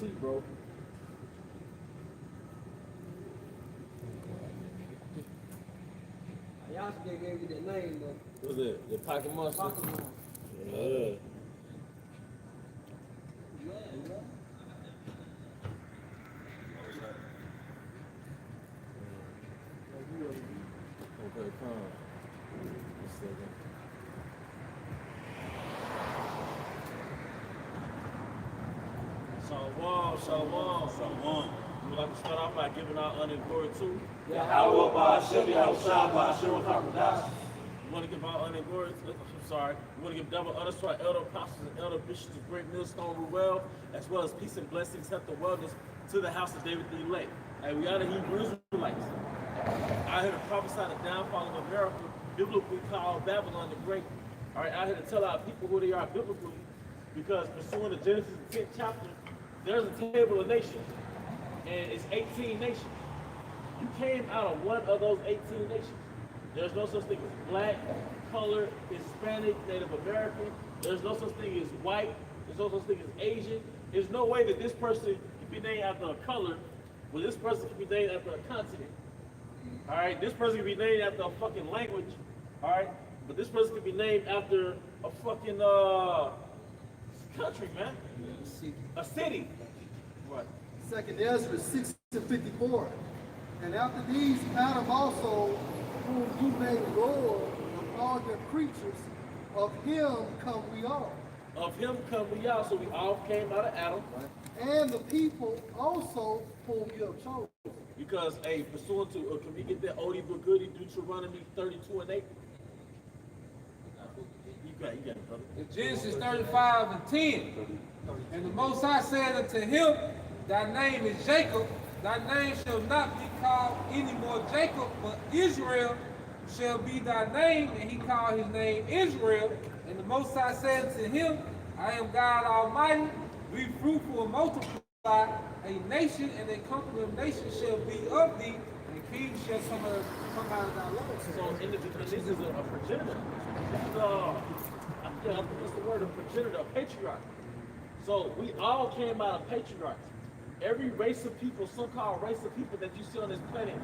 too, bro. Y'all should gave you that name, though. What's it? The pocket monster? Pocket monster. Yeah. Yeah. Okay, come on. Just a second. Shalom. We would like to start off by giving our honor and glory to Yahweh Ba'ashem Yahushua Ba'ashem Hakodash. We want to give our honor and glory to, we want to give double honors to our elder apostles and elder bishops of Great Millstone Ruel, as well as peace and blessings, health and wellness to the house of David the elect. And we honor Hebrew Israelites. Out here to prophesy the downfall of America, biblically called Babylon the Great. All right, out here to tell our people who they are biblically, because pursuing the Genesis 10th chapter, there's a table of nations, and it's 18 nations. You came out of one of those 18 nations. There's no such thing as black, colored, Hispanic, Native American. There's no such thing as white. There's no such thing as Asian. There's no way that this person can be named after a color, but this person can be named after a continent. All right, this person can be named after a fucking language. All right, but this person can be named after a fucking country, man. A city. What? Second Ezra 6:54. And after these, Adam also, whom you made Lord of all your creatures, of him come we all. Of him come we all. So we all came out of Adam. And the people also whom you have chosen. Because, hey, pursuant to, can we get that oldie but goodie, Deuteronomy 32 and 8? You got it, brother. In Genesis 35 and 10. And the Most High said unto him, thy name is Jacob, thy name shall not be called any more Jacob, but Israel shall be thy name. And he called his name Israel. And the Most High said unto him, I am God Almighty, be fruitful and multiply. A nation and a company of nations shall be of thee, and kings shall come out of thy loins. So, in the this is a progenitor. This is I think it's the word, a progenitor, a patriarch. So, we all came out of patriarchs. Every race of people, so-called race of people that you see on this planet,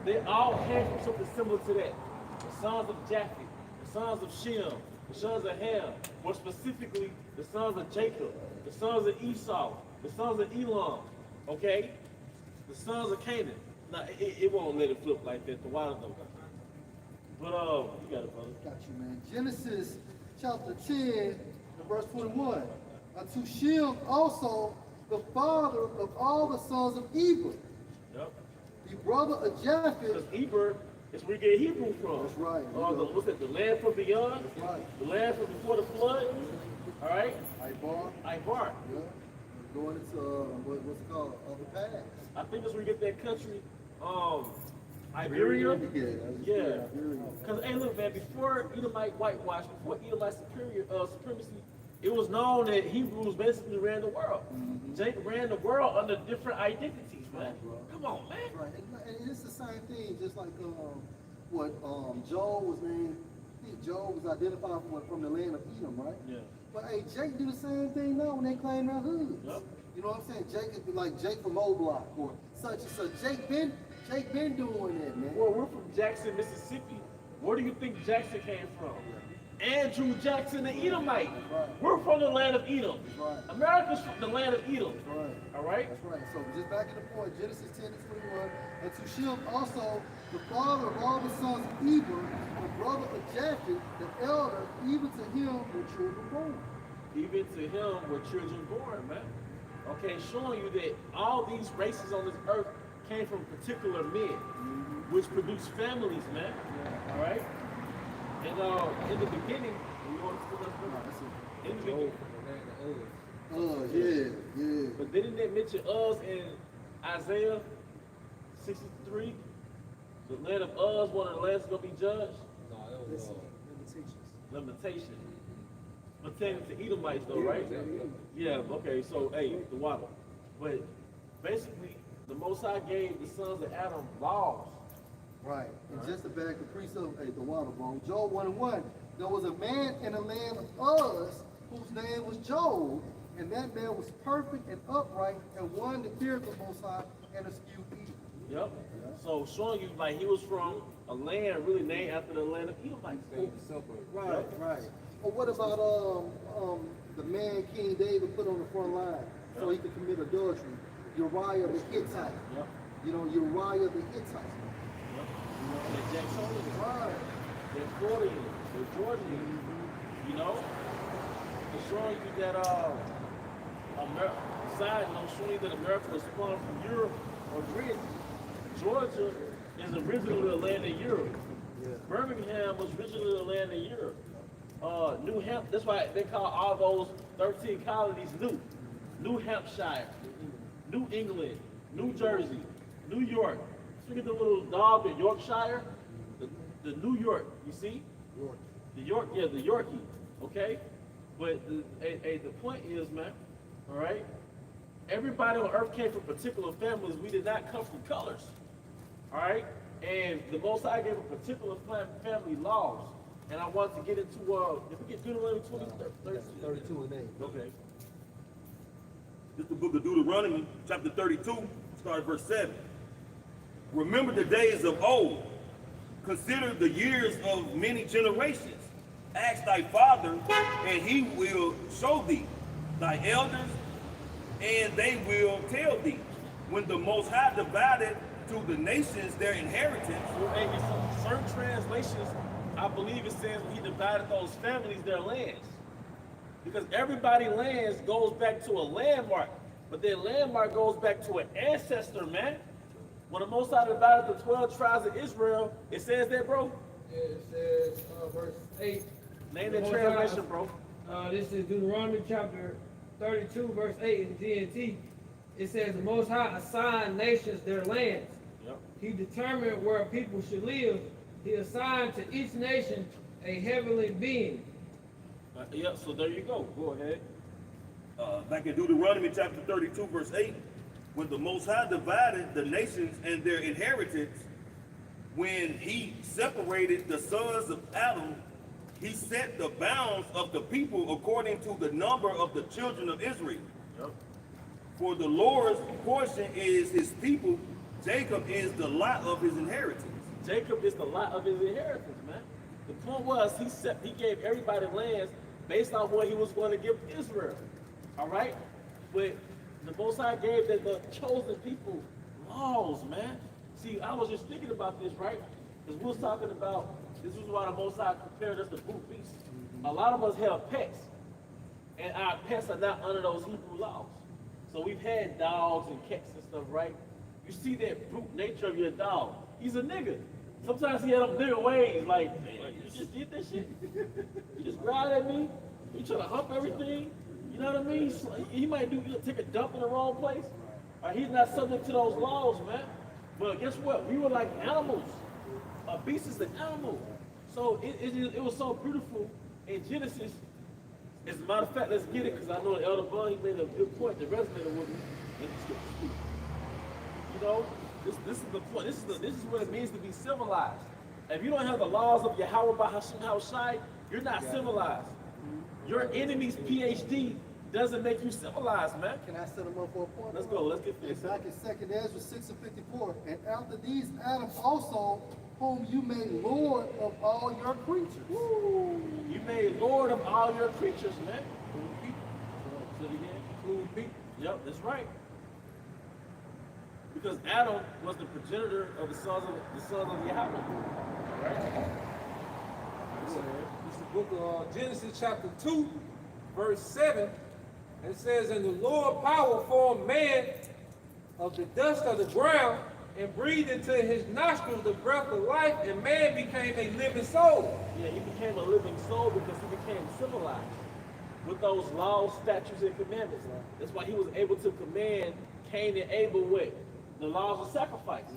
they all came from something similar to that. The sons of Japheth, the sons of Shem, the sons of Ham, more specifically, the sons of Jacob, the sons of Esau, the sons of Elam, okay? The sons of Canaan. Now, it won't let it flip like that, the wild though. But, you got it, brother. Got you, man. Genesis chapter 10, verse 21. Unto Shem also, the father of all the sons of Eber, Yep. the brother of Japheth. Because Eber is where you get Hebrew from. That's right. What's that? The land from beyond? That's right. The land from before the flood? All right? Ibar. Ibar. Yeah. Going into what's it called? The past. I think that's where you get that country, Iberia. Yeah. Because, hey, look, man, before Edomite whitewash, before Edomite supremacy, it was known that Hebrews basically ran the world. Jacob ran the world under different identities, man. Come on, man. Right. And it's the same thing, just like what Job was named. I think Job was identified from the land of Edom, right? Yeah. But hey, Jake do the same thing now when they claim their hoods. Yep. You know what I'm saying? Jake is like Jake from O'Block or such and such. Jake been doing that, man. Well, we're from Jackson, Mississippi. Where do you think Jackson came from? Andrew Jackson, the Edomite. Right. We're from the land of Edom. Right. America's from the land of Edom. Right. All right? That's right. So just back in the point, Genesis 10 and 21, and to Shem also, the father of all the sons of Eber, the brother of Japheth, the elder, even to him were children born. Even to him were children born, man. Okay, showing you that all these races on this earth came from particular men, which produced families, man. All right? And in the beginning, you want to in the beginning. Yeah. But didn't they mention Uz in Isaiah 63? The land of Uz, one of the lands is going to be judged? No, that was Limitation. Pertaining to Edomites, though, right? Yeah, okay, so, hey, the water. But basically, the Most High gave the sons of Adam laws. Right. And just to back the precept, the water, bro. Job 1:1. There was a man in the land of Uz whose name was Job, And that man was perfect and upright and one that feared the Most High and eschewed evil. Yep. So showing you like he was from a land really named after the land of Edomites. Right, right. Or what about the man King David put on the front line so he could commit adultery? Uriah the Hittite. Yep. You know, Uriah the Hittite. That Jacksonian, Right. that Floridian, the Georgian, you know, it's showing you that showing you that America was spawned from Europe or Greece. Georgia is originally a land in Europe. Yeah. Birmingham was originally a land in Europe. New Hampshire, that's why they call all those 13 colonies New. New Hampshire, New England, New Jersey, New York. Look at the little dog in Yorkshire, the New York, you see? York. The York, yeah, the Yorkie, okay? But the point is, man, all right? Everybody on earth came from particular families. We did not come from colors, all right? And the Most High gave a particular family laws. And I want to get into, if we get Deuteronomy 32 and 8. Okay. This is the book of Deuteronomy, chapter 32, start at verse 7. Remember the days of old. Consider the years of many generations. Ask thy father, and he will show thee, thy elders, and they will tell thee. When the Most High divided to the nations their inheritance. Well, hey, in some certain translations, I believe it says when he divided those families their lands. Because everybody's lands goes back to a landmark, but their landmark goes back to an ancestor, man. When the Most High divided the 12 tribes of Israel, it says that, bro? Yeah, it says, verse 8. Name the translation, bro. This is Deuteronomy chapter 32, verse 8 in GNT. It says, the Most High assigned nations their lands. Yep. He determined where people should live. He assigned to each nation a heavenly being. Yeah, so there you go. Go ahead. Back in Deuteronomy chapter 32, verse 8, when the Most High divided the nations and their inheritance, when he separated the sons of Adam, he set the bounds of the people according to the number of the children of Israel. Yep. For the Lord's portion is his people, Jacob is the lot of his inheritance. Jacob is the lot of his inheritance, man. The point was he gave everybody lands based on what he was going to give Israel. All right? But the Most High gave the chosen people laws, man. See, I was just thinking about this, right? Because we was talking about, this is why the Most High compared us to brute beasts. A lot of us have pets, and our pets are not under those Hebrew laws. So we've had dogs and cats and stuff, right? You see that brute nature of your dog. He's a nigga. Sometimes he had them nigga ways, like, man, you just did that shit? You just growled at me? You trying to hump everything? You know what I mean? He might take a dump in the wrong place. He's not subject to those laws, man. But guess what? We were like animals. A beast is an animal. So it was so beautiful in Genesis. As a matter of fact, let's get it, because I know the Elder Bun, he made a good point that resonated with me. Let the scripture speak. You know, this is the point. This is what it means to be civilized. If you don't have the laws of Yahweh by Hashem Haushai, you're not civilized. Your enemy's PhD doesn't make you civilized, man. Can I set them up for a point? Let's go. Let's get It's this. back in 2nd Ezra 6 and 54. And after these Adam also, whom you made Lord of all your creatures. Woo. You made Lord of all your creatures, man. Say it again. Include people. Yep, that's right. Because Adam was the progenitor of the sons of Yahweh. Right? This is the book of Genesis chapter 2, verse 7. And it says, and the Lord power formed man of the dust of the ground and breathed into his nostrils the breath of life, and man became a living soul. Yeah, he became a living soul because he became civilized with those laws, statutes, and commandments. That's why he was able to command Cain and Abel with the laws of sacrifice.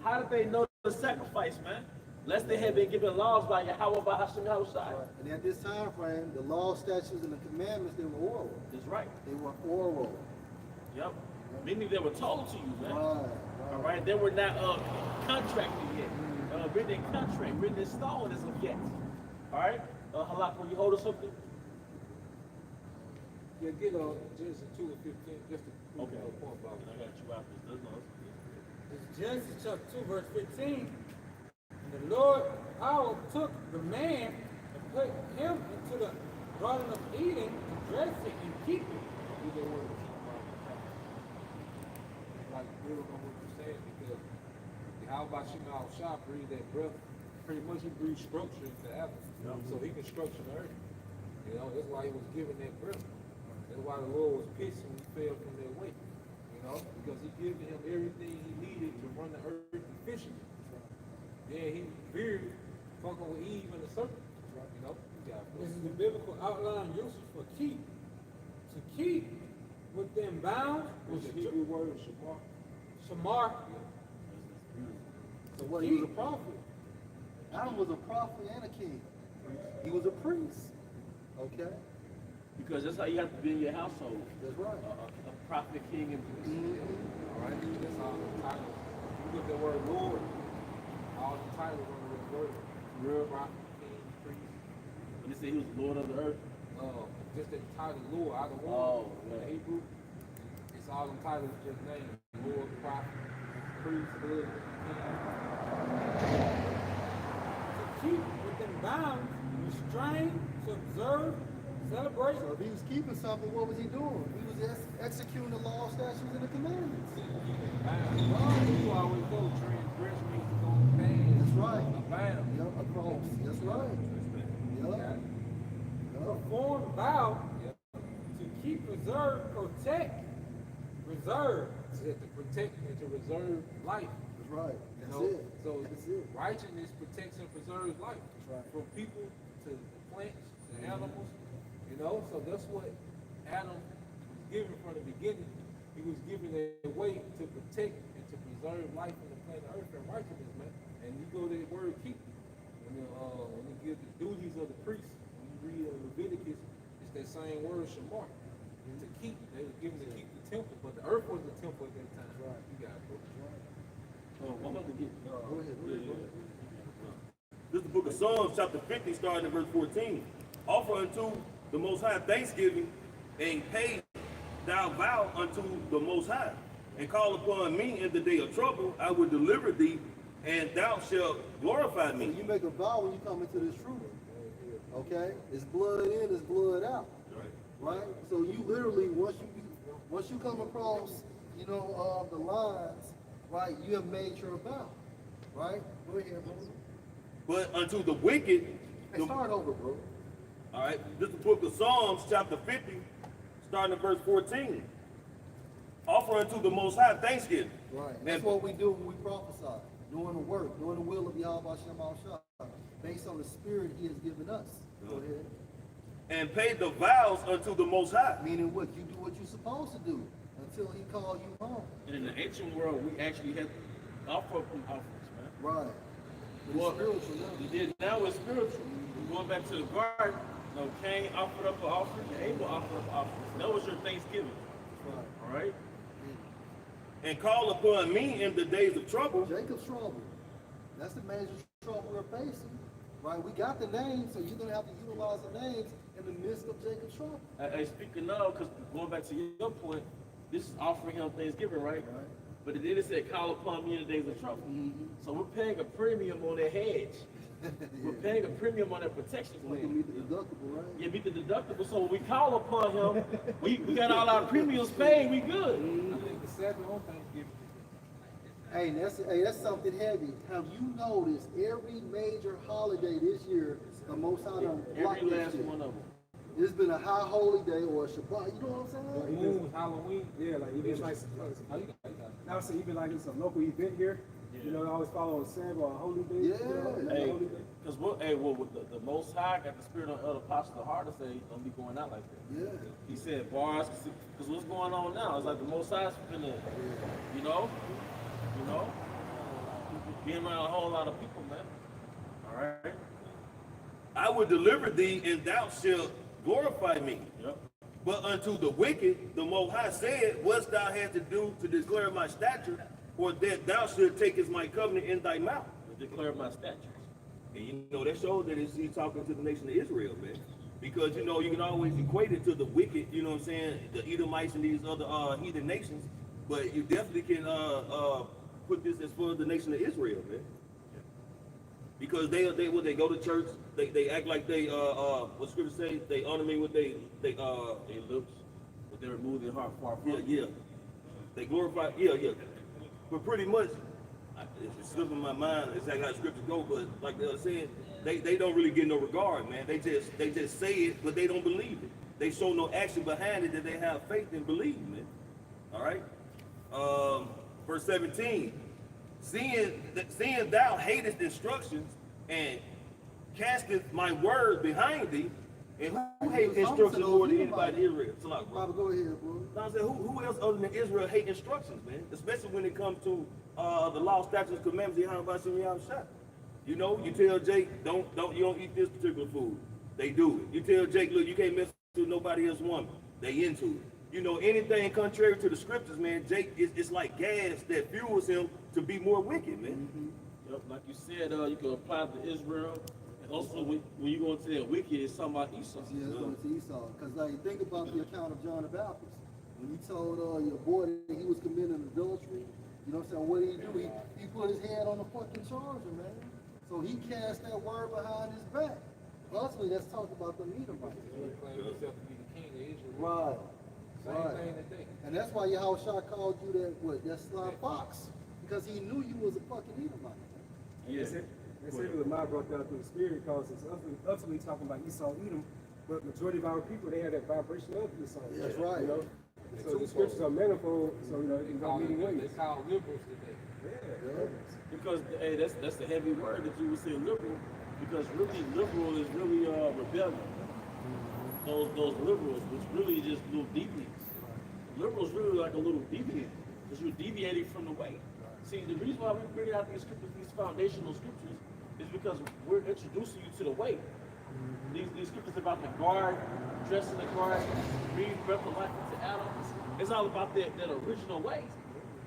How did they know the sacrifice, man? Lest they had been given laws by Yahweh, by Hashem Yahushai. And at this time frame, the law, statutes, and the commandments, they were oral. That's right. They were oral. Yep. Meaning they were told to you, man. Right. All right, they were not contracted yet. Written in contract, written in stone as of yet. All right, Halak, will you hold us something? Yeah, get Genesis 2 and 15, just to prove Okay. the point about I it. got you after this. It's Genesis chapter 2, verse 15. And the Lord our took the man and put him into the garden of Eden to dress it and keep it. Read that word keep like building on what you're saying, because how about Shema Shah breathe that breath? Pretty much he breathed structure into Adam. So he can structure the earth. You know, that's why he was given that breath. That's why the Lord was pissed when he fell from that way. You know, because he gave him everything he needed to run the earth efficiently. Then he feared fucking with Eve and the serpent. You know, This is the biblical outline usage for keep. To keep within bounds was the Hebrew word Shamar. shamar. So what, he was a prophet. Adam was a prophet and a king. He was a priest. Okay? Because that's how you have to be in your household. That's right. A prophet, king, and priest. All right, that's all the titles. You look at the word Lord, all the titles under this word. Real prophet, king, priest. When they say he was Lord of the earth. Just the title Lord, out of one. Oh, In yeah. Hebrew, it's all them titles just named. Lord, prophet, priest, hood, To keep within bounds, restrain, to observe, celebrate. So if he was keeping something, what was he doing? He was executing the law, statutes, and the commandments. king. You always go transgress means to go past. That's right. A bound. Yep, across. That's right. Yep. Perform vow to keep, preserve, protect, reserve. To protect and to reserve life. That's right. You That's know? it. So That's it. righteousness protects and preserves life. That's right. From people to the plants to animals. You know, so that's what Adam was given from the beginning. He was given a way to protect and to preserve life on the planet Earth and righteousness, man. And you go to the word keep. When you give the duties of the priest, when you read Leviticus, it's that same word shamar. To keep. They were given to keep the temple, but the earth was the temple at that time. Right. You got it, bro. I'm about to get. Go ahead. This is the book of Psalms, chapter 50, starting at verse 14. Offer unto the Most High thanksgiving, and pay thou vow unto the Most High, and call upon me in the day of trouble. I will deliver thee, and thou shalt glorify So me. you make a vow when you come into this truth. Okay? It's blood in, it's blood out. Right? So you literally, once you come across, the lines, right, you have made your vow. Right? Go ahead, bro. But unto the wicked, Hey, start over, bro. all right, this is the book of Psalms, chapter 50, starting at verse 14. Offer unto the Most High thanksgiving. Right. And that's what we do when we prophesy. Doing the work, doing the will of Yahweh Shem Shah, based on the spirit he has given us. Go ahead. And pay the vows unto the Most High. Meaning what? You do what you're supposed to do until he calls you home. And in the ancient world, we actually had to offer up them offerings, man. Right. But Well, it's spiritual now. we did now it's spiritual. Going back to the garden, Cain offered up an offering, and Abel offered up offerings. That was your Thanksgiving. Right. All right? And call upon me in the days of trouble. Jacob's trouble. That's the major trouble we're facing. Right? We got the names, so you're going to have to utilize the names in the midst of Jacob's trouble. And speaking of, because going back to your point, this is offering him Thanksgiving, right? Right. But it did say, call upon me in the days of trouble. So we're paying a premium on that hedge. We're paying a premium on that protection We can plan. meet the deductible, right? Yeah, meet the deductible. So when we call upon him, we got all our premiums paid, we good. I think the Sabbath on Thanksgiving. That's something heavy. Have you noticed every major holiday this year, the Most High done blocked Every that last shit? one of them. It's been a high holy day or a Shabbat. You know what I'm saying? Moon, Halloween. Yeah, like even like How you got that? now, so even like it's a local event here. You know, I always follow a Sabbath or a holy day. Yeah. You know, like a Hey, holy day. because the Most High got the spirit on Elder Apostle of heart to say, don't be going out like that. Yeah. He said bars, because what's going on now? It's like the Most High's finna, you know, being around a whole lot of people, man. All right. I will deliver thee, and thou shalt glorify me. Yep. But unto the wicked, the Most High said, what thou hast to do to declare my statute, or that thou should take as my covenant in thy mouth. To declare my statutes. And you know, that shows that he's talking to the nation of Israel, man. Because, you know, you can always equate it to the wicked, you know what I'm saying, the Edomites and these other heathen nations, but you definitely can put this as far as the nation of Israel, man. Because they go to church, they act like they what scripture say, they honor me with they lips, but they remove their heart far from yeah. They glorify, yeah. But pretty much, it's slipping my mind exactly how scriptures go, but like they were saying, they don't really get no regard, man. They just say it, but they don't believe it. They show no action behind it that they have faith and believe, man. All right. Verse 17. Seeing thou hatest instructions and casteth my word behind thee, and who hates instructions more than anybody in Israel? It's a lot, bro. Go ahead, bro. Now I said, who else other than Israel hate instructions, man? Especially when it comes to the law, statutes, commandments, Yahweh. You know, you tell Jake, you don't eat this particular food. They do it. You tell Jake, look, you can't mess with nobody else's woman. They into it. You know, anything contrary to the scriptures, man, Jake, it's like gas that fuels him to be more wicked, man. Mm-hmm. Yep, like you said, you can apply it to Israel. And also, when you go into that wicked, it's talking about Esau. Yeah, it's going to Esau. Because like, think about the account of John the Baptist. When he told your boy that he was committing adultery, you know what I'm saying? What did he do? He put his hand on the fucking charger, man. So he cast that word behind his back. Ultimately, that's talking about the Edomites. He claimed himself to be the king of Israel. Right. Same thing today. And that's why Yahweh called you that sly fox. Because he knew you was a fucking Edomite. Yes. They say that Lamar brought down through the spirit because it's ultimately talking about Esau, Edom, but majority of our people, they have that vibration of Esau. That's right. You know? So the scriptures are manifold, so you know, it can go many ways. They call liberals today. Yeah. Because hey, that's the heavy word that you would say liberal, because really liberal is really rebellion. Those liberals, which really just little deviants. Liberals really like a little deviant, because you're deviating from the way. See, the reason why we bring out these scriptures, these foundational scriptures, is because we're introducing you to the way. These scriptures about the guard, dressing the guard, breathe breath of life into Adam. It's all about that original way.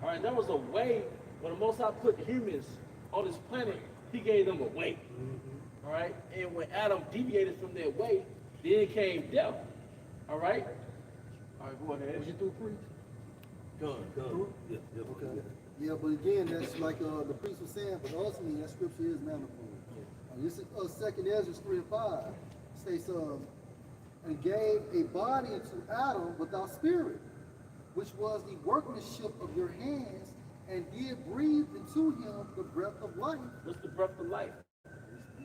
All right, there was a way when the Most High put humans on this planet. He gave them a way. All right, and when Adam deviated from that way, then came death. All right. All right, go ahead. Was you through preach? Go. Yeah. Okay. Yeah, but again, that's like the priest was saying, but ultimately that scripture is manifold. This is 2nd Ezra 3:5. States, and gave a body into Adam without spirit, which was the workmanship of your hands, and did breathe into him the breath of life. What's the breath of life?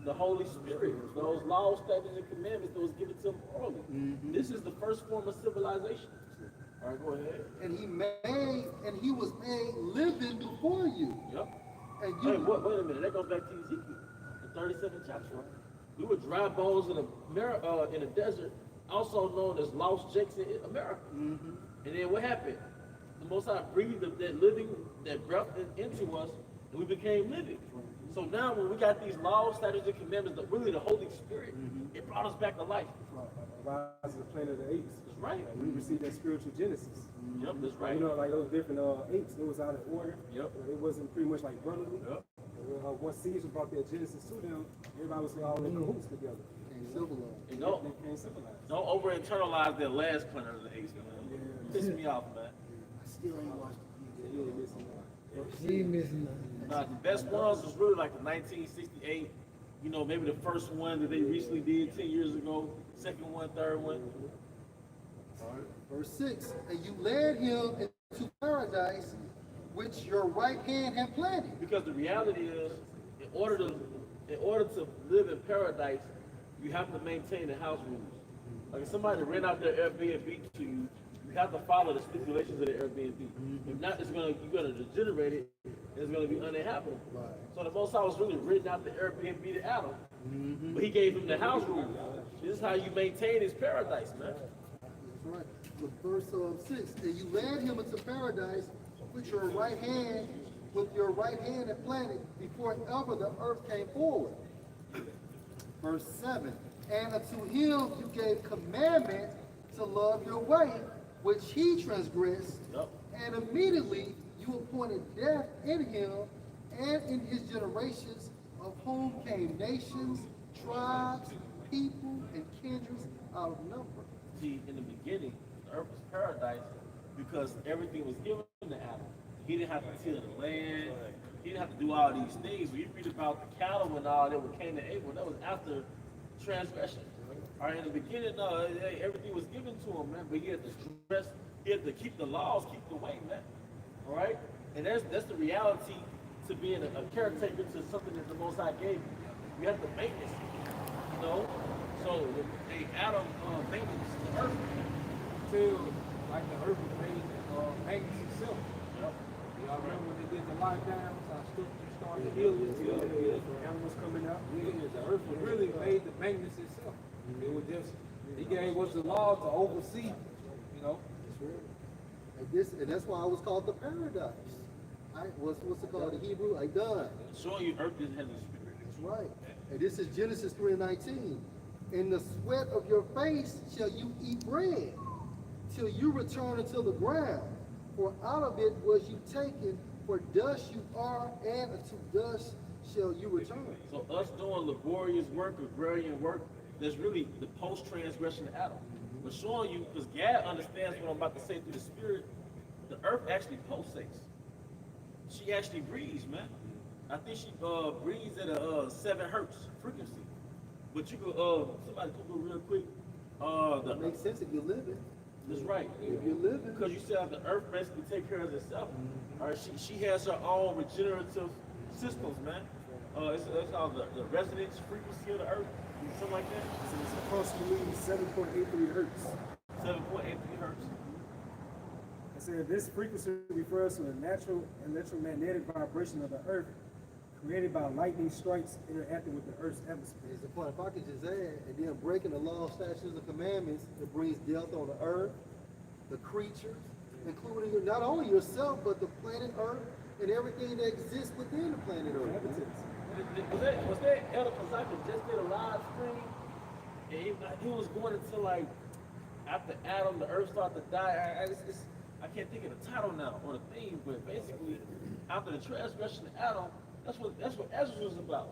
The Holy Spirit. Those laws, statutes, and commandments that was given to him orally. This is the first form of civilization. All right, go ahead. And he was made living before you. Yep. And Hey, you wait a minute. That goes back to Ezekiel, the 37th chapter. Right? We were dry bones in a desert, also known as lost jakes in America. And then what happened? The Most High breathed that breath into us, and we became living. So now when we got these laws, statutes, and commandments, really the Holy Spirit, it brought us back to life. Rise of the planet of the apes. That's right. We received that spiritual genesis. Yep, that's right. You know, like those different apes, it was out of order. Yep. It wasn't pretty much like brotherly. Yep. Once Caesar brought that genesis to them, everybody was all in cahoots together. became civilized. And They became civilized. don't over internalize that last Planet of the Apes, man. Piss me off, man. I still ain't watched You ain't missing nothing. He ain't missing nothing. The best ones was really like the 1968, you know, maybe the first one that they recently did 10 years ago, second one, third one. Verse 6, and you led him into paradise, which your right hand had planted. Because the reality is, in order to live in paradise, you have to maintain the house rules. Like if somebody rent out their Airbnb to you, you have to follow the stipulations of the Airbnb. If not, you're gonna degenerate it, and it's gonna be uninhabitable. Right. So the Most High was really renting out the Airbnb to Adam, but he gave him the house rules. This is how you maintain his paradise, man. That's right. But verse 6, and you led him into paradise with your right hand had planted before ever the earth came forward. Verse 7, and unto him you gave commandment to love your way, which he transgressed, Yep. and immediately you appointed death in him and in his generations, of whom came nations, tribes, people and kindreds out of number. See, in the beginning, the earth was paradise because everything was given to Adam. He didn't have to till the land. He didn't have to do all these things. When you read about the cattle and all that with Cain and Abel, that was after transgression. All right, in the beginning, everything was given to him, man. But he had to dress, he had to keep the laws, keep the way, man. All right, and that's the reality to being a caretaker to something that the Most High gave you. You have to maintenance it, you know. So Adam maintenance the earth. Till like the earth was made maintenance itself. Y'all remember when they did the lockdowns? How stuff just started healing until Animals coming out. the earth was really made the maintenance itself. It was just he gave us the law to oversee, you know. And that's why it was called the paradise. What's it called in Hebrew? Done. Showing you earth didn't have the spirit. That's right. And this is Genesis 3:19. In the sweat of your face shall you eat bread, till you return unto the ground. For out of it was you taken, for dust you are, and unto dust shall you return. So us doing laborious work, agrarian work, that's really the post-transgression of Adam. But showing you, because Gad understands what I'm about to say through the spirit, the earth actually pulsates. She actually breathes, man. I think she breathes at a 7 hertz frequency. But you could, somebody Google real quick. That makes sense if you live it. That's right. If you live it. Because you said the earth basically take care of itself. All right, she has her own regenerative systems, man. It's called the resonance frequency of the earth, something like that. So it's approximately 7.83 hertz. 7.83 hertz. I said this frequency refers to the natural electromagnetic vibration of the earth created by lightning strikes interacting with the earth's atmosphere. It's the point. If I could just add, and then breaking the law, statutes, and commandments, it brings death on the earth, the creatures, including not only yourself, but the planet Earth and everything that exists within the planet Earth. Was that Elder Kazaka just did a live stream? And he was going into like after Adam, the earth started to die. I can't think of the title now or the theme, but basically after the transgression of Adam, that's what Ezra was about.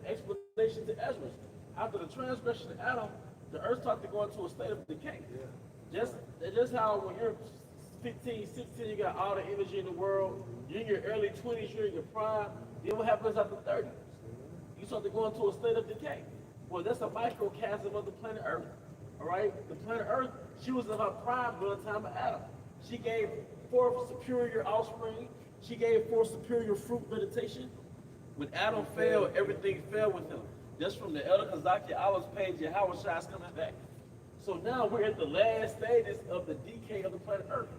The explanation to Ezra. After the transgression of Adam, the earth started to go into a state of decay. Just how when you're 15, 16, you got all the energy in the world. You're in your early 20s, you're in your prime. Then what happens after 30? You start to go into a state of decay. Well, that's a microcosm of the planet Earth. All right? The planet Earth, she was in her prime during the time of Adam. She gave forth superior offspring. She gave forth superior fruit vegetation. When Adam fell, everything fell with him. Just from the Elder Kazaki Allah's page, Yahweh Shai is coming back. So now we're at the last stages of the decay of the planet Earth.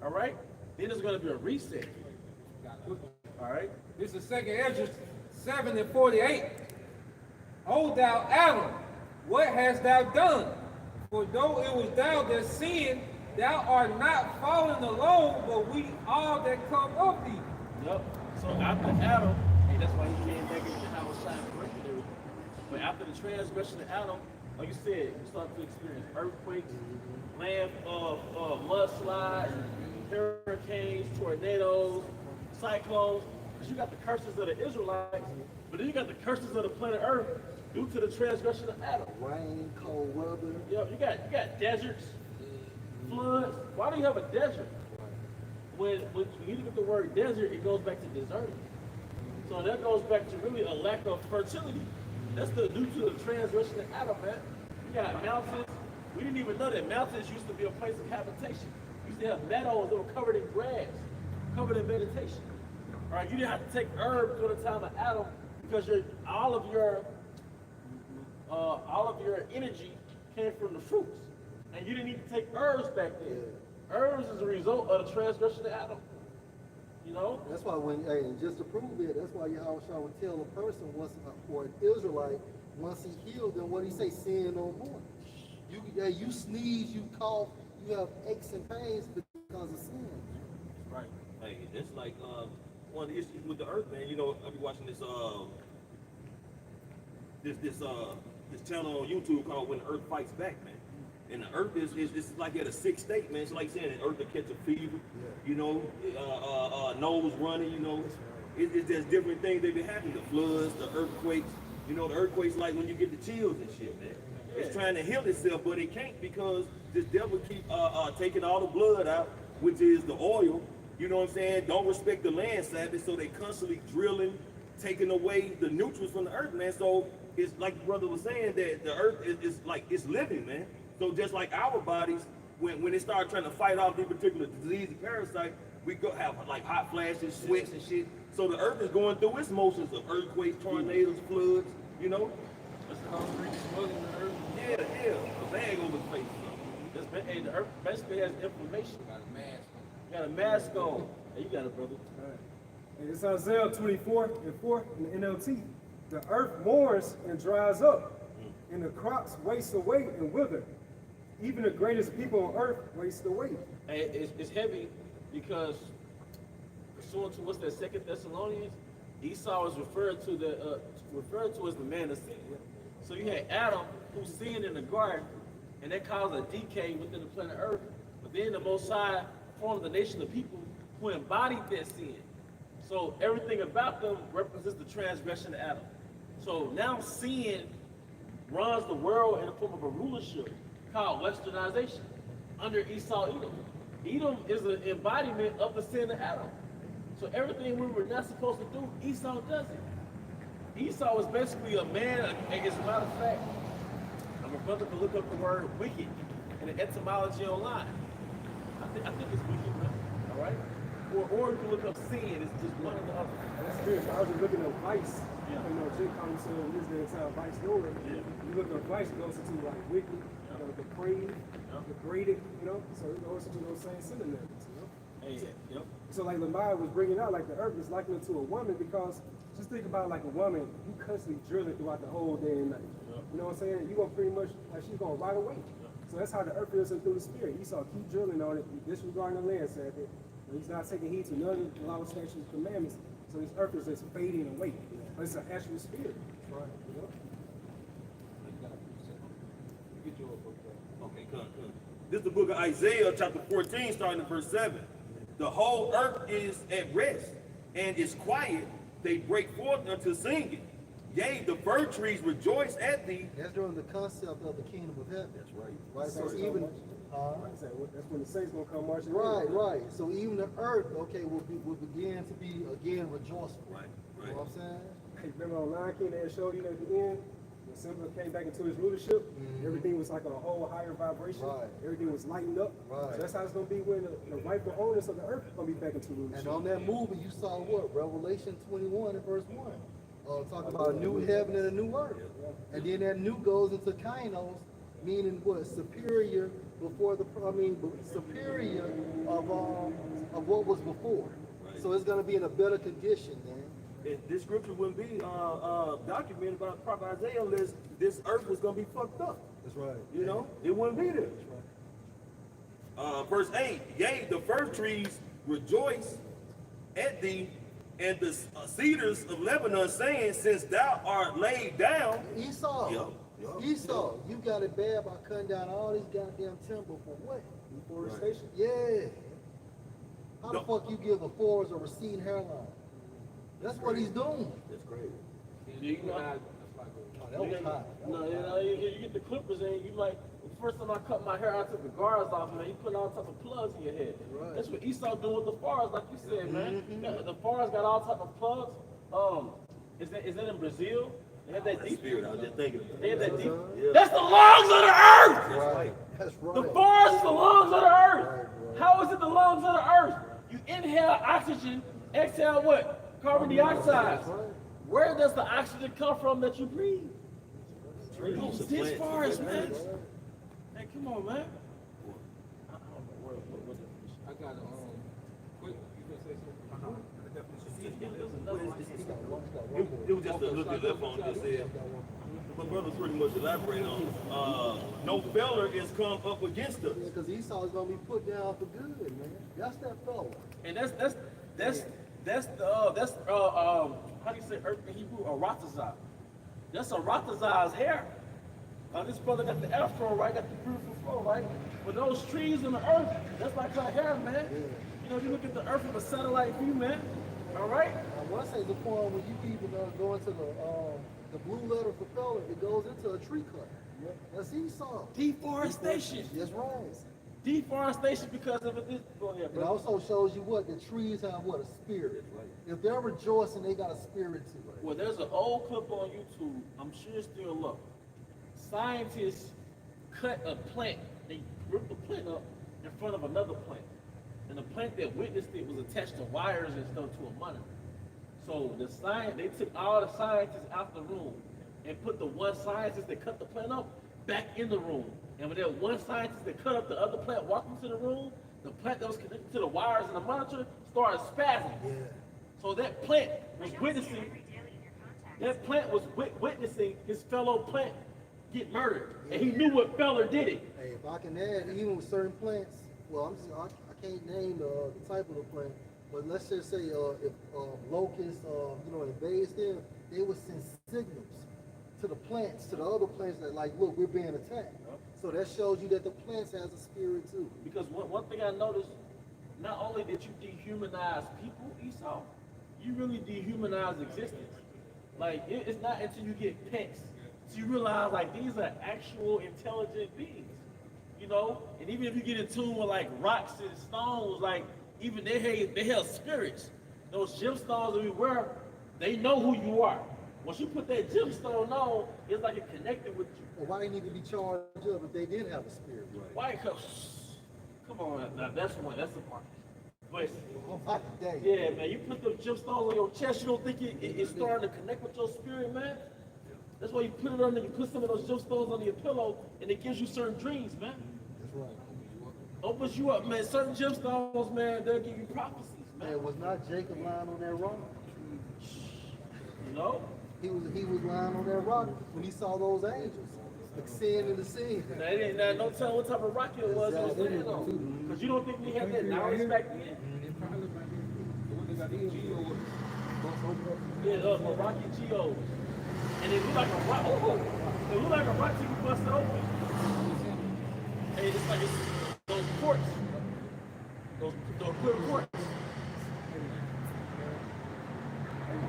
All right? Then there's going to be a reset. All right? This is 2nd Ezra 7:48. O thou Adam, what hast thou done? For though it was thou that sinned, thou art not fallen alone, but we all that come of thee. Yep. So after Adam, and that's why he came back into the house shine breaking everything. But after the transgression of Adam, like you said, you start to experience earthquakes, land mudslides, hurricanes, tornadoes, cyclones. Because you got the curses of the Israelites, but then you got the curses of the planet Earth due to the transgression of Adam. Rain, cold weather. You got deserts, floods. Why do you have a desert? When you look at the word desert, it goes back to deserted. So that goes back to really a lack of fertility. That's due to the transgression of Adam, man. You got mountains. We didn't even know that mountains used to be a place of habitation. You used to have meadows that were covered in grass, covered in vegetation. All right, you didn't have to take herbs during the time of Adam because all of your energy came from the fruits, and you didn't need to take herbs back then. Herbs is a result of the transgression of Adam. You know. That's why and just to prove it, that's why Yahweh Shah would tell a person or an Israelite, once he healed them, what he say, sin no more. You sneeze, you cough, you have aches and pains because of sin. Right. Hey, it's like one of the issues with the earth, man. You know, I be watching this this channel on YouTube called When the Earth Fights Back, man. And the earth is like at a sick state, man. It's like saying the earth will catch a fever, you know, nose running, you know. It's just different things that be happening. The floods, the earthquakes, You know, the earthquake's like when you get the chills and shit, man. It's trying to heal itself, but it can't because this devil keep taking all the blood out, which is the oil. You know what I'm saying? Don't respect the land Sabbath, so they constantly drilling, taking away the nutrients from the earth, man. So it's like the brother was saying that the earth is like it's living, man. So just like our bodies, when they start trying to fight off these particular disease and parasites, we go have like hot flashes, sweats and shit. So the earth is going through its motions of earthquakes, tornadoes, floods, you know? That's concrete smuggling the earth. Yeah, a bag over his face. Hey, the earth basically has inflammation. You got a mask on. Hey, you got it, brother. All right. And it's Isaiah 24:4 in the NLT. The earth mourns and dries up, and the crops waste away and wither. Even the greatest people on earth waste away. Hey, it's heavy because pursuant to what's that 2 Thessalonians, Esau is referred to as the man of sin. So you had Adam who sinned in the garden, and that caused a decay within the planet Earth. But then the Most High formed the nation of people who embodied that sin. So everything about them represents the transgression of Adam. So now sin runs the world in the form of a rulership called westernization under Esau Edom. Edom is an embodiment of the sin of Adam. So everything we were not supposed to do, Esau does it. Esau is basically a man, as a matter of fact, I'm a brother to look up the word wicked in the etymology online. I think it's wicked, man. All right? Or you can look up sin, it's just one or the other. That's good. I was just looking at Vice. You know, Jake Collins said in this day and time, Vice Lord. Yeah. You look at Vice, it goes into like wicked, depraved, degraded, you know? So it goes into those same synonyms, you know? Hey, yep. So like Lamar was bringing out, like the earth is likened to a woman because just think about like a woman, you constantly drilling throughout the whole day and night. Yep. You know what I'm saying? You're gonna pretty much, like she's gonna rot away. So that's how the earth is through the spirit. Esau keep drilling on it, disregarding the land Sabbath. He's not taking heed to none of the law, statutes, and commandments. So this earth is just fading away. But it's an actual spirit. Right. You know? Okay, come. This is the book of Isaiah, chapter 14, starting at verse 7. The whole earth is at rest and is quiet. They break forth unto singing. Yea, the fir trees rejoice at thee. That's during the concept of the kingdom of heaven. That's right. Right. So So even that's when the saints gonna come marching in. right. So even the earth, okay, will begin to be again rejoiceful. Right. You know what I'm saying? Hey, remember on Lion King they showed you at the end, when Simba came back into his rulership, everything was like a whole higher vibration. Right. Everything was lightened up. Right. So that's how it's gonna be when the rightful owners of the earth are gonna be back into rulership. And on that movie, you saw what? Revelation 21 and verse 1. Talking about a new heaven and a new earth. And then that new goes into kainos, meaning what? Superior before superior of what was before. Right. So it's gonna be in a better condition, man. This scripture wouldn't be documented by the prophet Isaiah unless this earth was going to be fucked up. That's right. You know, it wouldn't be there. Verse 8, yea, the fir trees rejoice at thee, and the cedars of Lebanon, saying, since thou art laid down. Esau. Yup. Esau, you got it bad by cutting down all these goddamn timber for what? Deforestation. Yeah. How the fuck you give a forest a receding hairline? That's what he's doing. That's crazy. You know, Oh, that was hot. no, you get the clippers and you like, the first time I cut my hair, I took the guards off, man. You put all types of plugs in your head. Right. That's what Esau doing with the forest, like you said, man. The forest got all types of plugs. Is that in Brazil? They have that deep. Spirit, I was just thinking. They have that deep. Yeah. That's the lungs of the earth. Right. That's right. The forest is the lungs of the earth. Right. How is it the lungs of the earth? You inhale oxygen, exhale what? Carbon dioxide. That's right. Where does the oxygen come from that you breathe? Trees. This forest, man. Hey, come on, man. I got quick. You gonna say something? It was just a little bit left on just said. But brother pretty much elaborate on no feller is come up against us. Because Esau is gonna be put down for good, man. That's that fella. And that's how do you say earth in Hebrew? A ratazah. That's a ratazah's hair. This brother got the afro, right? Got the beautiful flow, right? But those trees in the earth, that's like her hair, man. Yeah. You know, if you look at the earth from a satellite view, man. All right? What I say is the point when you people go into The blue letter for color, it goes into a tree cut. That's Esau. Deforestation. That's right. Deforestation because of it. Go ahead, It bro. also shows you what the trees have what a spirit. If they're rejoicing, they got a spirit to it. Well, there's an old clip on YouTube. I'm sure it's still up. Scientists cut a plant. They ripped the plant up in front of another plant. And the plant that witnessed it was attached to wires and stuff to a monitor. So they took all the scientists out the room and put the one scientist that cut the plant up back in the room. And when that one scientist that cut up the other plant walked into the room, the plant that was connected to the wires and the monitor started spazzing. Yeah. So that plant was witnessing. That plant was witnessing his fellow plant get murdered, and he knew what fella did it. Hey, if I can add, even with certain plants, well, I can't name the type of the plant, but let's just say if locusts, invades them, they would send signals to the plants, to the other plants that like, look, we're being attacked. So that shows you that the plants has a spirit too. Because one thing I noticed, not only did you dehumanize people, Esau, you really dehumanize existence. Like, it's not until you get pets, so you realize, like, these are actual intelligent beings, you know? And even if you get in tune with, like, rocks and stones, like, even they have spirits. Those gemstones that we wear, they know who you are. Once you put that gemstone on, it's like it connected with you. Well, why they need to be charged up if they did have a spirit? Why? Come on, now that's the part. But Oh my day. yeah, man, you put the gemstones on your chest, you don't think it's starting to connect with your spirit, man? That's why you put it under, you put some of those gemstones under your pillow, and it gives you certain dreams, man. That's right. Opens you up, man. Certain gemstones, man, they'll give you prophecies, man. Man, was not Jacob lying on that rock? You know? He was lying on that rock when he saw those angels ascend into sin. Now, it ain't no telling what type of rock it was it was standing on. Because you don't think we had that knowledge back then? Yeah, those Moroccan geos. And it looked like a rock. It looked like a rock till you bust it open. And it's like it's those quartz. Those clear quartz.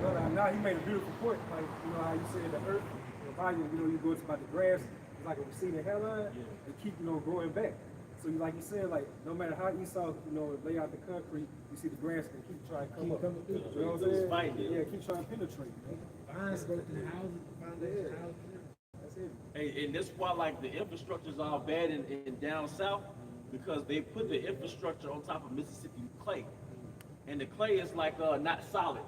But now he made a beautiful point, like, you know how you said the earth, the volume, you go to about the grass, it's like a receding hairline, and keep, growing back. So like you said, like, no matter how Esau, lay out the concrete, you see the grass can keep trying to come up. You know what I'm saying? Yeah, keep trying to penetrate. Vines go through houses, foundation houses. That's it. And that's why, like, the infrastructure is all bad in down south, because they put the infrastructure on top of Mississippi clay. And the clay is like not solid.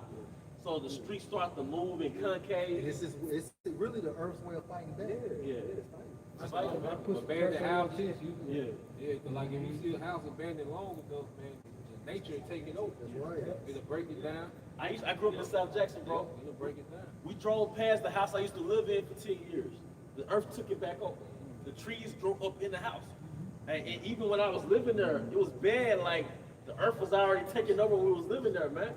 So the streets start to move and concave. And it's really the earth's way of fighting back. Yeah. That's Like, why man. abandoned houses, Yeah. cause like if you see a house abandoned long enough, man, nature will take it over. That's right. It'll break it down. I grew up in South Jackson, bro. It'll break it down. We drove past the house I used to live in for 10 years. The earth took it back over. The trees grew up in the house. And even when I was living there, it was bad. Like, the earth was already taking over when we was living there, man.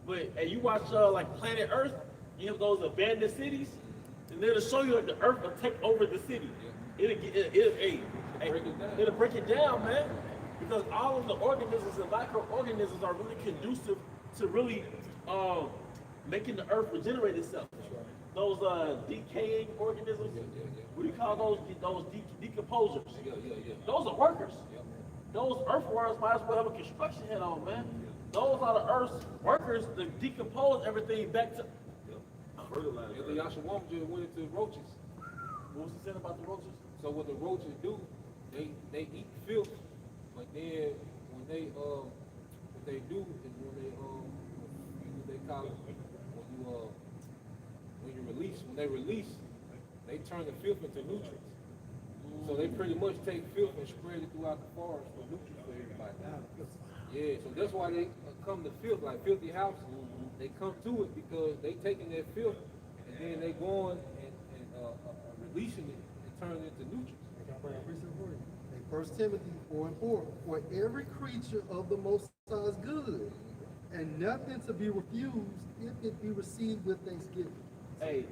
But you watch like Planet Earth, you have those abandoned cities, and it'll show you like the earth will take over the city. It'll break it down, man. Because all of the organisms and microorganisms are really conducive to really making the earth regenerate itself. Those decaying organisms, what do you call those decomposers? Those are workers. Those earthworms might as well have a construction head on, man. Those are the earth's workers that decompose everything back to fertilizer. Yeah, the Yashawam just went into roaches. What was he saying about the roaches? So what the roaches do, they eat filth, but then when they what they do is when they call it when they release, they turn the filth into nutrients. So they pretty much take filth and spread it throughout the forest for nutrients for everybody. Yeah, so that's why they come to filth, like filthy house. They come to it because they taking that filth and then they going and releasing it and turning it into nutrients. In 1 Timothy 4:4, for every creature of the Most High is good, and nothing to be refused if it be received with thanksgiving. Hey,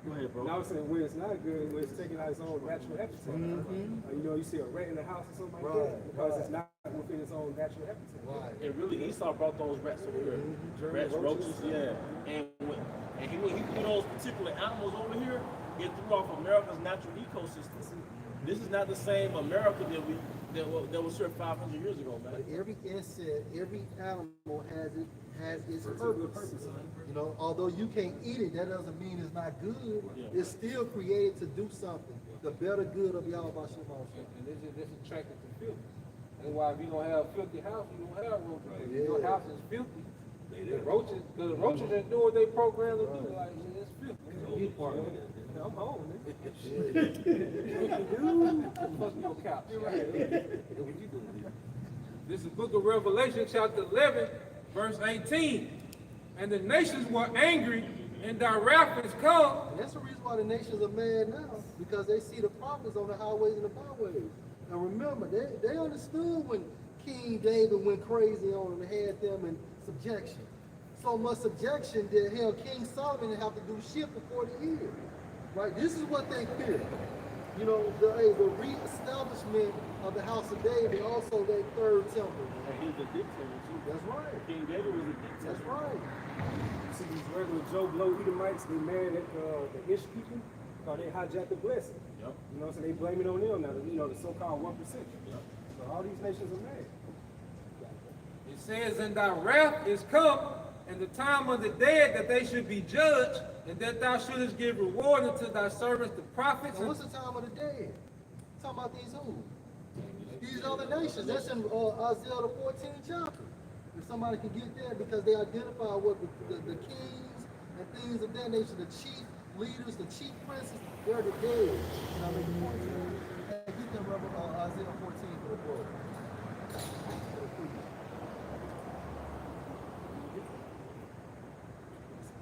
go ahead, bro. And I was saying when it's not good, when it's taking out its own natural habitat. You see a rat in the house or something like that, because it's not within its own natural habitat. Right. And really, Esau brought those rats over here. German Rats, roaches, roaches. yeah. And he threw those particular animals over here. It threw off America's natural ecosystem. This is not the same America that was here 500 years ago, man. But every insect, every animal has its Particular purpose. purpose. You know, although you can't eat it, that doesn't mean it's not good. Yeah. It's still created to do something. The better good of y'all about Shabbat. And this attracted to filth. That's why if you don't have a filthy house, you don't have roaches. If Yeah. your house is filthy, the roaches that do what they programmed to do, like, yeah, it's filthy. Eat part of it. I'm home, man. Plus your couch. Right? That's what you do. This is the book of Revelation, chapter 11, verse 18. And the nations were angry, and thy wrath is come. And that's the reason why the nations are mad now, because they see the prophets on the highways and the byways. And remember, they understood when King David went crazy on them and had them in subjection. So much subjection that hell, King Solomon didn't have to do shit for 40 years. Right? This is what they fear. You know, the re-establishment of the house of David, also their third temple. And he was a dictator, too. That's right. King David was a dictator. That's right. You see these regular Joe Blow Edomites, they mad at the Ish people because they hijacked the blessing. Yep. You know, so they blame it on them now, you know, the so-called 1%. Yep. So all these nations are mad. It says, and thy wrath is come, and the time of the dead that they should be judged, and that thou shouldest give reward unto thy servants the prophets. And what's the time of the dead? Talking about these who? These other nations. That's in Isaiah the 14th chapter. If somebody can get that, because they identify what the kings and things of that nature, the chief leaders, the chief princes, they're the dead. And I make a point to you. Hey, get them Isaiah 14 for the book.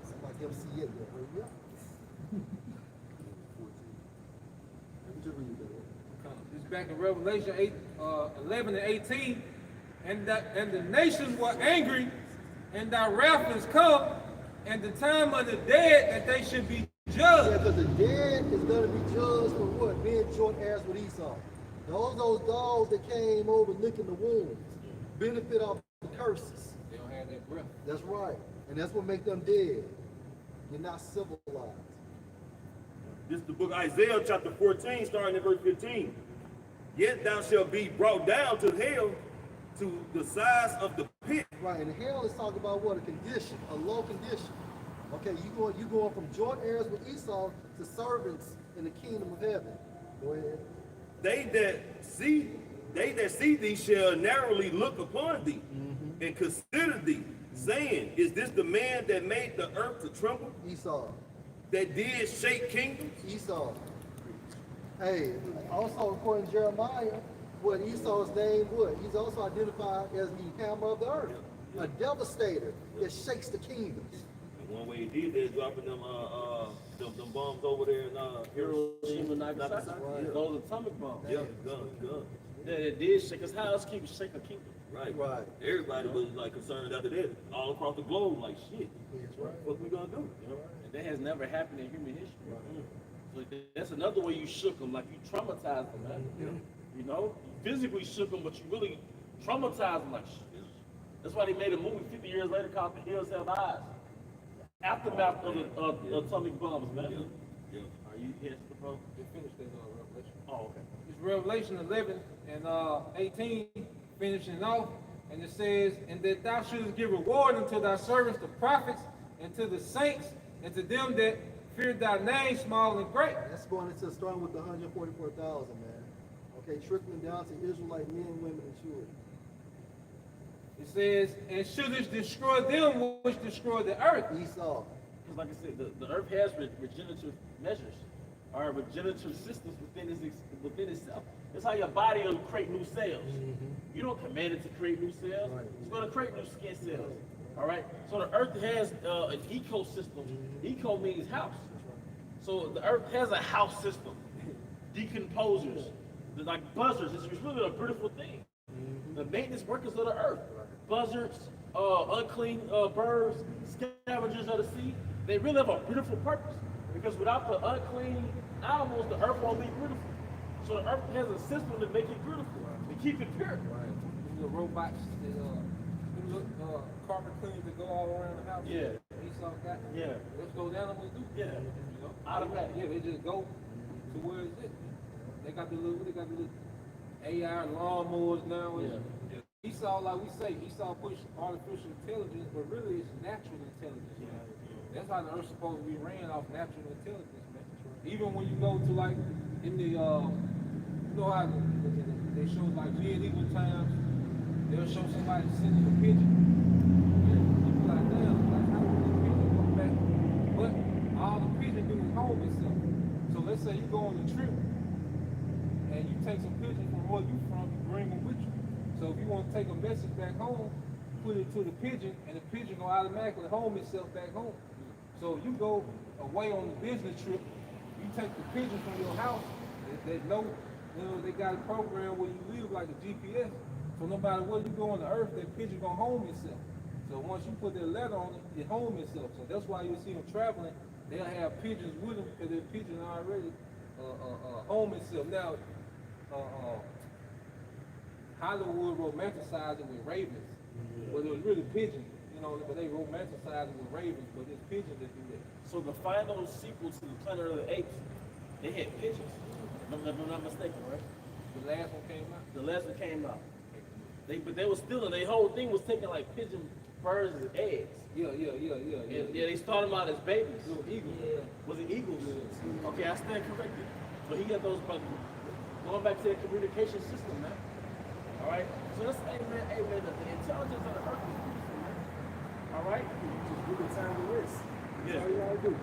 Somebody MC it, yeah. It's back in Revelation 11 and 18. And the nations were angry, and thy wrath is come, and the time of the dead that they should be Yeah, judged. because the dead is going to be judged for what? Being joint heirs with Esau. Those dogs that came over licking the wounds benefit off the curses. They don't have that breath. That's right. And that's what make them dead. You're not civilized. This is the book of Isaiah, chapter 14, starting at verse 15. Yet thou shalt be brought down to hell, to the size of the pit. Right, and hell is talking about what? A condition, a low condition. Okay, you going from joint heirs with Esau to servants in the kingdom of heaven. Go ahead. They that see thee shall narrowly look upon thee, and consider thee, saying, is this the man that made the earth to tremble, Esau. that did shake kingdoms? Esau. Hey, also according to Jeremiah, what Esau's name was, he's also identified as the hammer of the earth, a devastator that shakes the kingdoms. And one way he did that is dropping them bombs over there in Hiroshima, Nagasaki. Yeah. Those atomic bombs. Yeah, gun. Yeah, it did shake us. How else can you shake a kingdom? Right. Right. Everybody was like concerned after that, all across the globe, like shit. That's right. What we gonna do? You know? And that has never happened in human history. So that's another way you shook them, like you traumatized them, man. You know, you physically shook them, but you really traumatized them like shit. That's why they made a movie 50 years later called The Hills Have Eyes. Aftermath of the atomic bombs, man. Yeah. Are you here, bro? They finished that Revelation. Oh, okay. It's Revelation 11 and 18, finishing off, and it says, and that thou shouldest give reward unto thy servants the prophets, and to the saints, and to them that fear thy name, small and great. That's going into starting with the 144,000, man. Okay, trickling down to Israelite men, women, and children. It says, and shouldest destroy them which destroy the earth. Esau. Because like I said, the earth has regenerative measures, or regenerative systems within itself. That's how your body will create new cells. You don't command it to create new cells. Right. It's going to create new skin cells. All right. So the earth has an ecosystem. Eco means house. So the earth has a house system. Decomposers, they're like buzzards. It's really a beautiful thing. The maintenance workers of the earth, buzzards, unclean birds, scavengers of the sea. They really have a beautiful purpose, because without the unclean animals, the earth won't be beautiful. So the earth has a system to make it beautiful, to keep it pure. the robots that them little carpet cleaners that go all around the house. Yeah. Esau got. Yeah. That's what those animals do. Yeah. You know? Automatic. Yeah, they just go to where it's at. They got the little AI lawnmowers now. Yeah. Esau, like we say, Esau push artificial intelligence, but really it's natural intelligence. That's how the earth's supposed to be ran off natural intelligence, man. Even when you go to like in the you know how they show like medieval times, they'll show somebody sending a pigeon. And people like, damn, like how did the pigeon come back? But all the pigeon do is home itself. So let's say you go on a trip and you take some pigeons from where you from, you bring them with you. So if you want to take a message back home, put it to the pigeon, and the pigeon will automatically home itself back home. So if you go away on a business trip, you take the pigeon from your house, they know, they got a program where you live like a GPS. So no matter where you go on the earth, that pigeon gonna home itself. So once you put that letter on it, it home itself. So that's why you see them traveling, they'll have pigeons with them, because their pigeon already home itself. Now, Hollywood romanticized it with ravens, but it was really pigeons, but they romanticized it with ravens, but it's pigeons that do that. So the final sequel to the Planet of the Apes, they had pigeons. If I'm not mistaken, right? The last one came out. The last one came out. But they were stealing. Their whole thing was taking like pigeon birds as eggs. Yeah. And they started them out as babies. Little eagles. Yeah. Was it eagles? Yeah. Okay, I stand corrected. But he got those going back to the communication system, man. All right. So let's hey man, the intelligence of the earth is beautiful, man. All right. Just give it time to rest. That's Yeah. all you gotta do.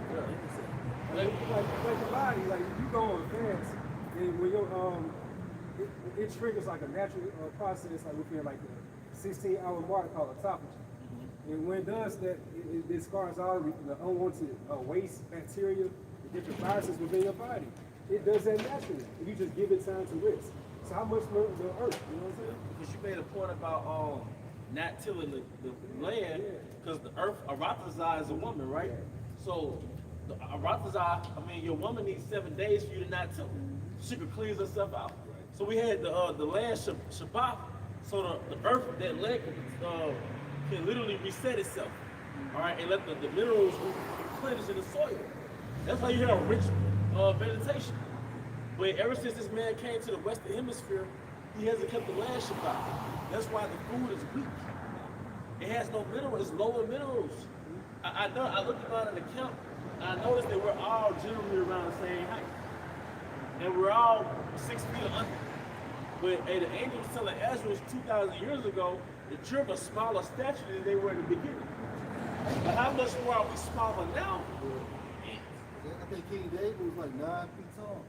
Like the body, like if you go fast, then when your it triggers like a natural process, like within like a 16-hour mark called autophagy. And when it does that, it discards all the unwanted waste, bacteria, the different viruses within your body. It does that naturally if you just give it time to rest. So how much more the earth? You know what I'm saying? Because you made a point about not tilling the land, because the earth, Aratazah is a woman, right? So the Aratazah, your woman needs 7 days for you to not till it. She could cleanse herself out. So we had the land Shabbat, so the earth, that land can literally reset itself, all right, and let the minerals replenish in the soil. That's why you have rich vegetation. But ever since this man came to the Western Hemisphere, he hasn't kept the land Shabbat. That's why the food is weak. It has no minerals, it's low in minerals. I looked around in the camp, and I noticed that we're all generally around the same height. And we're all 6 feet or under. But the angel was telling Ezra 2,000 years ago that you're of a smaller stature than they were in the beginning. But how much more are we smaller now? I think King David was like 9 feet tall.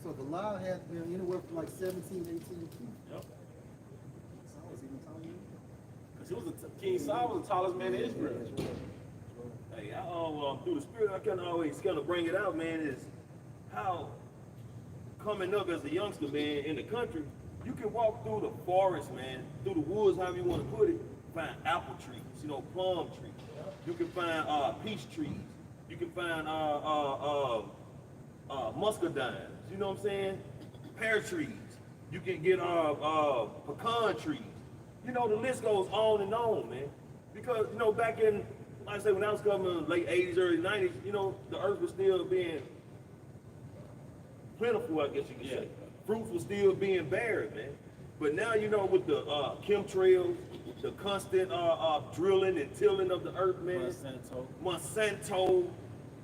So the Goliath has been anywhere from like 17, 18 feet. Yep. Saul was even taller than you. Because King Saul was the tallest man in Israel. Hey, through the spirit, I can always kind of bring it out, man, is how coming up as a youngster, man, in the country, you can walk through the forest, man, through the woods, however you want to put it, find apple trees, plum trees. You can find peach trees. You can find muscadines, you know what I'm saying? Pear trees. You can get pecan trees. The list goes on and on, man. Because, back in, like I said, when I was coming late 80s, early 90s, the earth was still being plentiful, I guess you could say. Fruits were still being bared, man. But now, with the chemtrails, the constant drilling and tilling of the earth, man. Monsanto,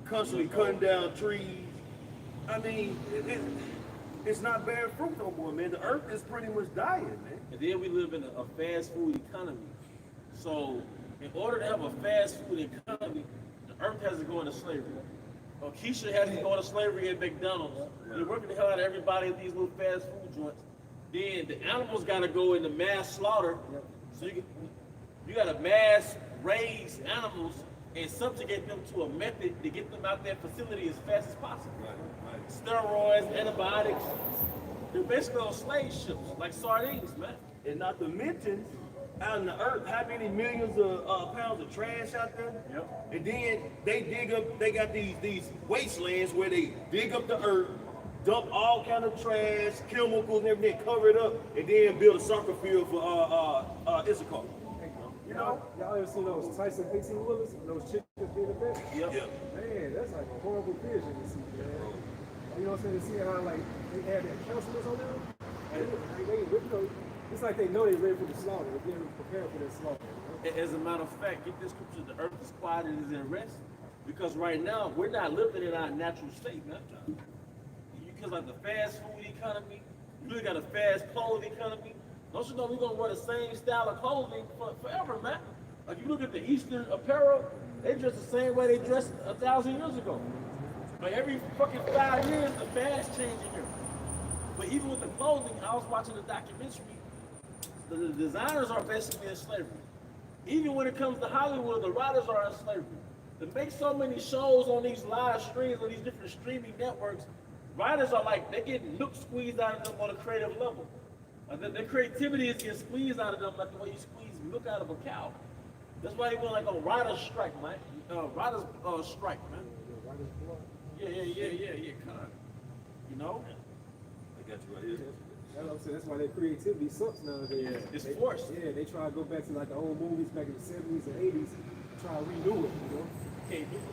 constantly cutting down trees. I mean, it's not bearing fruit no more, man. The earth is pretty much dying, man. And then we live in a fast food economy. So in order to have a fast food economy, the earth has to go into slavery. Keisha has to go into slavery at McDonald's. They're working the hell out of everybody at these little fast food joints. Then the animals got to go into mass slaughter. So you got to mass raise animals and subjugate them to a method to get them out that facility as fast as possible. Steroids, antibiotics. They're basically on slave ships, like sardines, man. And not to mention, out in the earth, how many millions of pounds of trash out there? Yep. And then they dig up, they got these wastelands where they dig up the earth, dump all kind of trash, chemicals, and everything, cover it up, and then build a soccer field for Issachar. You know, y'all ever seen those Tyson 18-wheelers? Those chickens being the best? Yep. Man, that's like a horrible vision to see, man. You know what I'm saying? To see how, like, they have their counselors on them. And they, you know, it's like they know they're ready for the slaughter. They're getting prepared for their slaughter. You know? As a matter of fact, get this scripture, the earth is quiet and is in rest. Because right now, we're not living in our natural state, man. Because like the fast food economy, you really got a fast clothing economy. Don't you know we're gonna wear the same style of clothing forever, man? Like you look at the Eastern apparel, they dress the same way they dressed 1,000 years ago. But every fucking 5 years, the fast changing here. But even with the clothing, I was watching a documentary. The designers are basically in slavery. Even when it comes to Hollywood, the writers are in slavery. To make so many shows on these live streams, on these different streaming networks, writers are like, they're getting look squeezed out of them on a creative level. Their creativity is getting squeezed out of them like the way you squeeze milk out of a cow. That's why they went like a writer's strike, man. Writer's strike, man. Yeah, kind of. You know? I got you right here. That's what I'm saying. That's why their creativity sucks nowadays. Yeah, it's forced. Yeah, they try to go back to like the old movies back in the 70s and 80s, try to renew it, you know? Can't do it.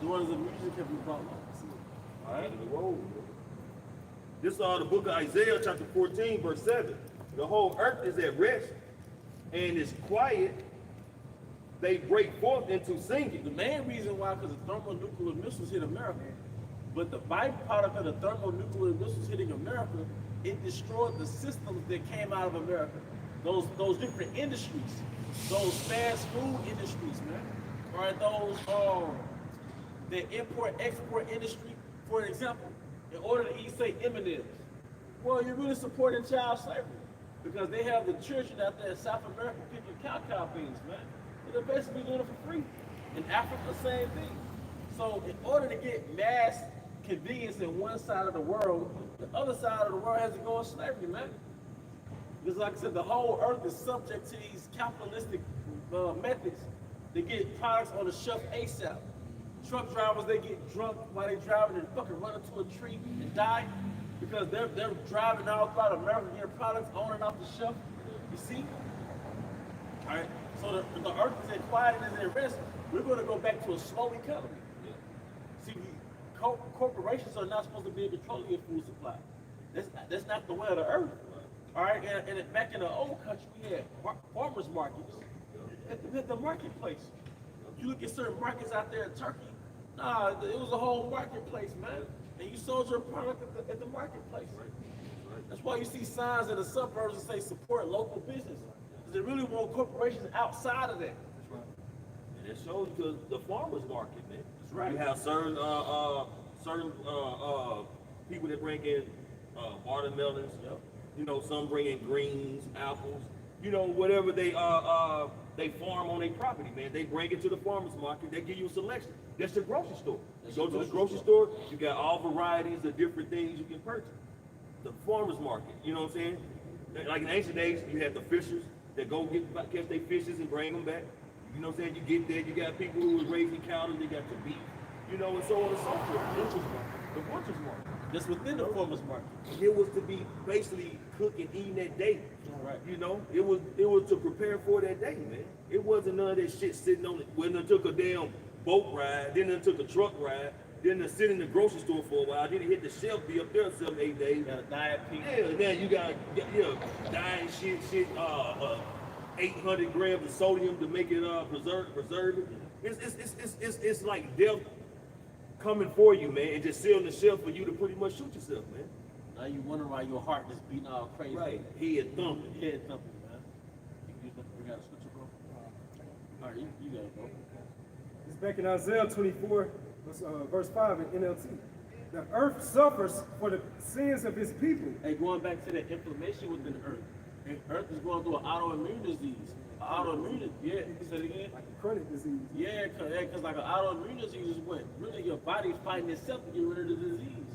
The ones of music have been brought up. All right. This is the book of Isaiah, chapter 14, verse 7. The whole earth is at rest and is quiet. They break forth into singing. The main reason why, because the thermonuclear missiles hit America. But the byproduct of the thermonuclear missiles hitting America, it destroyed the systems that came out of America. Those different industries, those fast food industries, man. Or those the import-export industry. For example, in order to eat, say, M&Ms, well, you're really supporting child slavery because they have the children out there in South America picking cow beans, man. They're basically doing it for free. In Africa, same thing. So in order to get mass convenience in one side of the world, the other side of the world has to go in slavery, man. Because like I said, the whole earth is subject to these capitalistic methods to get products on the shelf ASAP. Truck drivers, they get drunk while they driving and fucking run into a tree and die because they're driving all throughout America getting products on and off the shelf. You see? All right. So the earth is in quiet and is in rest. We're going to go back to a slow economy. See, corporations are not supposed to be in control of your food supply. That's not the way of the earth. All right. And back in the old country, we had farmers markets at the marketplace. You look at certain markets out there in Turkey, nah, it was a whole marketplace, man. And you sold your product at the marketplace. That's why you see signs in the suburbs that say support local business. Because they really want corporations outside of that. That's right. And it shows you the farmer's market, man. That's right. You have certain people that bring in watermelons. Yep. You know, some bring in greens, apples. You know, whatever they farm on their property, man. They bring it to the farmer's market. They give you a selection. That's your grocery store. You go to the grocery store, you got all varieties of different things you can purchase. The farmer's market, you know what I'm saying? Like in ancient days, you had the fishers that go catch their fishes and bring them back. You know what I'm saying? You get there, you got people who was raising cattle, they got your beef, you know, and so on and so forth. The butcher's market. That's within the farmers market. It was to be basically cooking, eating that day. Right. You know, it was to prepare for that day, man. It wasn't none of that shit sitting on it. When it took a damn boat ride, then it took a truck ride, then it sit in the grocery store for a while, then it hit the shelf, be up there 7-8 days. You got a diet peak. Yeah, now you got dying shit, 800 grams of sodium to make it preserve it. It's like death coming for you, man, and just sit on the shelf for you to pretty much shoot yourself, man. Now you wonder why your heart is beating all crazy. Right, head thumping. Head thumping, man. You got a scripture, bro? All right, you got it, bro. It's back in Isaiah 24, verse 5 in NLT. The earth suffers for the sins of his people. Hey, going back to the inflammation within the earth. And earth is going through an autoimmune disease. Autoimmune, yeah, say it again. Like a chronic disease. Yeah, because like an autoimmune disease is when really your body's fighting itself to get rid of the disease.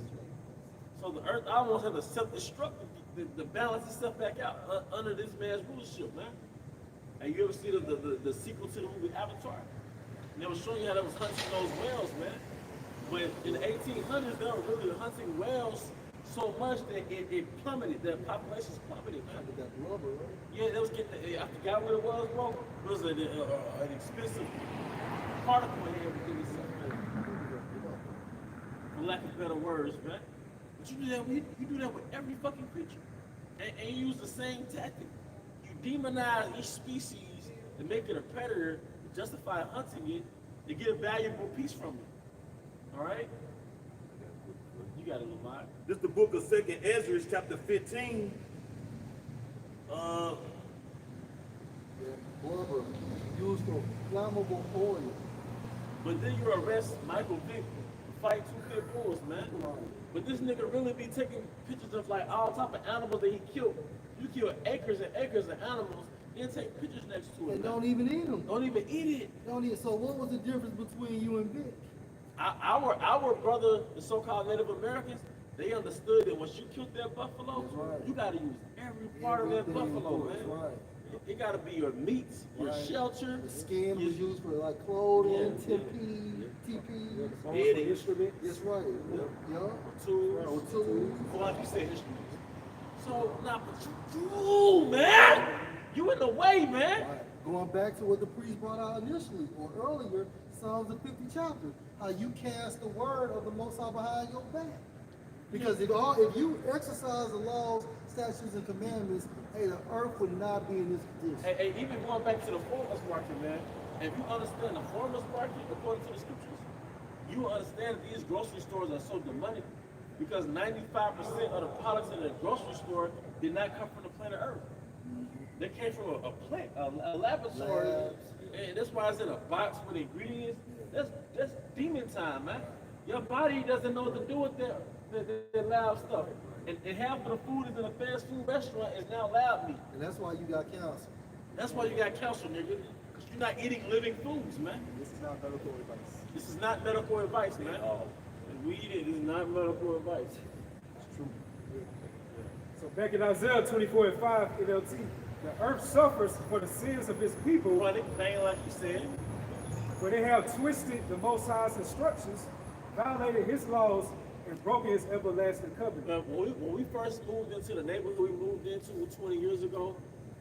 So the earth almost has to self-destruct to balance itself back out under this man's rulership, man. And you ever see the sequel to the movie Avatar? And they were showing you how they was hunting those whales, man. But in the 1800s, they were really hunting whales so much that it plummeted. The population's plummeted, man. With that blubber, right? Yeah, they was getting. I forgot what it was, bro. It was an expensive particle in everything. For lack of better words, man. But you do that. You do that with every fucking creature, and you use the same tactic. You demonize each species to make it a predator, to justify hunting it, to get a valuable piece from it. All right. You got a little mind. This is the book of 2nd Ezra, chapter 15. Yeah, blubber used for flammable oil. But then you arrest Michael Vick to fight 2 pit bulls, man. But this nigga really be taking pictures of like all type of animals that he killed. You kill acres and acres of animals, then take pictures next to it. And man. don't even eat them. Don't even eat it. Don't eat. So what was the difference between you and Vic? Our brother, the so-called Native Americans, they understood that once you killed that buffalo, That's right. you got to use every part of that Everything, buffalo, that's man. right. It got to be your meat, your Right. shelter. The skin your- was used for like clothing, Yeah. TP. Bones Yeah, for instruments. That's right. Yeah. tools, Or tools. or like you said, instruments. So now, but you, man, you in the way, man. Right. Going back to what the priest brought out initially or earlier, Psalms the 50th chapter, how you cast the word of the Most High behind your back. Because if you exercise the laws, statutes, and commandments, hey, the earth would not be in this condition. Hey, even going back to the farmers market, man. If you understand the farmers market according to the scriptures, you will understand that these grocery stores are so demonic because 95% of the products in the grocery store did not come from the planet Earth. They came from a plant, a laboratory, Labs. and that's why it's in a box with ingredients. That's demon time, man. Your body doesn't know what to do with that lab stuff. And half of the food is in a fast food restaurant is now lab meat. And that's why you got cancer. That's why you got cancer, nigga. Because you're not eating living foods, man. This is not medical advice. This is not medical advice, man. And we eat it is not medical advice. It's true. So back in Isaiah 24:5 NLT, the earth suffers for the sins of his people, Funny thing, like you said, for they have twisted the Most High's instructions, violated his laws, and broken his everlasting covenant. when we first moved into the neighborhood we moved into 20 years ago,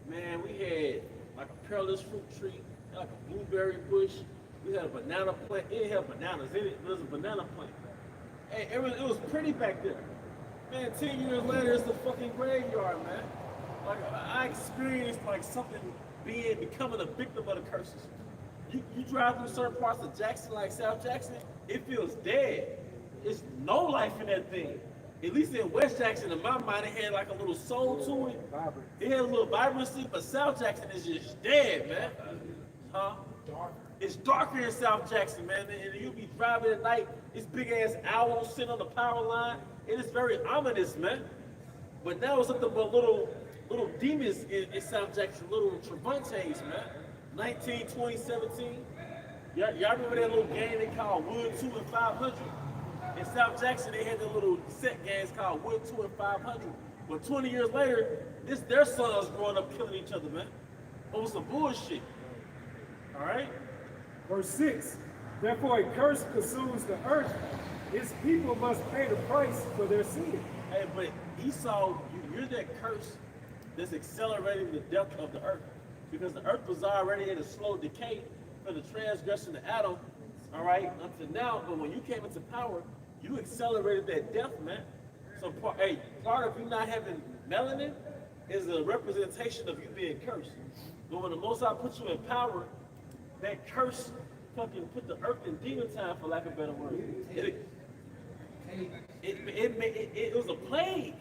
man, we had like a perilous fruit tree, like a blueberry bush. We had a banana plant. It had bananas in it. There was a banana plant. Hey, it was pretty back there. Man, 10 years later, it's the fucking graveyard, man. Like, I experienced like something becoming a victim of the curses. You drive through certain parts of Jackson, like South Jackson, it feels dead. There's no life in that thing. At least in West Jackson, in my mind, it had like a little soul to it. Vibrant. It had a little vibrancy, but South Jackson is just dead, man. Huh? It's darker in South Jackson, man. And you'll be driving at night, this big ass owl sitting on the power line. It is very ominous, man. But now it's nothing but little demons in South Jackson, little Travantes, man. 19, 20, 17. Y'all remember that little game they called Wood 2 and 500? In South Jackson, they had the little set games called Wood 2 and 500. But 20 years later, their sons growing up killing each other, man. Over some bullshit. All right? Verse 6, therefore a curse consumes the earth. Its people must pay the price for their sin. Hey, but Esau, you're that curse that's accelerating the death of the earth. Because the earth was already in a slow decay for the transgression of Adam, all right, until now. But when you came into power, you accelerated that death, man. So part of you not having melanin is a representation of you being cursed. But when the Most High put you in power, that curse fucking put the earth in demon time, for lack of a better word. It was a plague.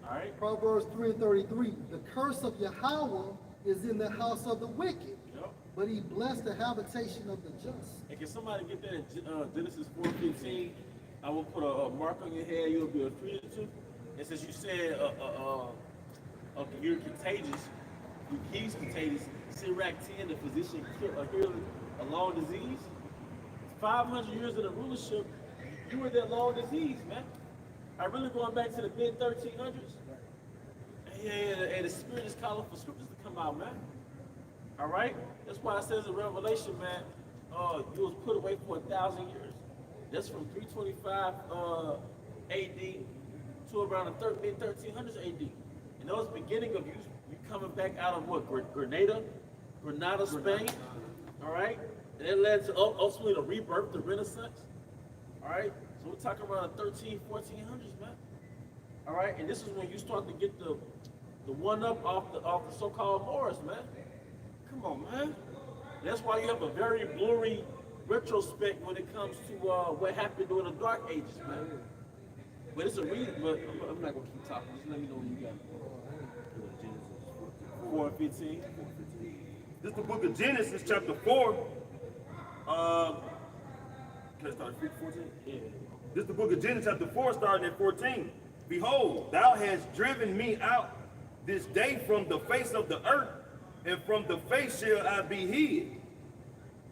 All right. Proverbs 3:33, the curse of Yahweh is in the house of the wicked, Yep. but he blessed the habitation of the just. And can somebody get that in Genesis 4:15? I will put a mark on your head. You'll be accreted to. And since you said you're contagious, he's contagious. Sirach 10, the physician healed a long disease. 500 years of the rulership, you were that long disease, man. I really going back to the mid 1300s. And the Spirit is calling for scriptures to come out, man. All right? That's why it says in Revelation, man, you was put away for 1,000 years. That's from 325 AD to around the mid 1300s AD. And that was the beginning of you coming back out of what? Grenada, Spain. All right? And it led to ultimately the rebirth, the Renaissance. All right? So we're talking around the 1400s, man. All right? And this is when you start to get the one-up off the so-called Moors, man. Come on, man. That's why you have a very blurry retrospect when it comes to what happened during the Dark Ages, man. But it's a reason, but I'm not going to keep talking. Just let me know when you got it. 4 and 15. This is the book of Genesis, chapter 4. Can I start at 14? Yeah. This is the book of Genesis, chapter 4, starting at 14. Behold, thou hast driven me out this day from the face of the earth, and from the face shall I be hid.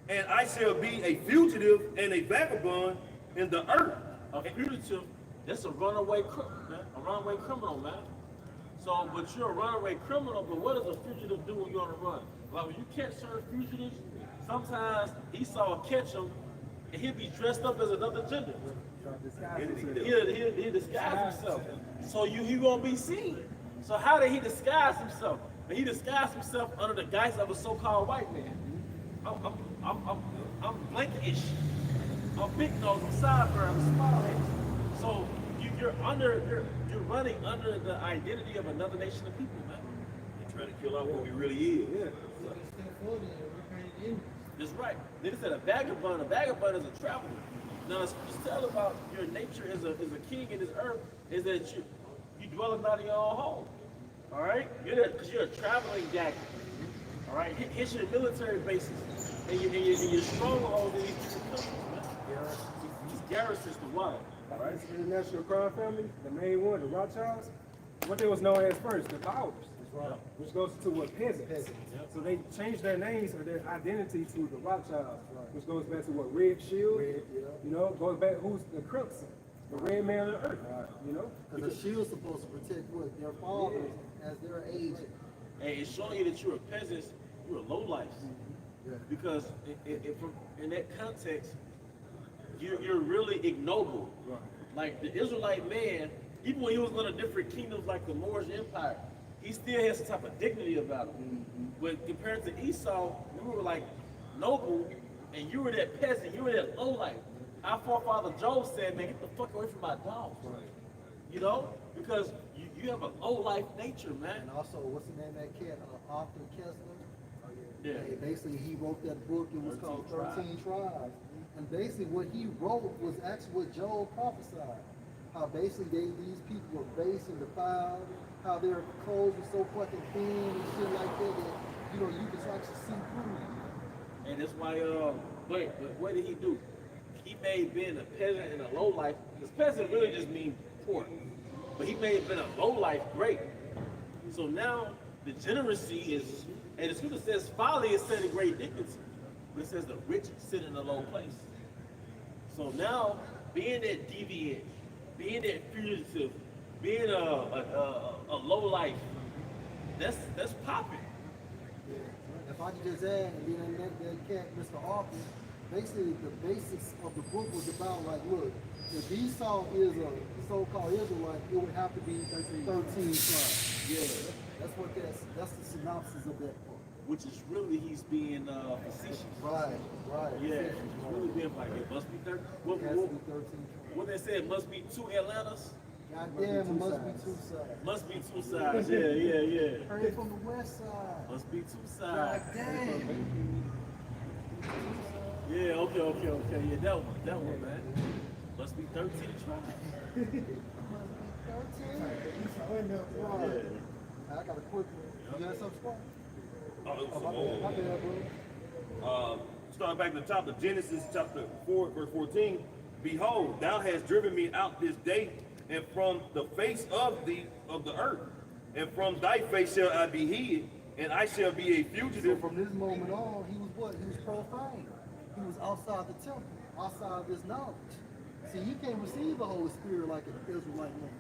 And I shall be a fugitive and a vagabond in the earth. A fugitive, that's a runaway criminal, man. A runaway criminal, man. So, but you're a runaway criminal, but what does a fugitive do when you're on the run? Like when you catch certain fugitives, sometimes Esau will catch them and he'll be dressed up as another gender. He'll disguise himself. So he won't be seen. So how did he disguise himself? But he disguised himself under the guise of a so-called white man. I'm blankish. I'm big nose, I'm sideburn, I'm small head. So you're running under the identity of another nation of people, man. They're trying to kill out what we really is. Yeah. That's right. Then it said a vagabond. A vagabond is a traveler. Now, let's tell about your nature as a king in this earth is that you dwell not in your own home. All right? Because you're a traveling dagger. All right? Hit your military bases and your strongholds in these different countries, man. These garrisons to what? All right, so international crime family, the main one, the Rothschilds, what they was known as first, the Bowers, which goes to what peasants. So they changed their names or their identity to the Rothschilds, which goes back to what Red Shield, you know, goes back who's the Crimson, the red man of the earth, you know. Because the shield's supposed to protect what their fathers as their agent. And it's showing you that you're a peasant, you're a lowlife. Because in that context, you're really ignoble. Right. Like the Israelite man, even when he was under different kingdoms like the Moorish Empire, he still has some type of dignity about him. But compared to Esau, you were like noble, and you were that peasant, you were that lowlife. Our forefather Job said, man, get the fuck away from my dogs. Right. You know? Because you have a low-life nature, man. And also, what's the name of that cat? Arthur Kessler. Yeah. And basically, he wrote that book. It was called 13 Tribes. And basically, what he wrote was actually what Job prophesied. How basically these people were base and defiled. How their clothes were so fucking thin and shit like that you know you could actually see through. And that's why, but what did he do? He made being a peasant and a low life, because peasant really just means poor. But he made being a low life great. So now the degeneracy is, and the scripture says folly is set in great dignity. But it says the rich sit in a low place. So now being that deviant, being that fugitive, being a low life, that's popping. If I could just add, and then that cat, Mr. Arthur, basically the basics of the book was about like, look, if Esau is a so-called Israelite, it would have to be 13 tribes. Yeah. That's the synopsis of that book. Which is really he's being facetious. Right. Yeah, he's really being like it must be 13. It has to be 13 tribes. What they said must be 2 Atlantas. Goddamn, it must be two sides. Must be 2 sides. Yeah. Heard from the west side. Must be 2 sides. Goddamn. Yeah, okay. Yeah, that one, man. Must be 13 tribes. 13? Yeah. I got a quick one. You got something, Squad? Oh, it was Oh, some my old. bad, bro. Starting back at the top of Genesis chapter 4, verse 14. Behold, thou hast driven me out this day, and from the face of the earth, and from thy face shall I be hid, and I shall be a So fugitive. from this moment on, he was what? He was profane. He was outside the temple, outside of his knowledge. See, you can't receive the Holy Spirit like an Israelite man.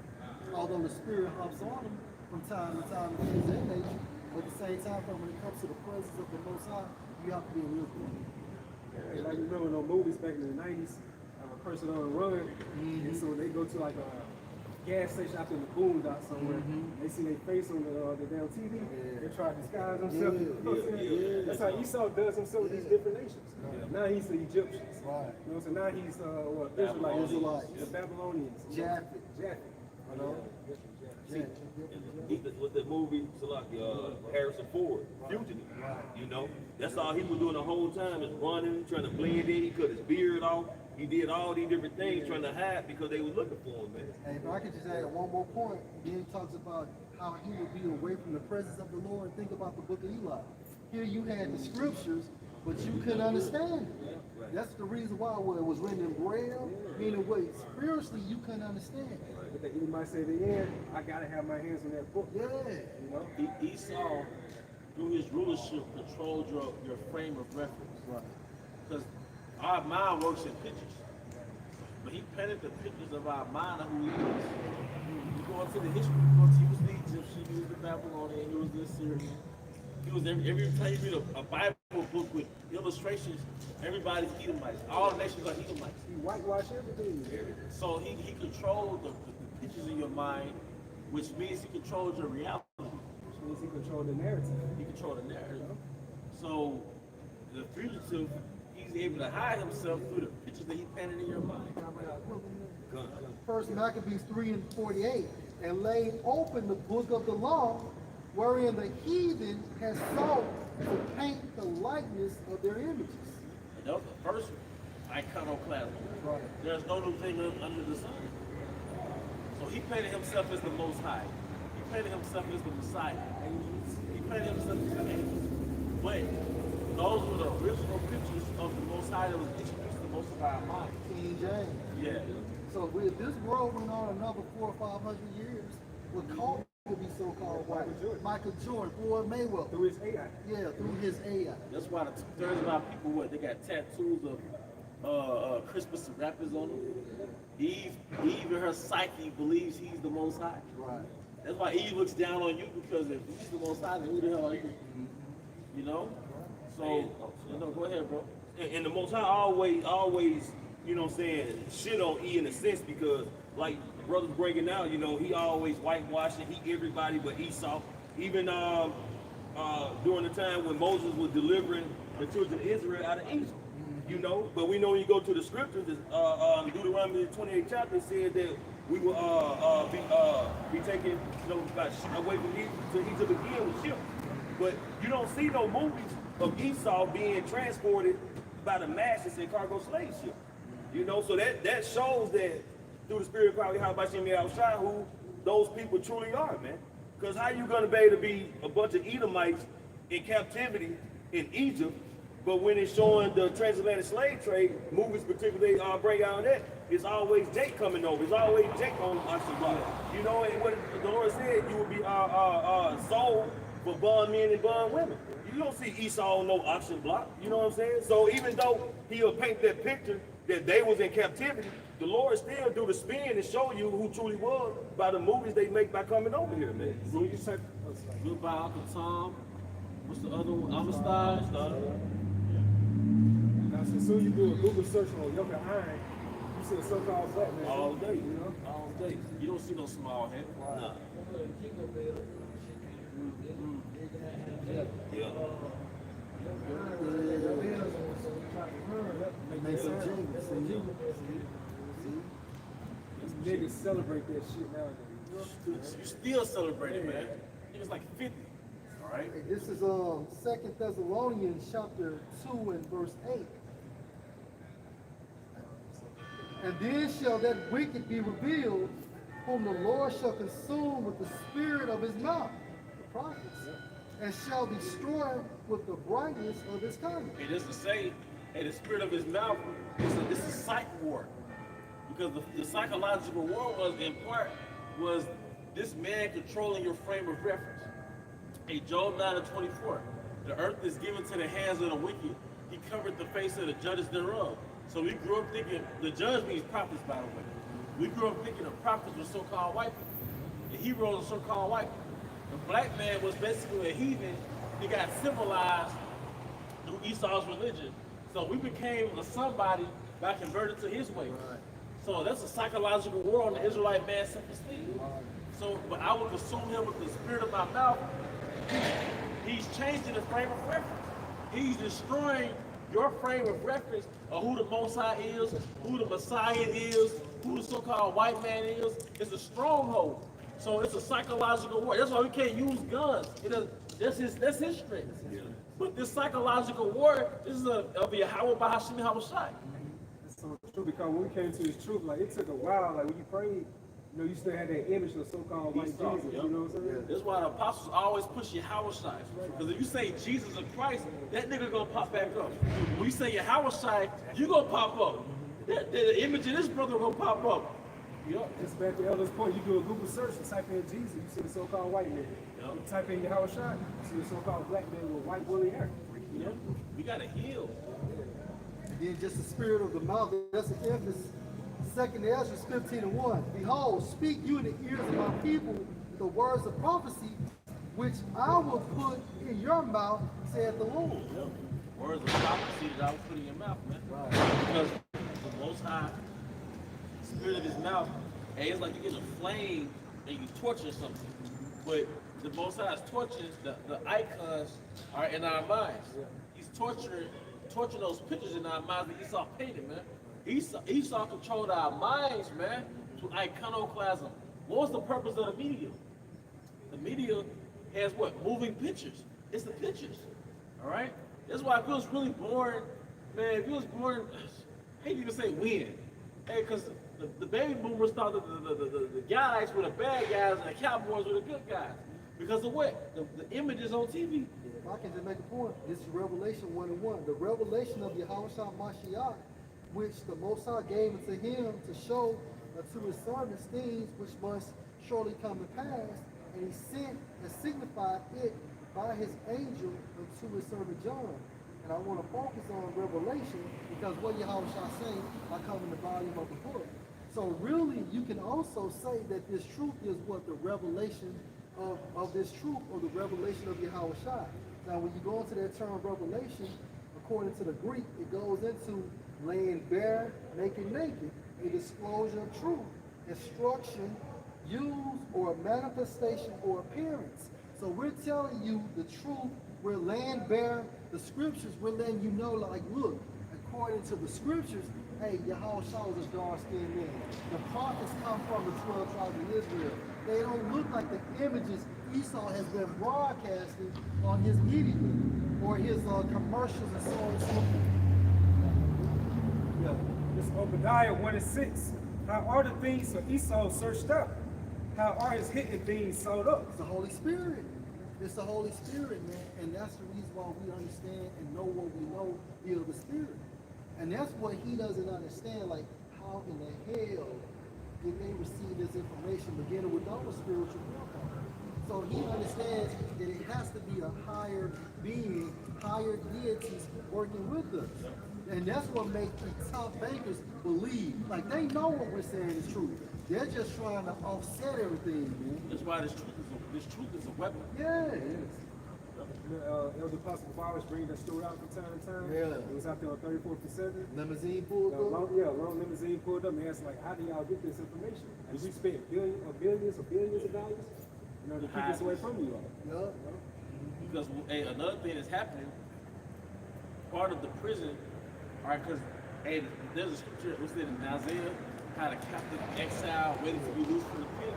Although the Spirit hops on him from time to time in things of that nature, but at the same time, when it comes to the presence of the Most High, you have to be an Israelite. Hey, like you remember those movies back in the 90s, person on the run, and so they go to like a gas station out in the boondocks somewhere. They see their face on the damn TV. They try to disguise themselves. You know what I'm saying? That's how Esau does himself with these different nations. Now he's the Egyptians. Right. You know, so now he's Israelites, Israelites. the Babylonians, Japheth. Japheth. You know, With the movie, so like Harrison Ford, Fugitive. You know, that's all he was doing the whole time is running, trying to blend in. He cut his beard off. He did all these different things trying to hide because they were looking for him, man. Hey, if I could just add one more point, then he talks about how he would be away from the presence of the Lord. Think about the book of Eli. Here you had the scriptures, but you couldn't understand it. That's the reason why it was written in Braille, meaning what spiritually you couldn't understand. but you might say at the end, I gotta have my hands on that book. Yeah. You know? Esau, through his rulership, controlled your frame of reference. Right. Because our mind works in pictures. But he painted the pictures of our mind of who he is. You go into the history books, he was the Egyptian, he was the Babylonian, he was the Assyrian. He was every time you read a Bible book with illustrations, everybody's Edomites. All the nations are Edomites. He whitewashed everything. So he controlled the pictures in your mind, which means he controls your reality. Which means he controlled the narrative. He controlled the narrative. So the fugitive, he's able to hide himself through the pictures that he painted in your mind. First Maccabees 3:48, and laid open the book of the law, wherein the heathen has sought to paint the likeness of their images. And that was the first iconoclasm. Right. There's no new thing under the sun. So he painted himself as the Most High. He painted himself as the Messiah. He painted himself as the angels. But those were the original pictures of the Most High that was introduced to most of our mind. King James. Yeah. So if this world went on another 400 or 500 years, would call to be so-called white. Michael Jordan, Floyd Mayweather. Through his AI. Yeah, through his AI. That's why the 2/3 of our people, they got tattoos of Christmas and rappers on them. Eve in her psyche believes he's the Most High. Right. That's why Eve looks down on you, because if he's the Most High, then who the hell are you? You know? So, go ahead, bro. And the Most High always, you know what I'm saying, shit on E in a sense because, like brothers bringing out, you know, he always whitewashing, everybody but Esau. Even during the time when Moses was delivering the children of Israel out of Egypt, you know. But we know when you go to the scriptures, Deuteronomy 28th chapter, it said that we will be taken, you know, away from Egypt to Egypt again with ships. But you don't see no movies of Esau being transported by the masses in cargo slave ships. You know, so that shows that through the spirit of God, how about who those people truly are, man. Because how you gonna be able to be a bunch of Edomites in captivity in Egypt, but when it's showing the transatlantic slave trade movies, particularly bring out that, it's always Jake coming over. It's always Jake on Ashtabah. You know, and what the Lord said, you will be sold for bond men and bond women. You don't see Esau on no auction block. You know what I'm saying? So even though he'll paint that picture that they was in captivity, the Lord still do the spin and show you who truly was by the movies they make by coming over here, man. So you said Goodbye, Uncle Tom. What's the other one? Amistad. Now, so soon you do a Google search on Younger Iron, you see a so-called black man. All day, You know? all day. You don't see no small head. Nah. Yeah. Make some jingles. Niggas celebrate that shit nowadays. You still celebrate it, man. It's like 50. All right. Hey, this is 2 Thessalonians chapter 2 and verse 8. And then shall that wicked be revealed, whom the Lord shall consume with the spirit of his mouth, the prophets, and shall destroy with the brightness of his coming. It is to say, hey, the spirit of his mouth is a psych war. Because the psychological war was, in part, was this man controlling your frame of reference. Hey, Job 9:24. The earth is given to the hands of the wicked. He covered the face of the judges thereof. So we grew up thinking, the judge means prophets, by the way. We grew up thinking the prophets were so-called white people. The heroes were so-called white people. The black man was basically a heathen. He got civilized through Esau's religion. So we became a somebody by converted to his way. So that's a psychological war on the Israelite man's self-esteem. So when I would consume him with the spirit of my mouth, he's changing the frame of reference. He's destroying your frame of reference of who the Most High is, who the Messiah is, who the so-called white man is. It's a stronghold. So it's a psychological war. That's why we can't use guns. That's his strength. But this psychological war, this is of Yahweh Bahashim Yahushai. It's so true because when we came to this truth, like it took a while. Like when you prayed, you know, you still had that image of so-called white Jesus. You know what I'm saying? That's why the apostles always push Yahushai. Because if you say Jesus or Christ, that nigga gonna pop back up. When you say Yahushai, you gonna pop up. The image of this brother gonna pop up. Yep. Just back to Elder's point, you do a Google search and type in Jesus, you see the so-called white man. Yep. You type in Yahweh Shai, you see the so-called black man with white woolly hair. Yep. We gotta heal. And then just the spirit of the mouth, that's the emphasis. Second Ezra 15:1. Behold, speak you in the ears of my people the words of prophecy, which I will put in your mouth, saith the Lord. Yep. Words of prophecy that I will put in your mouth, man. Right. Because the Most High, spirit of his mouth, hey, it's like you get a flame and you torture something. But the Most High's torches, the icons are in our minds. He's torturing those pictures in our minds that Esau painted, man. Esau controlled our minds, man, to iconoclasm. What was the purpose of the media? The media has what? Moving pictures. It's the pictures. All right? That's why if it was really boring, man, if it was boring, I hate to even say when. Hey, because the baby boomers thought that the guys were the bad guys and the cowboys were the good guys. Because of what? The images on TV. If I can just make a point, this is Revelation 1:1. The revelation of Yahushua Mashiach, which the Most High gave unto him to show unto his servants things which must surely come to pass, and he sent and signified it by his angel unto his servant John. And I want to focus on Revelation because what Yahushua saying, I come in the volume of the book. So really, you can also say that this truth is what the revelation of this truth, or the revelation of Yahushua. Now, when you go into that term revelation, according to the Greek, it goes into laying bare, making naked, a disclosure of truth, instruction, use, or a manifestation or appearance. So we're telling you the truth. We're laying bare the scriptures. We're letting you know, like, look, according to the scriptures, hey, Yahushua was a dark-skinned man. The prophets come from the 12 tribes of Israel. They don't look like the images Esau has been broadcasting on his media or his commercials and so on and so forth. Yeah. It's Obadiah 1:6. How are the things for Esau searched out? How are his hidden things sold up? It's the Holy Spirit. It's the Holy Spirit, man. And that's the reason why we understand and know what we know via the Spirit. And that's what he doesn't understand. Like, how in the hell did they receive this information beginning with our spiritual forefather? So he understands that it has to be a higher being, higher deities working with us. And that's what makes the top bankers believe. Like, they know what we're saying is true. They're just trying to offset everything, man. That's why this truth is a weapon. Yeah. Elder Apostle Forrest bring that story out from time to time. Yeah. It was out there on 34th and 7th. Limousine pulled up. Long limousine pulled up and asked, like, how do y'all get this information? And we spent billions of dollars, you know, to keep this away from you all. Yeah. Because hey, another thing that's happening, part of the prison, all right, because hey, there's a scripture that said in Isaiah, how the captive exile waiting to be loosed from the pit.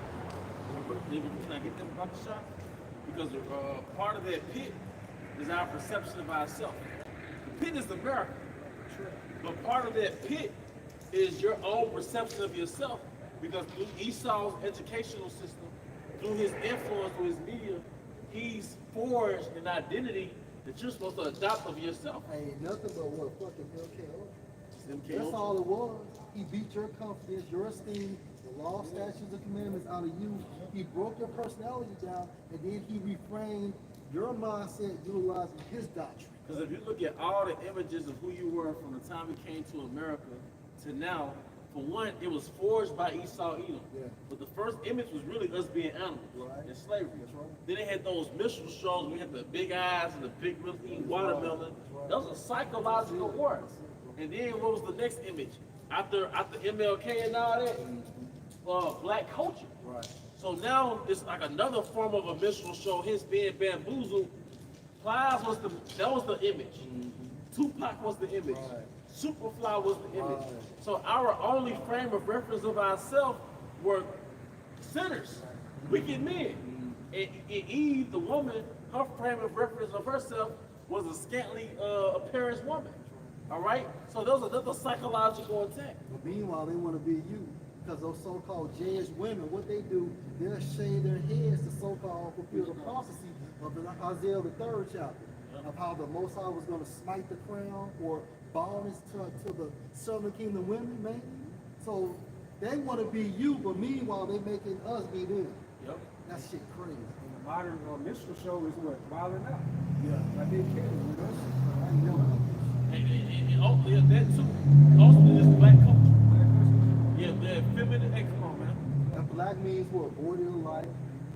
Can I get them about the shot? Because part of that pit is our perception of ourselves. The pit is America. But part of that pit is your own perception of yourself. Because through Esau's educational system, through his influence, through his media, he's forged an identity that you're supposed to adopt of yourself. Ain't nothing but what fucking MKO. MKO. That's all it was. He beat your confidence, your esteem, the law, statutes, and commandments out of you. He broke your personality down, and then he reframed your mindset utilizing his doctrine. Because if you look at all the images of who you were from the time you came to America to now, for one, it was forged by Esau Edom. Yeah. But the first image was really us being animals Right. in slavery. That's right. Then they had those minstrel shows. We had the big eyes and the big lips eating watermelon. right. That was a psychological war. And then what was the next image? After MLK and all that, black culture. Right. So now it's like another form of a minstrel show. His being bamboozled. Plies was the image. Tupac was the image. Right. Superfly was the image. Right. So our only frame of reference of ourselves were sinners, wicked men. And Eve, the woman, her frame of reference of herself was a scantily appearance woman. All right? So there's another psychological attack. But meanwhile, they want to be you. Because those so-called Jewish women, what they do, they'll shave their heads to so-called fulfill the prophecy of the Isaiah the 3rd chapter, of how the Most High was going to smite the crown or baldness to the southern kingdom women, man. So they want to be you, but meanwhile, they making us be them. Yep. That shit crazy. And the modern minstrel show is what? Wilding out. Yeah. Like they kidding, you know? I ain't never know. And also, yeah, that too. Also, this black culture. Yeah, the feminine. Hey, come on, man. And black means what? Void of life,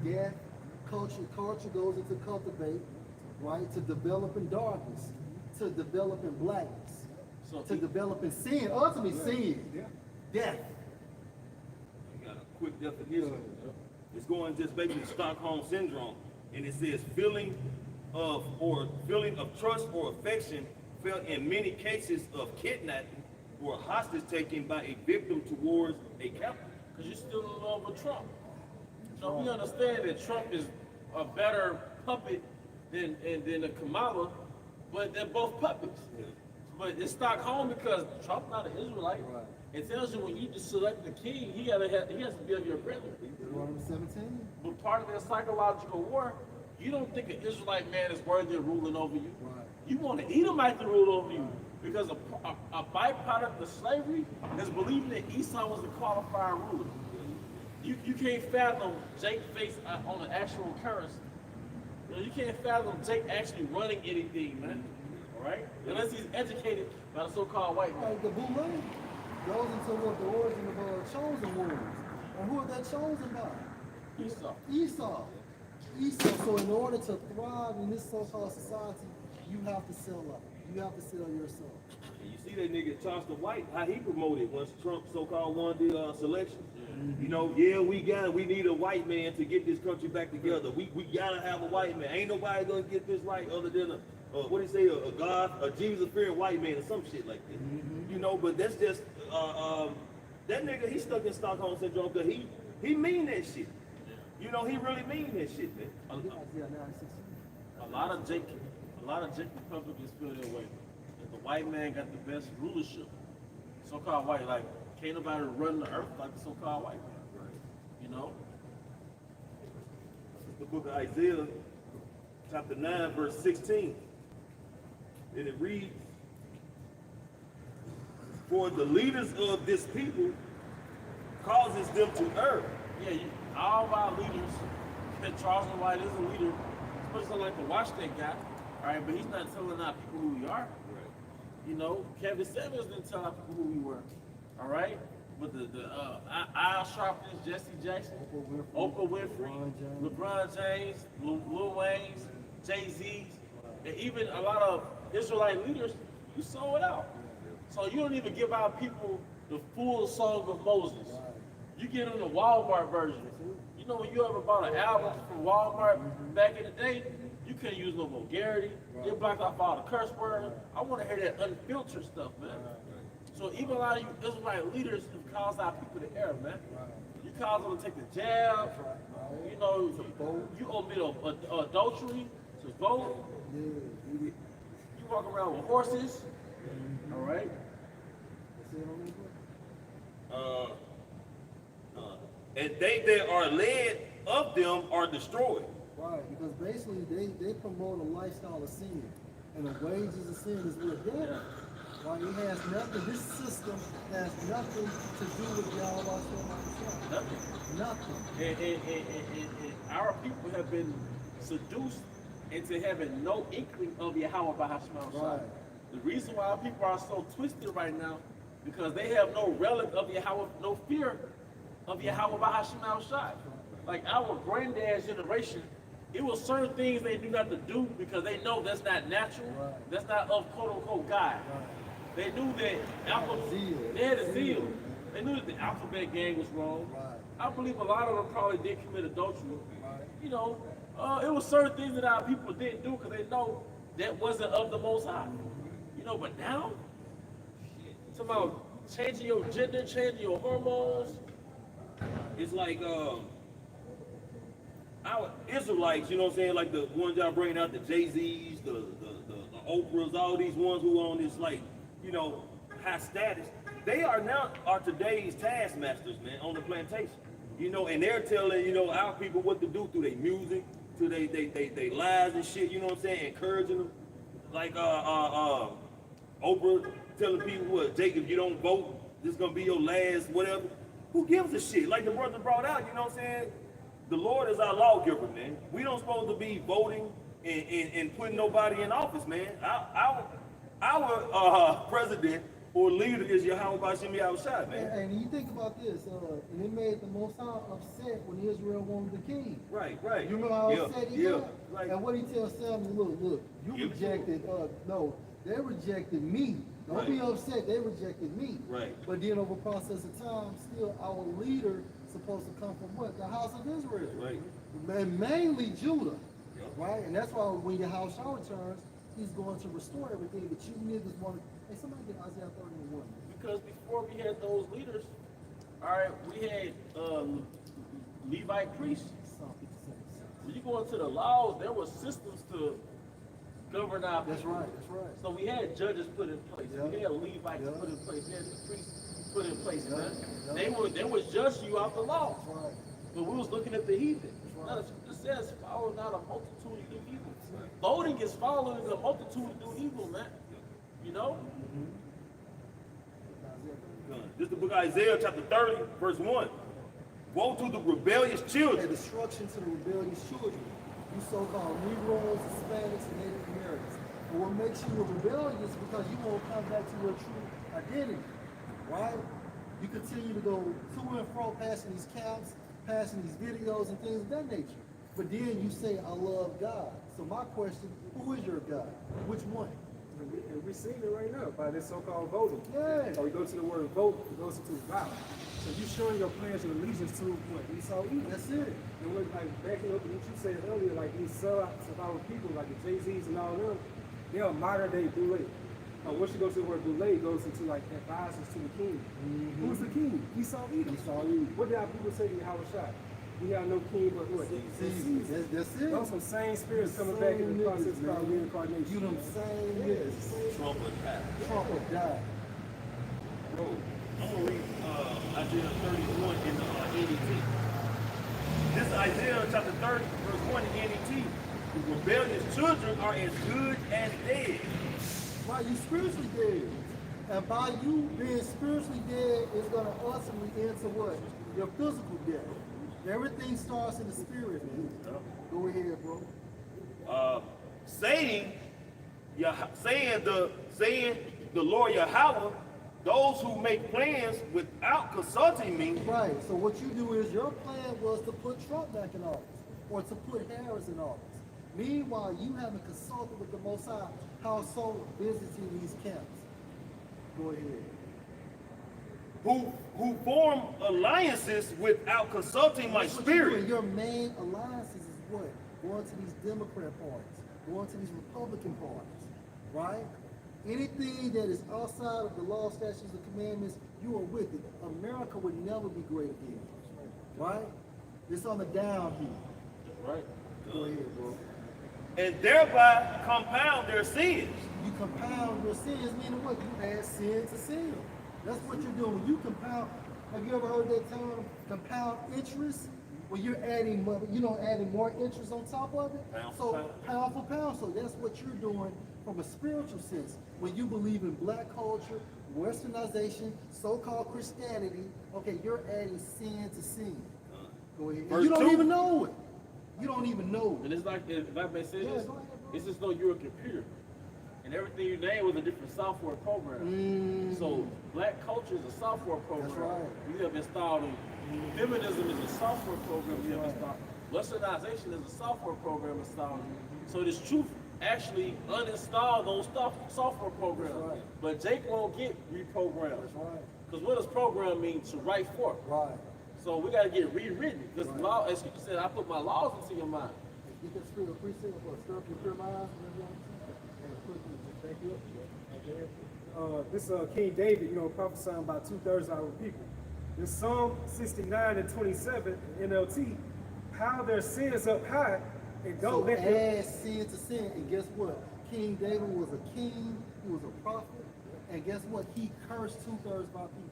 death, culture goes into cultivate, right? To develop in darkness, to develop in blackness, So to develop in sin, ultimately sin, Yeah. death. I got a quick definition. It's going just basically Stockholm syndrome, and it says feeling of trust or affection felt in many cases of kidnapping or hostage taking by a victim towards a captor. because you're still in love with Trump. So we understand that Trump is a better puppet than a Kamala, but they're both puppets. But it's Stockholm because Trump's not an Israelite. Right. It tells you when you just select the king, he has to be of your brethren. Deuteronomy 17. But part of their psychological war, you don't think an Israelite man is worthy of ruling over you. Right. You want an Edomite to rule over you. Because a byproduct of slavery is believing that Esau was the qualified ruler. You can't fathom Jake face on an actual occurrence. You can't fathom Jake actually running anything, man. All right? Unless he's educated by the so-called white man. Like the boule goes into what the origin of chosen ones. And who are they chosen by? Esau. Esau. So in order to thrive in this so-called society, you have to sell out. You have to sell yourself. And you see that nigga Charleston White, how he promoted once Trump so-called won the selection. You know, yeah, we need a white man to get this country back together. We gotta have a white man. Ain't nobody gonna get this right other than what do you say, a God, a Jesus-fearing white man or some shit like that. You know, but that's just that nigga. He stuck in Stockholm syndrome because he mean that shit. You know, he really mean that shit, man. A lot of Jake Republicans feel that way. That the white man got the best rulership. So-called white, like can't nobody run the earth like the so-called white man. You know? The book of Isaiah, chapter 9, verse 16. And it reads, for the leaders of this people causes them to err. Yeah, all of our leaders, Charles White is a leader, especially like the Washington guy, all right, but he's not telling our people who we are. You know, Kevin Samuels didn't tell our people who we were, all right? But the Al Sharpton, Jesse Jackson, Oprah Winfrey, LeBron James, Lil Wayne's, Jay-Z's, and even a lot of Israelite leaders, you sold out. So you don't even give our people the full Song of Moses. You get them the Walmart version. You know, when you ever bought an album from Walmart back in the day, you couldn't use no vulgarity. They blocked off all the curse words. I want to hear that unfiltered stuff, man. So even a lot of you Israelite leaders have caused our people to err, man. You cause them to take the jab. You know, you omit adultery to vote. You walk around with horses. All right. And they that are led of them are destroyed. Right, because basically they promote a lifestyle of sin. And the wages of sin is with death. Right? It has nothing, this system has nothing to do with Yahweh Hashem. Nothing. Nothing. And our people have been seduced into having no inkling of Yahweh by Hashem. Right. The reason why our people are so twisted right now because they have no relic of Yahweh, no fear of Yahweh Bahashim al-Shai. Like our granddad's generation, it was certain things they knew not to do because they know that's not natural, that's not of quote-unquote God. They knew that they had a zeal. They knew that the alphabet gang was wrong. I believe a lot of them probably did commit adultery. You know, it was certain things that our people didn't do because they know that wasn't of the Most High. You know, but now, it's about changing your gender, changing your hormones. It's like our Israelites, you know what I'm saying? Like the ones y'all bringing out, the Jay-Z's, the Oprahs, all these ones who are on this, like, you know, high status. They are today's taskmasters, man, on the plantation. You know, and they're telling, you know, our people what to do through their music, through they lives and shit, you know what I'm saying? Encouraging them. Like Oprah telling people what, Jake, if you don't vote, this is gonna be your last whatever. Who gives a shit? Like the brother brought out, you know what I'm saying? The Lord is our lawgiver, man. We don't supposed to be voting and putting nobody in office, man. Our president or leader is Yahweh Bashim Yahushua, man. And you think about this, and it made the Most High upset when Israel wanted the king. Right. You remember how upset he got? Right. And what he tells Samuel, look, you rejected, no, they rejected me. Don't be upset, they rejected me. Right. But then over a process of time, still our leader supposed to come from what? The house of Israel. Right. And mainly Judah. Right? And that's why when your house returns, he's going to restore everything. But you niggas want to, hey, somebody get Isaiah 31. Because before we had those leaders, all right, we had Levite priests. When you go into the laws, there were systems to govern our people. That's right. So we had judges put in place. Yeah. We had Levites put in place. We had the priests put in place, Yeah. man. Yeah. They would judge you out the law. That's right. But we was looking at the heathen. right. Now, it says, follow not a multitude to do evil. Voting is following a multitude to do evil, man. You know? This is the book of Isaiah, chapter 30, verse 1. Woe to the rebellious And children. destruction to the rebellious children. You so-called Negroes, Hispanics, and Native Americans. But what makes you rebellious because you won't come back to your true identity, right? You continue to go to and fro, passing these camps, passing these videos and things of that nature. But then you say, I love God. So my question, who is your God? Which one? And we're seeing it right now by this so-called voting. Yeah. So we go to the word vote, it goes into violence. So you showing your pledge of allegiance to what Esau Edom. That's it. And what, like backing up what you said earlier, like these survivor people, like the Jay-Z's and all them, they are modern day boule. Once you go to the word boule, it goes into like advisors to the king. Who's the king? Esau Edom. What did our people say to Yahweh Shai? We have no king but what? See, that's it. Those some same spirits coming back in the process called reincarnation. You them same niggas. Trump attack. Trump will die. Bro, I'm going to read Isaiah 31 in the NET. This is Isaiah chapter 30, verse 1 in NET. The rebellious children are as good as dead. Right, you spiritually dead. And by you being spiritually dead, it's going to ultimately end to what? Your physical death. Everything starts in the spirit, man. Go ahead, bro. Saying the Lord Yahweh, those who make plans without consulting me. Right, so what you do is your plan was to put Trump back in office or to put Harris in office. Meanwhile, you haven't consulted with the Most High household visiting these camps. Go ahead. Who form alliances without consulting my That's what you're doing. spirit. Your main alliances is what? Going to these Democrat parties, going to these Republican parties, right? Anything that is outside of the law, statutes, and commandments, you are with it. America would never be great again, right? It's on the downhill. Right. Go ahead, bro. And thereby compound their sins. You compound your sins, meaning what? You add sin to sin. That's what you're doing. When you compound, have you ever heard that term, compound interest? When you're adding, adding more interest on top of it. Pound for So pound. pound for pound. So that's what you're doing from a spiritual sense. When you believe in black culture, westernization, so-called Christianity, okay, you're adding sin to sin. Go ahead. And Verse you don't 2. even know it. You don't even know And it. it's like, if I may say Yeah, this, go ahead, bro. it's as though you're a computer. and everything you named was a different software program. So black culture is a software program. That's right. We have installed feminism is a software program we have installed. Westernization is a software program installed. So this truth actually uninstalled those software programs. That's right. But Jake won't get reprogrammed. That's right. Because what does program mean? To write for. Right. So we got to get rewritten. Because law, as you said, I put my laws into your mind. You can spirit of precinct or stir up your pure minds. And put it back up. This King David, you know, prophesying about 2/3 of our people. This Psalm 69 and 27 NLT, pile their sins up high and don't let them. Add sin to sin, and guess what? King David was a king, he was a prophet, and guess what? He cursed 2/3 of our people.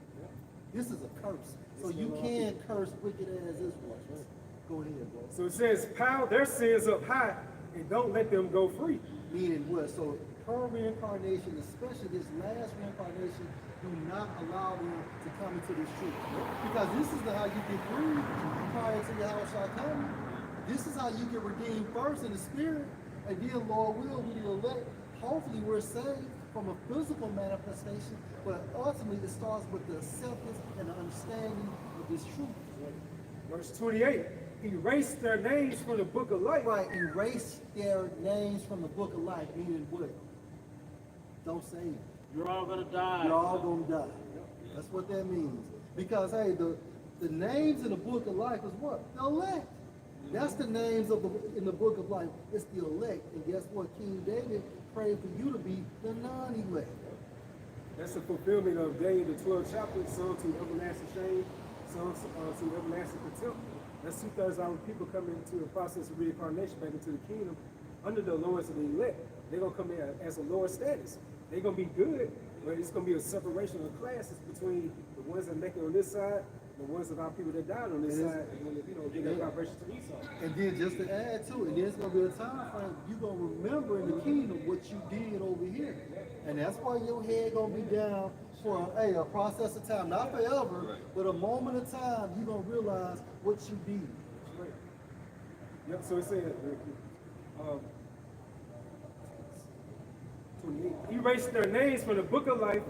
This is a curse. So you can curse wicked as Israelites. Go ahead, bro. So it says, pile their sins up high and don't let them go free. Meaning what? So her reincarnation, especially this last reincarnation, do not allow them to come into this truth. Because this is how you get free prior to your house shall come. This is how you get redeemed first in the spirit, and then Lord will, we the elect. Hopefully we're saved from a physical manifestation, but ultimately it starts with the acceptance and the understanding of this truth. Verse 28, erase their names from the book of life. Right, erase their names from the book of life, meaning what? Don't say it. You're all going to die. You're all gonna die. That's what that means. Because hey, the names in the book of life is what? The elect. That's the names of in the book of life. It's the elect. And guess what? King David prayed for you to be the non-elect. That's a fulfillment of Daniel the 12th chapter, some to everlasting shame, some to everlasting contempt. That's 2/3 of our people coming into the process of reincarnation back into the kingdom under the lords of the elect. They're gonna come in as a lower status. They're gonna be good, but it's gonna be a separation of classes between the ones that make it on this side, and the ones of our people that died on this side, and when get that vibration to these sides. And then just to add to it, there's gonna be a time frame you're gonna remember in the kingdom what you did over here. And that's why your head gonna be down for a process of time, not forever, but a moment of time. You're gonna realize what you did. Right. Yep, so it says, 28, erase their names from the book of life,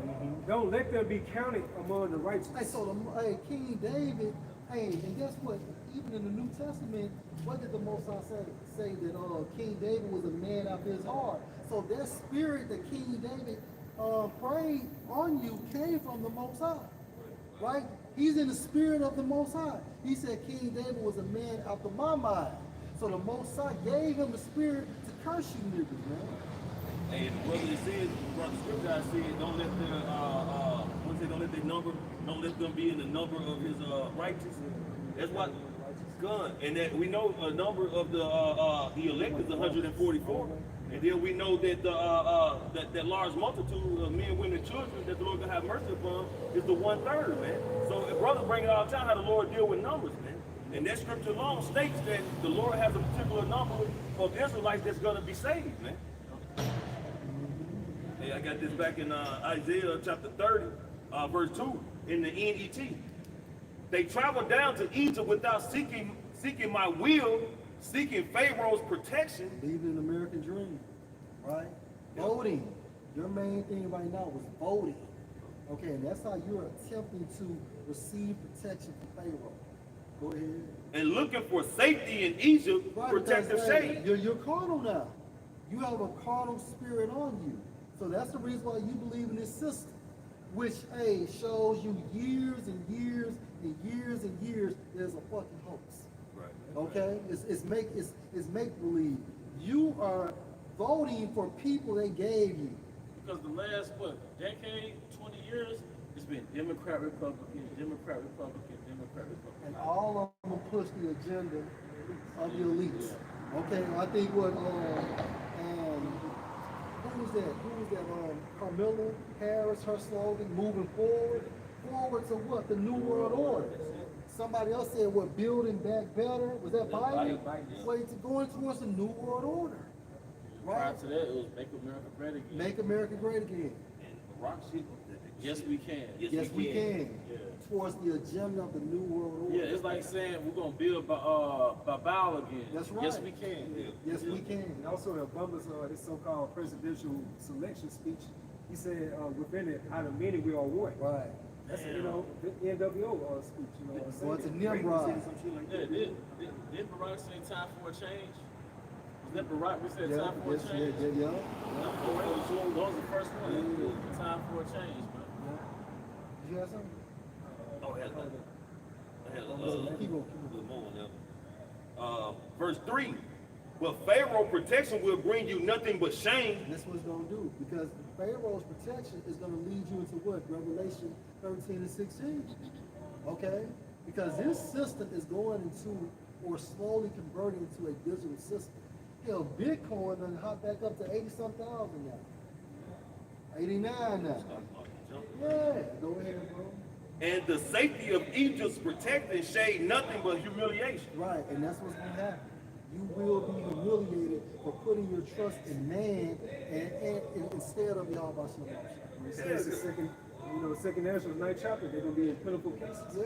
don't let them be counted among the righteous. Hey, so King David, hey, and guess what? Even in the New Testament, what did the Most High say that King David was a man after his heart? So that spirit that King David prayed on you came from the Most High, right? He's in the spirit of the Most High. He said King David was a man after my mind. So the Most High gave him the spirit to curse you niggas, man. And brother, it says, brother scripture I said, don't let their don't let them be in the number of his righteous. That's what gun. And that we know a number of the elect is 144. And then we know that that large multitude of men, women, and children that the Lord gonna have mercy upon is the 1/3, man. So if brothers bring it all the time how the Lord deal with numbers, man. And that scripture alone states that the Lord has a particular number of Israelites that's gonna be saved, man. Hey, I got this back in Isaiah chapter 30, verse 2, in the NET. They traveled down to Egypt without seeking my will, seeking Pharaoh's protection. Leaving an American dream, right? Voting. Your main thing right now was voting. Okay, and that's how you're attempting to receive protection from Pharaoh. Go ahead. And looking for safety in Egypt, Right, protective because, shade. You're carnal now. You have a carnal spirit on you. So that's the reason why you believe in this system, which, hey, shows you years and years and years and years there's a fucking hoax. Right. Okay? It's make believe. You are voting for people they gave you. Because the last, decade, 20 years, it's been Democrat, Republican, Democrat, Republican, Democrat, Republican. And all of them push the agenda of the elites. Okay, I think what who was that? Carmilla Harris, her slogan, moving forward. Forward to what? The New World Order. Somebody else said what? Building back better. Was that Biden? Biden. Wait, to going towards the New World Order. Prior Right? to that, it was Make America Great Again. Make America great again. And Barack shit, Yes, we can. Yes, we can. Yeah. Towards the agenda of the new world order. Yeah, it's like saying we're gonna build Babel again. That's right. Yes, we can. Yes, we can. And also in Obama's his so-called presidential selection speech, he said within it, out of many we are one. Right. That's the NWO speech. So it's a saying Nimrod. some shit like Yeah, that. did Barack say time for a change? Was that Barack? We said Yeah, time for a yes, change. yeah. Those are the first one. Time for a change, man. Did you have something? Oh, I had a Keep going. little more now. Verse 3. But Pharaoh protection will bring you nothing but shame. And that's what it's going to do. Because Pharaoh's protection is going to lead you into what? Revelation 13 and 16. Okay? Because this system is going into, or slowly converting into a digital system. Hell, Bitcoin done hot back up to 80-some thousand now. 89 now. Yeah, go ahead, bro. And the safety of Egypt's protection shade nothing but humiliation. Right, and that's what's going to happen. You will be humiliated for putting your trust in man and instead of Yahweh Shalom. It says the second Ezra 9th chapter, they're gonna be in pitiful cases. Yeah,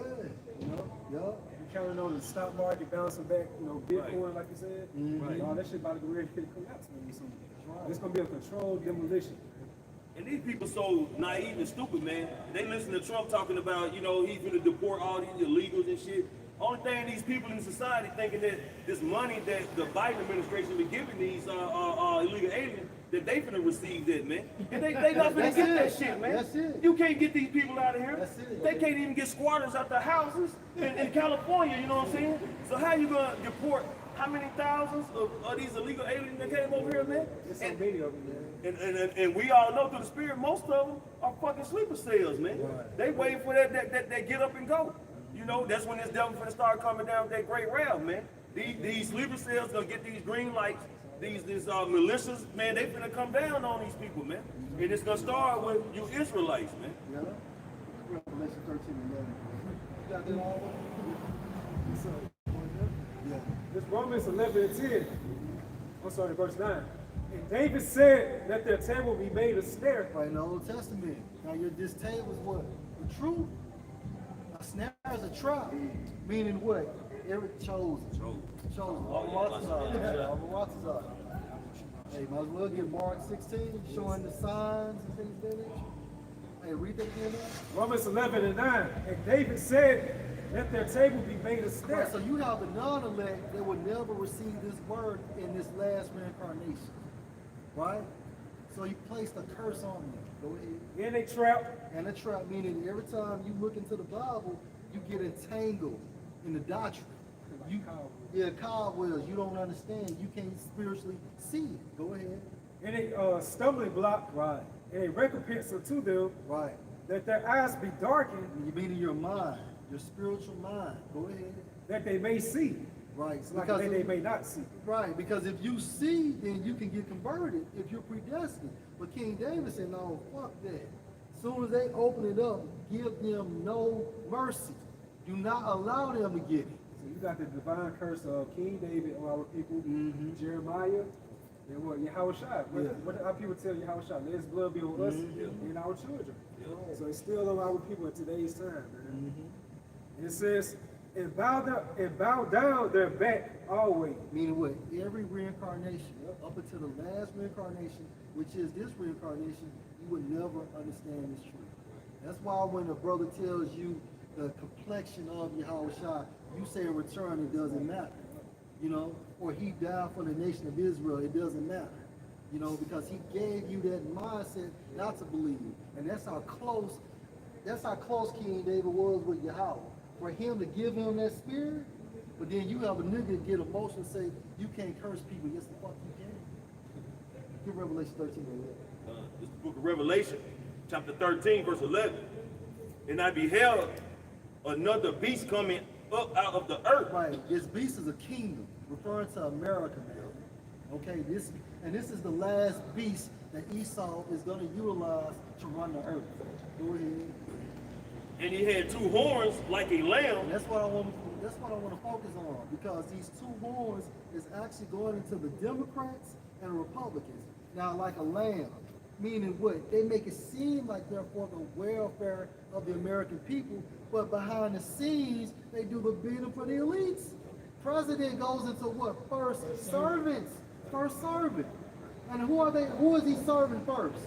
You're counting on the stock market bouncing back, Bitcoin, like you said. Mhm. All that shit about to be ready to collapse maybe soon. It's gonna be a controlled demolition. And these people so naive and stupid, man. They listen to Trump talking about, he's gonna deport all these illegals and shit. Only thing these people in society thinking that this money that the Biden administration been giving these illegal aliens, that they finna receive that, man. And they not finna That's get it. that shit, man. That's it. You can't get these people out of here. That's it. They can't even get squatters out their houses in California, you know what I'm saying? So how you gonna deport how many thousands of these illegal aliens that came over here, man? There's so many of them, man. And we all know through the spirit, most of them are fucking sleeper cells, man. Right. They waiting for that get up and go. That's when this devil finna start coming down with that great wrath, man. These sleeper cells gonna get these green lights. These militias, man, they finna come down on these people, man. And it's gonna start with you Israelites, man. Yeah. Revelation 13 and 11. You got that all? Yeah. This Romans 11 and 10. I'm sorry, verse 9. And David said, let their table be made a snare. Right in the Old Testament. Now this table is what? The truth. A snare is a trap. Meaning what? Every chosen. Hey, might as well get Mark 16, showing the signs and things like that. Hey, read that again. Romans 11 and 9. And David said, let their table be made a snare. Right, so you have the non-elect that will never receive this word in this last reincarnation. Right? So he placed a curse on them. Go ahead. In a trap. And a trap, meaning every time you look into the Bible, you get entangled in the doctrine. Cobwebs. You don't understand. You can't spiritually see it. Go ahead. In a stumbling block. Right. And a recompense unto them. Right. That their eyes be darkened. You mean in your mind, your spiritual mind. Go ahead. That they may see. Right. It's like they may not see. Right. Because if you see, then you can get converted if you're predestined. But King David said, no, fuck that. As soon as they open it up, give them no mercy. Do not allow them to get it. So you got the divine curse of King David on our people, Jeremiah, and what? Yahushua. What our people tell Yahushua? Let his blood be on us and our children. So it's still on our people in today's time, man. And it says, and bow down their back always. Meaning what? Every reincarnation, up until the last reincarnation, which is this reincarnation, you would never understand this truth. That's why when a brother tells you the complexion of Yahushua, you say in return it doesn't matter. Or he died for the nation of Israel, it doesn't matter. Because he gave you that mindset not to believe. And that's how close King David was with Yahweh. For him to give him that spirit, but then you have a nigga get emotional and say, you can't curse people. Yes, the fuck you can. Give Revelation 13 and 11. This is the book of Revelation, chapter 13, verse 11. And I beheld another beast coming up out of the earth. Right, this beast is a kingdom, referring to America now. Okay, this is the last beast that Esau is going to utilize to run the earth. Go ahead. And he had two horns like a lamb. And that's what I want to focus on, because these two horns is actually going into the Democrats and the Republicans. Now, like a lamb, Meaning what? They make it seem like they're for the welfare of the American people, but behind the scenes, they do the bidding for the elites. President goes into what? First servants. First servant. And who are they? Who is he serving first?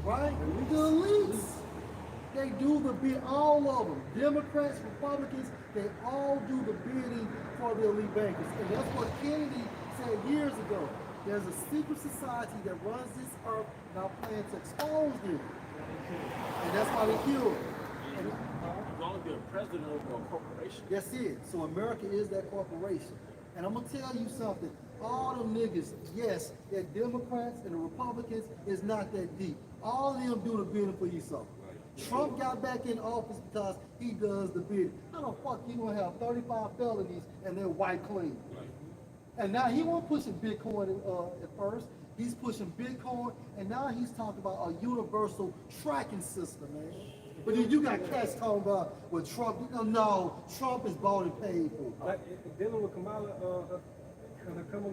Right? The elites. They do the bid, all of them. Democrats, Republicans, they all do the bidding for the elite bankers. And that's what Kennedy said years ago. There's a secret society that runs this earth, and I plan to expose them. And that's why they killed him. And, As long as you're a president over a corporation. that's it. So America is that corporation. And I'm gonna tell you something. All them niggas, yes, that Democrats and the Republicans is not that deep. All of them do the bidding for Esau. Trump got back in office because he does the bidding. How the fuck you gonna have 35 felonies and they're white clean? And now he wasn't pushing Bitcoin at first. He's pushing Bitcoin, and now he's talking about a universal tracking system, man. But then you got cats talking about, well, Trump, no, Trump is bought and paid for. Like dealing with Kamala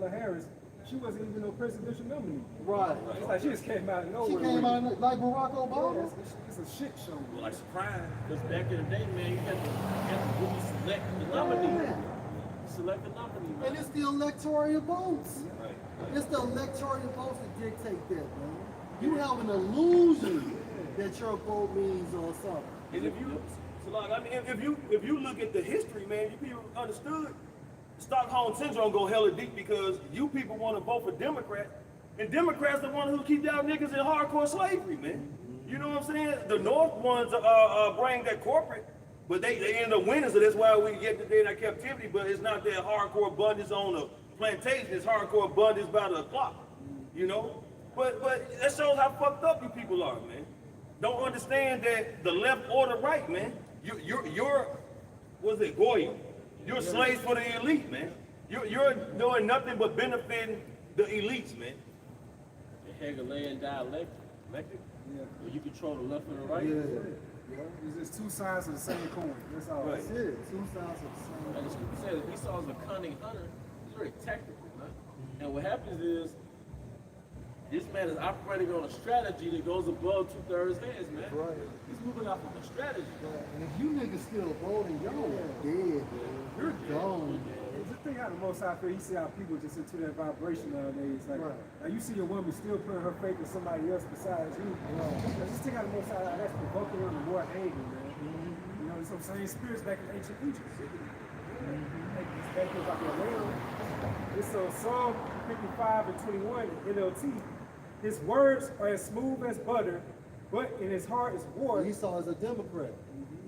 Harris, she wasn't even no presidential nominee. Right. It's like she just came out of nowhere. She came out like Barack Yeah, Obama. it's a shit show. Well, like surprise. Because back in the day, man, you had to really select the nominee. Yeah. Select the nominee, man. And it's the electoral votes. It's the electoral votes that dictate that, man. You have an illusion that your vote means or something. And if you, so like, I mean, if you look at the history, man, you people understood Stockholm syndrome go hella deep because you people want to vote for Democrats, and Democrats the one who keep y'all niggas in hardcore slavery, man. You know what I'm saying? The North ones bring that corporate, but they end up winning, so that's why we get today in that captivity. But it's not that hardcore abundance on the plantation; it's hardcore abundance by the clock. You know? But that shows how fucked up you people are, man. Don't understand that the left or the right, man. You're what's it, Goya? You're slaves for the elite, man. You're doing nothing but benefiting the elites, man. The Hegelian dialectic. Yeah. Where you control the left and the right. Yeah. It's just two sides of the same coin. That's all. Right. That's it. Two sides of the same. And the scripture says Esau is a cunning hunter. He's very tactical, man. And what happens is, this man is operating on a strategy that goes above 2/3 heads, man. Right. He's moving off of a strategy. And if you niggas still voting, y'all dead, man. You're gone. Just think how the Most High feel. You see how people just into that vibration nowadays. Like, Right. now you see a woman still putting her faith in somebody else besides you. Now just think how the Most High, that's provoking them to more anger, man. You know, some same spirits back in ancient Egypt. Like, these back here about their realm. It's Psalm 55 and 21 in NLT. His words are as smooth as butter, but in his heart is war. Esau is a Democrat.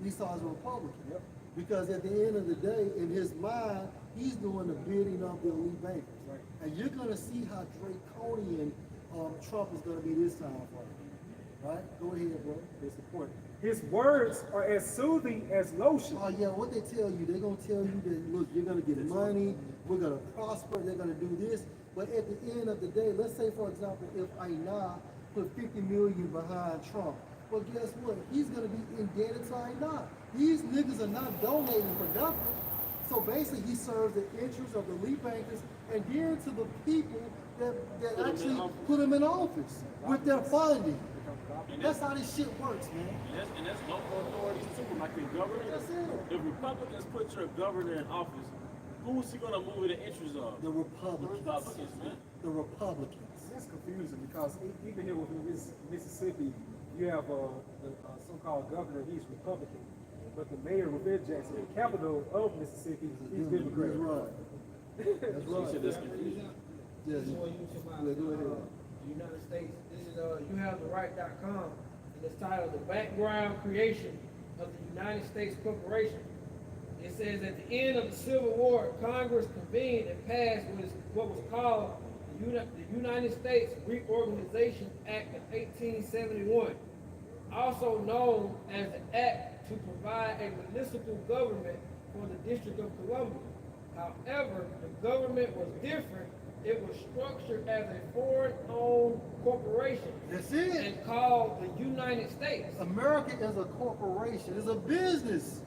Esau is a Republican. Yep. Because at the end of the day, in his mind, he's doing the bidding of the elite bankers. Right. And you're going to see how draconian Trump is going to be this time for him. Right? Go ahead, bro. It's the point. His words are as soothing as lotion. Oh, yeah, what they tell you, they're going to tell you that, look, you're going to get money, we're going to prosper, they're going to do this. But at the end of the day, let's say, for example, if Aina put 50 million behind Trump, well, guess what? He's going to be indebted to Aina. These niggas are not donating for nothing. So basically, he serves the interests of the elite bankers and then to the people that actually put him in office with their funding. And That's how this shit works, man. And that's local authorities too, like the governor. That's it. If Republicans put your governor in office, who is he gonna move in the interest of? The The Republicans. Republicans, man. The Republicans. That's confusing because even here with Mississippi, you have the so-called governor, he's Republican. But the mayor, Revere Jackson, the capital of Mississippi, he's Democrat. That's right. That's So right. that's confusing. Yes. This is on YouTube. Yeah, go ahead. United States. This is youhavetheright.com, and it's titled "The Background Creation of the United States Corporation." It says at the end of the Civil War, Congress convened and passed what was called the United States Reorganization Act of 1871, also known as the Act to provide a municipal government for the District of Columbia. However, the government was different. It was structured as a foreign-owned corporation That's it. and called the United States. America is a corporation. It's a business.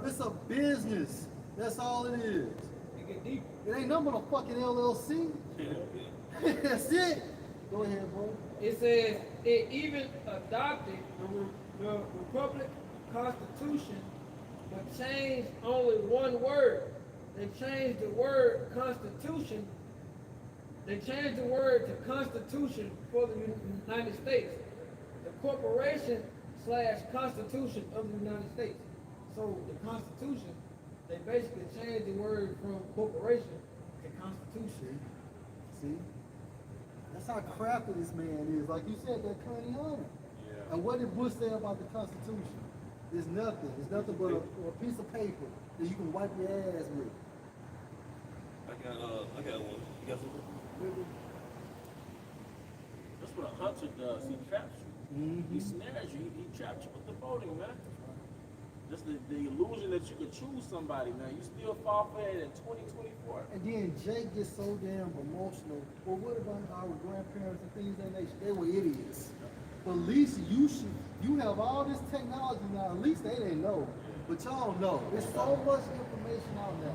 It's a business. That's all it is. It get deeper. It ain't nothing but a fucking LLC. That's it. Go ahead, bro. It says it even adopted the Republic Constitution, but changed only one word. They changed the word Constitution. They changed the word to Constitution for the United States. The corporation / Constitution of the United States. So the Constitution, they basically changed the word from corporation to Constitution. See? That's how crafty this man is. Like you said, that Coney Island. Yeah. And what did Bush say about the Constitution? It's nothing. It's nothing but a piece of paper that you can wipe your ass with. I got one. You got something? That's what a hunter does. He traps you. He snares you. He traps you with the voting, man. Just the illusion that you could choose somebody, man. You still fall for it in 2024. And then Jake gets so damn emotional. Well, what about our grandparents and things of that nature? They were idiots. But at least you have all this technology now. At least they didn't know. But y'all know. There's so much information out there.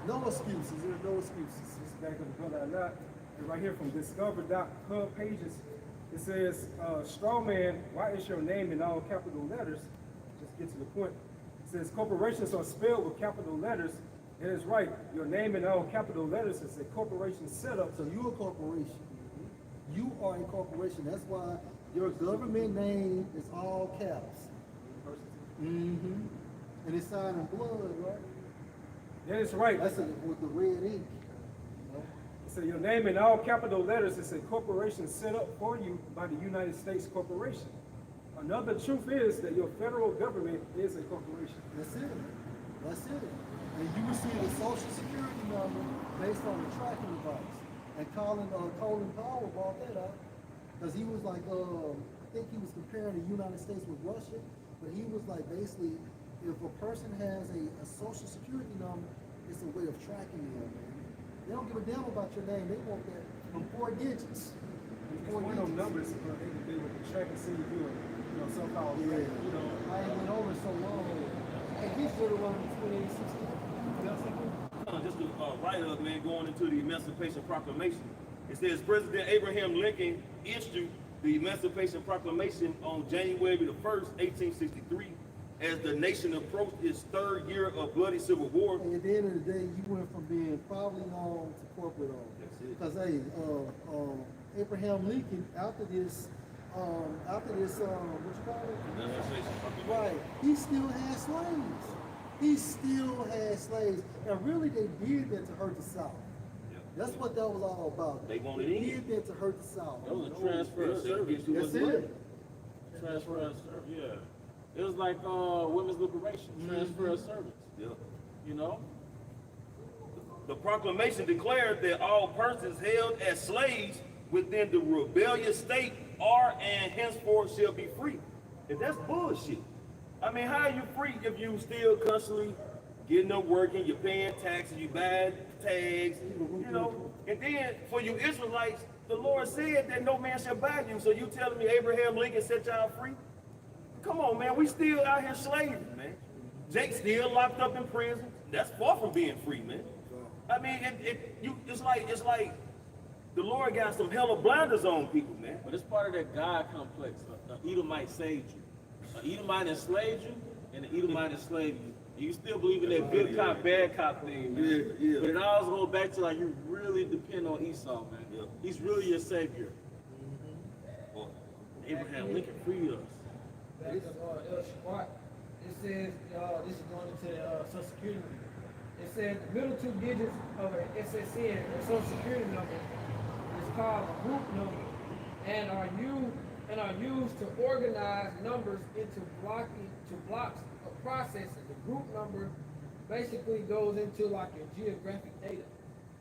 No excuses. There's no excuses. This is back of the brother or not. And right here from discover.pub pages, it says, straw man, why is your name in all capital letters? Just get to the point. It says corporations are spelled with capital letters. And it's right. Your name in all capital letters is a corporation setup. So you're a corporation. You are a corporation. That's why your government name is all caps. And it's signed in blood, right? That is right. That's with the red ink. So your name in all capital letters is a corporation set up for you by the United States Corporation. Another truth is that your federal government is a corporation. That's it. That's it. And you receive a social security number based on a tracking device. And Colin Powell brought that up because he was like, I think he was comparing the United States with Russia, but he was like, basically, if a person has a social security number, it's a way of tracking them, man. They don't give a damn about your name. They want that from 4 digits. It's one of those numbers they would be with the track and see you know, so-called, Yeah. you know. I ain't been over so long. Hey, he's really running 2816. Just to write up, man, going into the Emancipation Proclamation. It says President Abraham Lincoln issued the Emancipation Proclamation on January the 1st, 1863, as the nation approached its 3rd year of bloody civil war. And at the end of the day, you went from being privately owned to corporate owned. That's it. Because hey, Abraham Lincoln, after this, what you call it? Emancipation Proclamation. Right, he still had slaves. He still had slaves. And really, they did that to hurt the South. Yep. That's what that was all about. They wanted They in. did that to hurt the South. That was a transfer of service. That's it. Transfer of service, yeah. It was like women's liberation, transfer of service. Yeah. You know? The proclamation declared that all persons held as slaves within the rebellious state are and henceforth shall be free. And that's bullshit. I mean, how are you free if you still constantly getting up working, you're paying taxes, you buying tags, you know? And then for you Israelites, the Lord said that no man shall buy you. So you telling me Abraham Lincoln set y'all free? Come on, man, we still out here slaving, man. Jake's still locked up in prison. That's far from being free, man. I mean, it's like the Lord got some hella blinders on people, man. But it's part of that God complex. The Edomite saved you. The Edomite enslaved you, and the Edomite enslaved you. And you still believe in that good cop, bad cop thing, man. Yeah. But it always goes back to like you really depend on Esau, man. Yeah. He's really your savior. Abraham Lincoln freed us. Back of El Shabbat, it says, this is going into the Social Security. It says the middle 2 digits of an SSN, or Social Security number, is called a group number, and are used to organize numbers into blocks of processing. The group number basically goes into like your geographic data,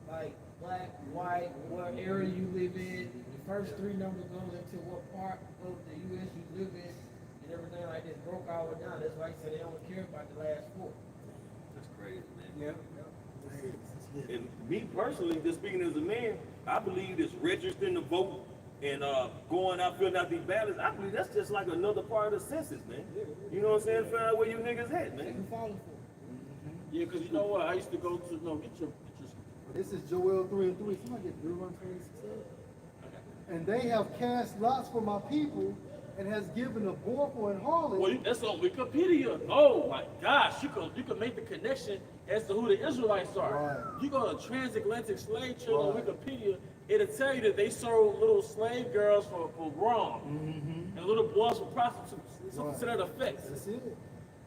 like black, white, what area you live in. The first 3 numbers goes into what part of the U.S. you live in, and everything like this broke all the way down. That's why he said they don't care about the last 4. That's crazy, man. Yeah. And me personally, just speaking as a man, I believe it's registering to vote and going out, filling out these ballots. I believe that's just like another part of the census, man. You know what I'm saying? Find out where you niggas at, man. You falling for it. Yeah, because you know what? I used to go to, get your This is Joel 3:3. Somebody get Deuteronomy 26. and they have cast lots for my people, and has given a boy for an harlot. Well, that's on Wikipedia. Oh my gosh, you can make the connection as to who the Israelites are. Right. You go to transatlantic slave trade on Right. Wikipedia, it'll tell you that they sold little slave girls for wrong, and little boys for prostitutes. So to that effect. That's it.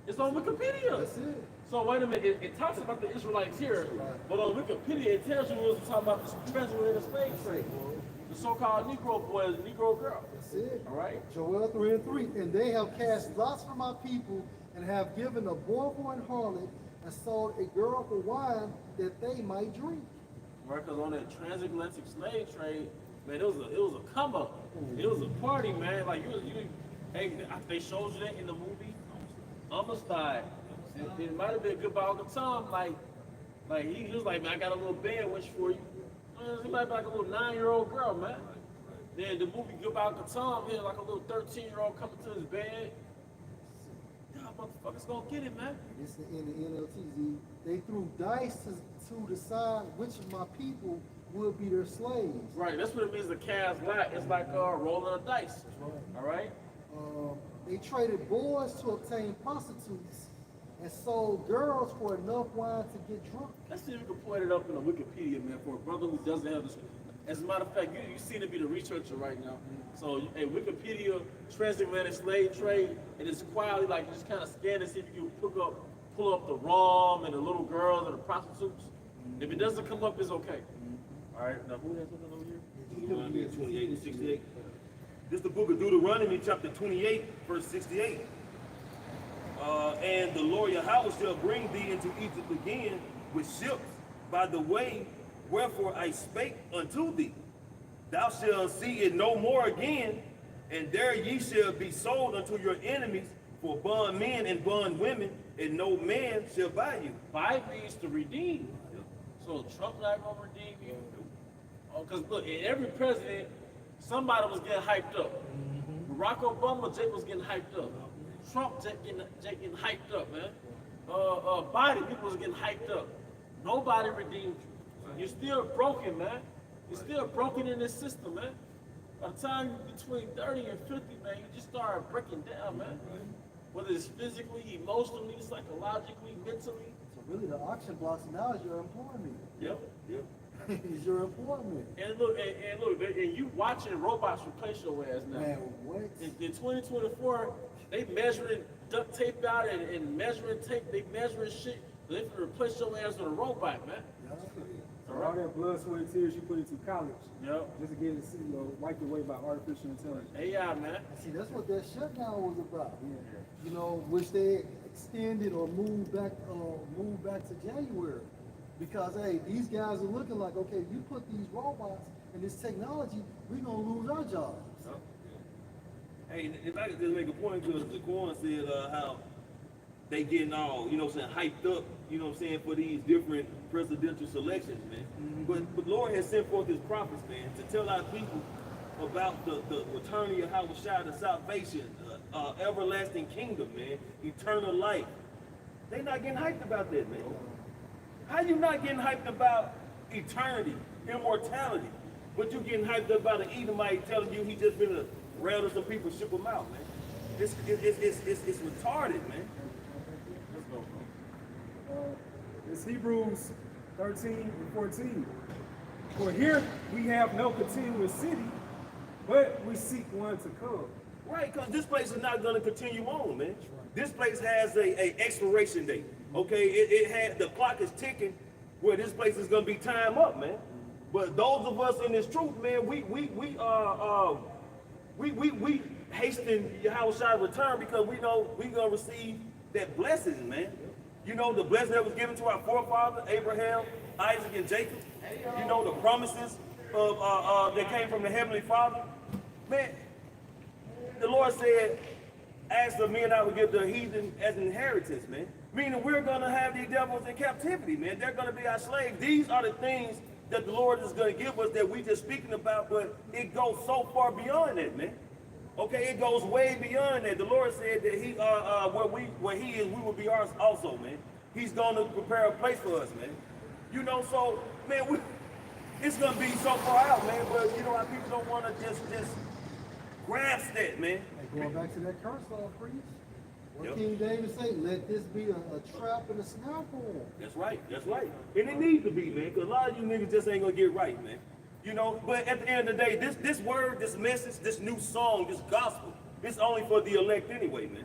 It's on Wikipedia. That's it. So wait a minute, it talks about the Israelites here, but on Wikipedia it tells you it was talking about the transatlantic slave trade. The so-called Negro boys, Negro girl. That's it. All right? Joel 3:3. And they have cast lots for my people, and have given a boy for an harlot, and sold a girl for wine, that they might drink. Right, because on that transatlantic slave trade, man, it was a come up. It was a party, man. Like hey, they showed you that in the movie. Homicide. It might have been Goodbye Uncle Tom. Like he was like, man, I got a little band wish for you. It might be like a little 9-year-old girl, man. Then the movie Goodbye Uncle Tom, he had like a little 13-year-old coming to his bed. Y'all motherfuckers gonna get it, man. It's in the NLTZ. They threw dice to decide which of my people would be their slaves. Right, that's what it means to cast lot. It's like rolling a dice. All right? They traded boys to obtain prostitutes, and sold girls for enough wine to get drunk. Let's see if we can point it up in the Wikipedia, man, for a brother who doesn't have this. As a matter of fact, you seem to be the researcher right now. So, in Wikipedia, transatlantic slave trade, and it's quietly like you just kind of scan and see if you can pull up the ROM and the little girls and the prostitutes. If it doesn't come up, it's okay. All right, now who has something over here? Deuteronomy 28 and 68. This is the book of Deuteronomy, chapter 28, verse 68. And the Lord Yahweh shall bring thee into Egypt again with ships by the way wherefore I spake unto thee. Thou shalt see it no more again, and there ye shall be sold unto your enemies for bondmen and bondwomen, and no man shall buy you. Buy means to redeem. So Trump not gonna redeem you. Because look, in every president, somebody was getting hyped up. Barack Obama, Jake was getting hyped up. Trump, Jake getting hyped up, man. Biden, people was getting hyped up. Nobody redeemed you. You're still broken, man. You're still broken in this system, man. By the time you're between 30 and 50, man, you just start breaking down, man. Whether it's physically, emotionally, psychologically, mentally. So really the auction blocks now is your employment. Yep. Is your employment. And look, and you watching robots replace your ass now. Man, what? In 2024, they measuring duct tape out and measuring tape. They measuring shit. So they can replace your ass with a robot, man. So all that blood, sweat, and tears you put into college, Yep. just to get it, wiped away by artificial intelligence. AI, man. See, that's what that shutdown was about. You know, which they extended or moved back to January. Because hey, these guys are looking like, okay, you put these robots and this technology, we're gonna lose our jobs. Hey, if I could just make a point, because the corner said how they getting all, you know what I'm saying, hyped up, you know what I'm saying, for these different presidential selections, man. But Lord has sent forth his prophets, man, to tell our people about the return of Yahweh, the salvation, everlasting kingdom, man, eternal life. They not getting hyped about that, man. How you not getting hyped about eternity, immortality, but you getting hyped about an Edomite telling you he just been around some people, ship him out, man? It's retarded, man. Let's go, bro. It's Hebrews 13 and 14. For here we have no continuous city, but we seek one to come. Right, because this place is not going to continue on, man. This place has a expiration date. Okay, it had, the clock is ticking where this place is going to be time up, man. But those of us in this truth, man, we hasten Yahweh's return because we know we're going to receive that blessing, man. You know, the blessing that was given to our forefathers, Abraham, Isaac, and Jacob. You know, the promises of that came from the Heavenly Father. Man, the Lord said, ask the men I will give the heathen as an inheritance, man. Meaning we're going to have these devils in captivity, man. They're going to be our slaves. These are the things that the Lord is going to give us that we just speaking about, but it goes so far beyond that, man. Okay, it goes way beyond that. The Lord said that he, where he is, we will be ours also, man. He's going to prepare a place for us, man. You know, so, man, it's gonna be so far out, man. But you know how people don't want to just grasp that, man. And going back to that curse law, priest. What Yep. King David say? Let this be a trap and a snare for him. That's right. That's right. And it needs to be, man, because a lot of you niggas just ain't gonna get right, man. You know, but at the end of the day, this word, this message, this new song, this gospel, it's only for the elect anyway, man.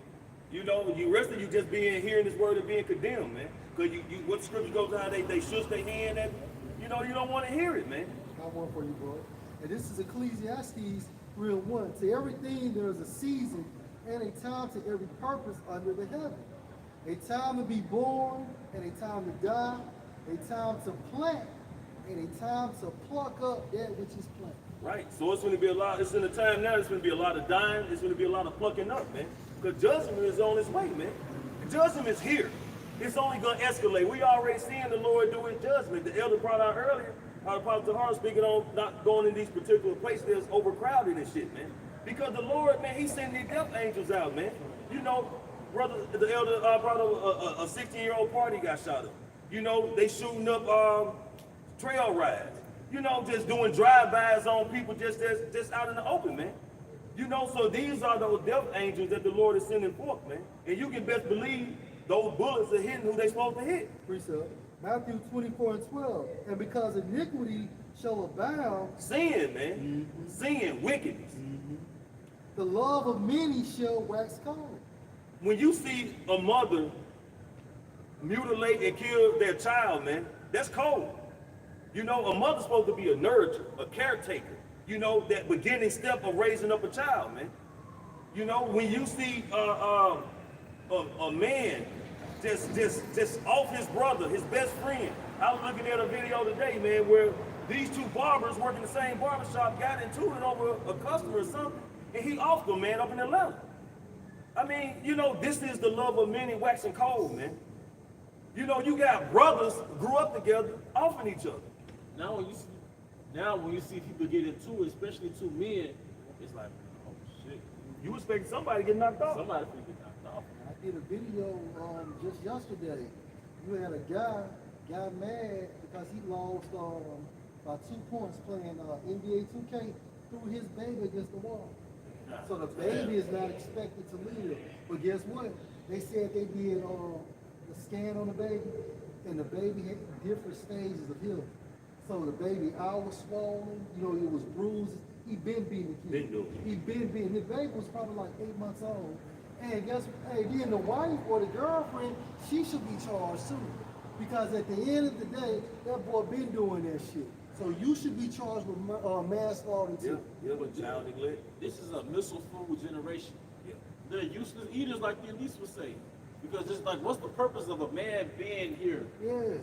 You know, you rest of you just hearing this word and being condemned, man. Because you what scripture goes how they shush their hand at, you know, you don't want to hear it, man. Got one for you, bro. And this is Ecclesiastes 3:1. To everything there is a season and a time to every purpose under the heaven. A time to be born and a time to die. A time to plant and a time to pluck up that which is planted. Right. So it's going to be a lot. It's in the time now. It's going to be a lot of dying. It's going to be a lot of plucking up, man. Because judgment is on its way, man. Judgment is here. It's only going to escalate. We already seeing the Lord do his judgment. The elder brought out earlier, how the prophet Tahar speaking on not going in these particular places that's overcrowded and shit, man. Because the Lord, man, he's sending these death angels out, man. You know, brother, the elder brought up a 16-year-old party got shot up. You know, they shooting up trail rides. You know, just doing drive-bys on people just out in the open, man. You know, so these are those death angels that the Lord is sending forth, man. And you can best believe those bullets are hitting who they supposed to hit. Precept. Matthew 24:12. And because iniquity shall abound, Sin, man. Sin, wickedness. the love of many shall wax cold. When you see a mother mutilate and kill their child, man, that's cold. You know, a mother's supposed to be a nurturer, a caretaker. You know, that beginning step of raising up a child, man. You know, when you see a man just off his brother, his best friend. I was looking at a video today, man, where these two barbers working the same barbershop got into it over a customer or something, and he off them, man, up in Atlanta. I mean, you know, this is the love of many waxing cold, man. You know, you got brothers grew up together, offing each other. Now when you see people get into it, especially two men, it's like, oh shit. You expect somebody to get knocked off. Somebody finna get knocked off. I did a video just yesterday. You had a guy got mad because he lost by 2 points playing NBA 2K, threw his baby against the wall. So the baby is not expected to live. But guess what? They said they did the scan on the baby, and the baby had different stages of healing. So the baby eye was swollen, you know, it was bruised. He been beating the kid. He been beating. His baby was probably like 8 months old. And guess what? Hey, then the wife or the girlfriend, she should be charged too. Because at the end of the day, that boy been doing that shit. So you should be charged with manslaughter too. Yeah, with child neglect. This is a missile food generation. Yeah. They're useless eaters, like the elites would say. Because it's like, what's the purpose of a man being here? Yeah.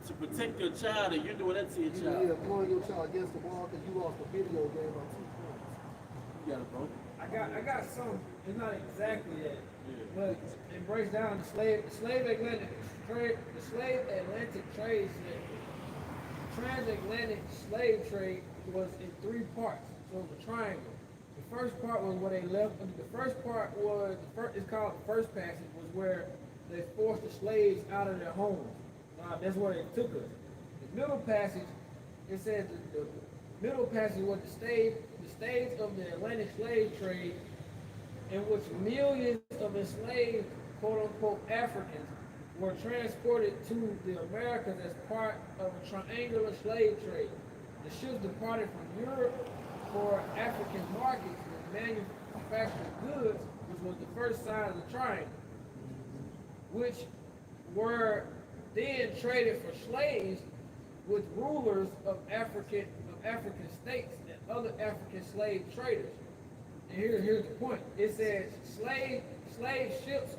To protect your child, and you're doing that to your Yeah, child. throwing your child against the wall because you lost a video game on 2 points. You got it, bro. I got some. It's not exactly that, but it breaks down the slave Atlantic trade trade. The transatlantic slave trade was in 3 parts. So it was a triangle. The first part was where they left. The first part was it's called the first passage, was where they forced the slaves out of their homes. That's where they took us. The middle passage, it says the middle passage was the stage of the Atlantic slave trade, in which millions of enslaved, quote unquote, Africans were transported to the Americas as part of a triangular slave trade. The ships departed from Europe for African markets with manufactured goods, which was the first side of the triangle, which were then traded for slaves with rulers of African states and other African slave traders. And here's the point. It says slave ships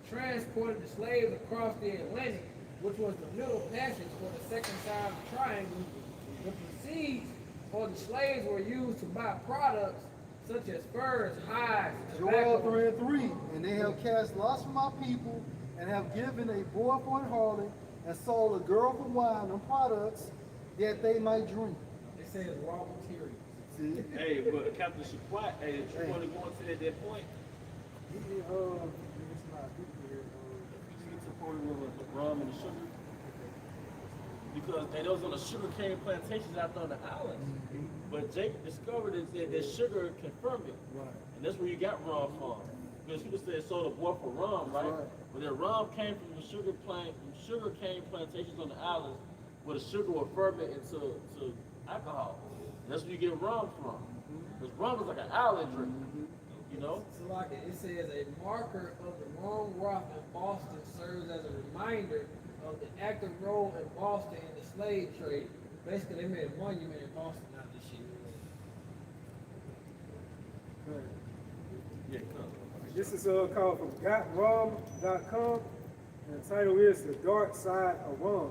transported the slaves across the Atlantic, which was the middle passage for the second side of the triangle. The proceeds or the slaves were used to buy products such as furs, hides, Joel tobacco. 3:3, and they have cast lots from my people, and have given a boy for an harlot, and sold a girl for wine and products, that they might drink. It says raw materials. See? Hey, but Captain Shaquat, hey, if you want to go into that point, It's not people here. you need to pour it with the rum and the sugar. because they was on the sugar cane plantations out there on the islands. But Jacob discovered that sugar can ferment. Right. And that's where you got rum from. Because people say sold a boy for rum, right? right. But that rum came from the sugar cane plantations on the islands where the sugar would ferment into alcohol. And that's where you get rum from. Because rum is like an island drink, you know? So like it says, a marker of the wrong rock in Boston serves as a reminder of the active role in Boston in the slave trade. Basically, they made a monument in Boston out of this shit. Yeah, come. This is called from gotrom.com, and the title is The Dark Side of Rum.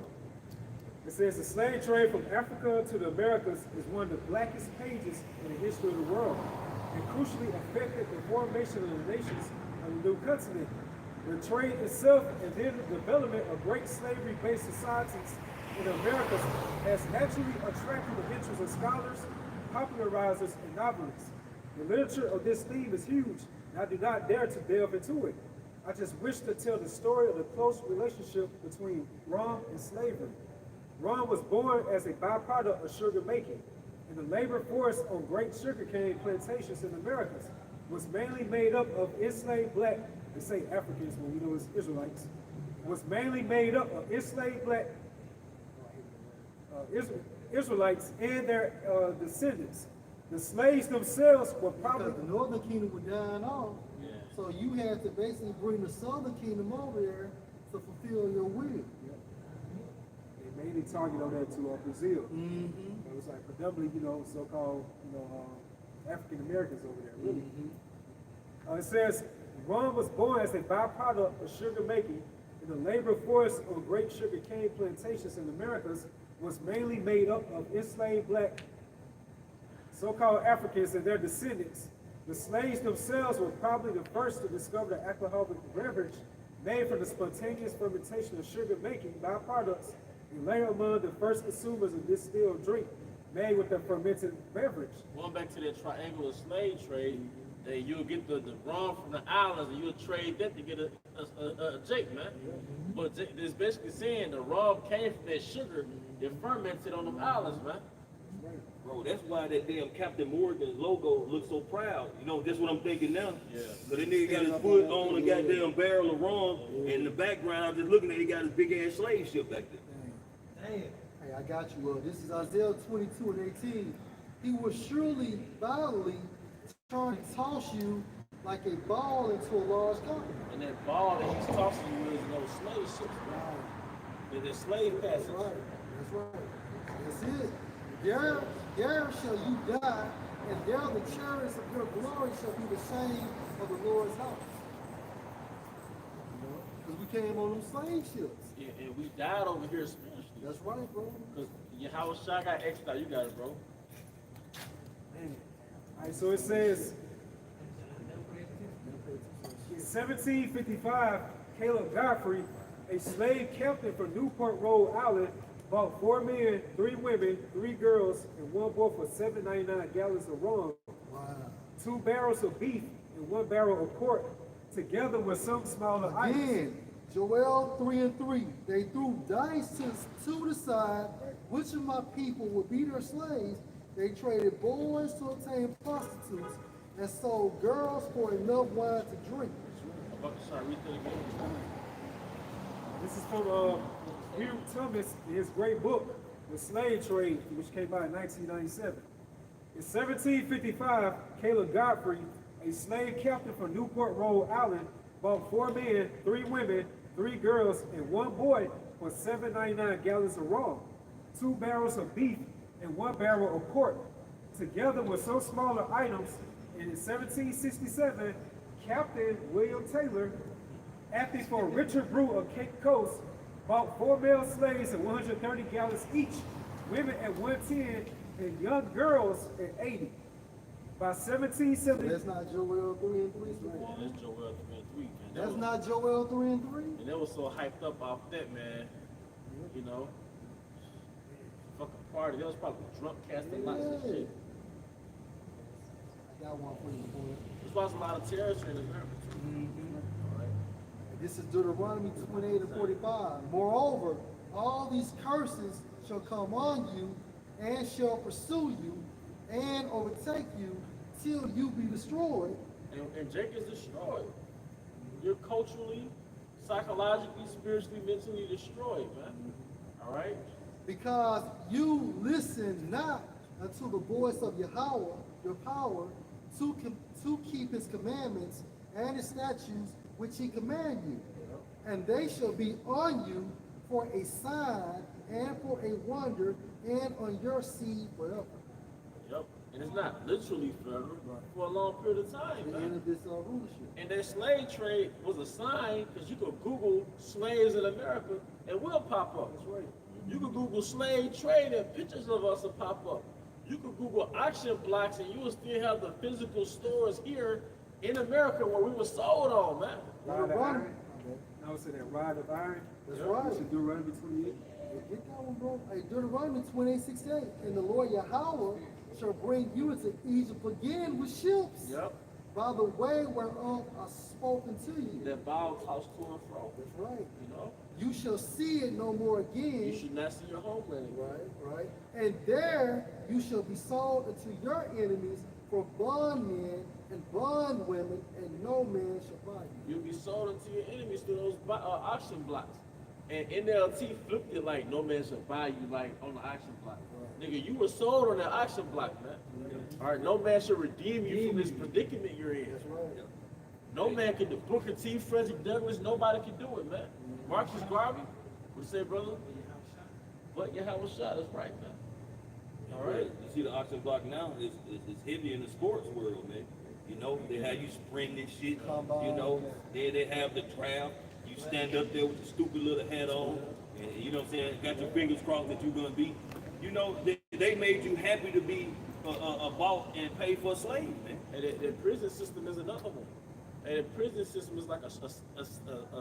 It says the slave trade from Africa to the Americas is one of the blackest pages in the history of the world, and crucially affected the formation of the nations of the new continent. The trade itself and then the development of great slavery-based societies in the Americas has naturally attracted the interest of scholars, popularizers, and novelists. The literature of this theme is huge, and I do not dare to delve into it. I just wish to tell the story of the close relationship between rum and slavery. Rum was born as a byproduct of sugar making, and the labor force on great sugarcane plantations in the Americas was mainly made up of enslaved black, they say Africans, but we know it's Israelites, was mainly made up of enslaved black Israelites and their descendants. The slaves themselves were probably Because the northern kingdom was dying off, Yeah. so you had to basically bring the southern kingdom over there to fulfill your will. they mainly target on that to Brazil. It was like predominantly, so-called, African Americans over there, really. It says, rum was born as a byproduct of sugar making, and the labor force on great sugar cane plantations in the Americas was mainly made up of enslaved black, so-called Africans and their descendants. The slaves themselves were probably the first to discover the alcoholic beverage made from the spontaneous fermentation of sugar making byproducts, and later among the first consumers of distilled drink made with the fermented beverage. Going back to that triangular slave trade, then you'll get the rum from the islands and you'll trade that to get a Jake, man. But it's basically saying the rum came from that sugar that fermented on them islands, man. Bro, that's why that damn Captain Morgan logo looks so proud. You know, that's what I'm thinking now. Yeah. Cause that nigga got his foot on a goddamn barrel of rum, and in the background, I'm just looking at, he got his big ass slave ship back there. Damn. Hey, I got you. This is Isaiah 22 and 18. He will surely violently turn and toss you like a ball into a large company. And that ball that he's tossing you is those slave ships, man. They're slave That's passage. right. That's right. That's it. There shall you die, and there the chariots of your glory shall be the shame of the Lord's house. Because we came on them slave ships. Yeah, and we died over here spiritually. That's right, bro. Because Yahushua got extra, you got it, bro. All right, so it says, in 1755, Caleb Godfrey, a slave captain from Newport, Rhode Island, bought 4 men, 3 women, 3 girls, and 1 boy for 799 gallons of rum, Wow. 2 barrels of beef, and 1 barrel of pork, together with some smaller items. Again, Joel 3 and 3. They threw dice to the side. Which of my people would be their slaves? They traded boys to obtain prostitutes and sold girls for enough wine to drink. Sorry, read that again. This is from Hugh Thomas in his great book, The Slave Trade, which came out in 1997. In 1755, Caleb Godfrey, a slave captain from Newport, Rhode Island, bought 4 men, 3 women, 3 girls, and 1 boy for 799 gallons of rum, 2 barrels of beef, and 1 barrel of pork, together with some smaller items. And in 1767, Captain William Taylor, acting for Richard Brew of Cape Coast, bought 4 male slaves at 130 gallons each, women at 110, and young girls at 80. By 1770, That's not Joel 3 and 3. Yeah, that's Joel 3, man. That's not Joel 3 and 3. And they was so hyped up off that, man. You know? Fucking party. They was probably drunk, casting lots of shit. I got one for you, boy. There's lost a lot of territory in America, too. Alright. This is Deuteronomy 28 and 45. Moreover, all these curses shall come on you and shall pursue you and overtake you till you be destroyed. And Jake is destroyed. You're culturally, psychologically, spiritually, mentally destroyed, man. All right? Because you listen not unto the voice of Yahweh, your power, to keep his commandments and his statutes which he command you. And they shall be on you for a sign and for a wonder and on your seed forever. Yep. And it's not literally forever, for a long period of time, The man. end of this rulership. And that slave trade was a sign, because you could Google slaves in America and we'll pop up. That's right. You could Google slave trade and pictures of us will pop up. You could Google auction blocks and you will still have the physical stores here in America where we were sold on, man. Rod of iron. I would say that rod of iron. That's Yep. right. That's Deuteronomy 28. Get that one, bro. Hey, Deuteronomy 28:6-8. And the Lord Yahweh shall bring you into Egypt again with ships. Yep. By the way whereof I spoken to you. That bow tossed to and fro. That's right. You know? You shall see it no more You again. should not see your homeland. Right. And there you shall be sold unto your enemies for bondmen and bondwomen, and no man shall buy you. You'll be sold into your enemies through those auction blocks. And NLT flipped it like no man shall buy you, like on the auction block. Nigga, you were sold on that auction block, man. All right, no man should redeem you from this predicament you're in. That's right. No man can do Booker T, Frederick Douglass, nobody can do it, man. Marcus Garvey, what you say, brother? But you have a shot, that's right, man. All right. You see the auction block now is heavy in the sports world, man. You know, they have you spring this shit. You know, they have the draft. You stand up there with the stupid little hat on, and you know what I'm saying, got your fingers crossed that you're gonna be. You know, they made you happy to be bought and paid for a slave, man. And the prison system is another one. And the prison system is like a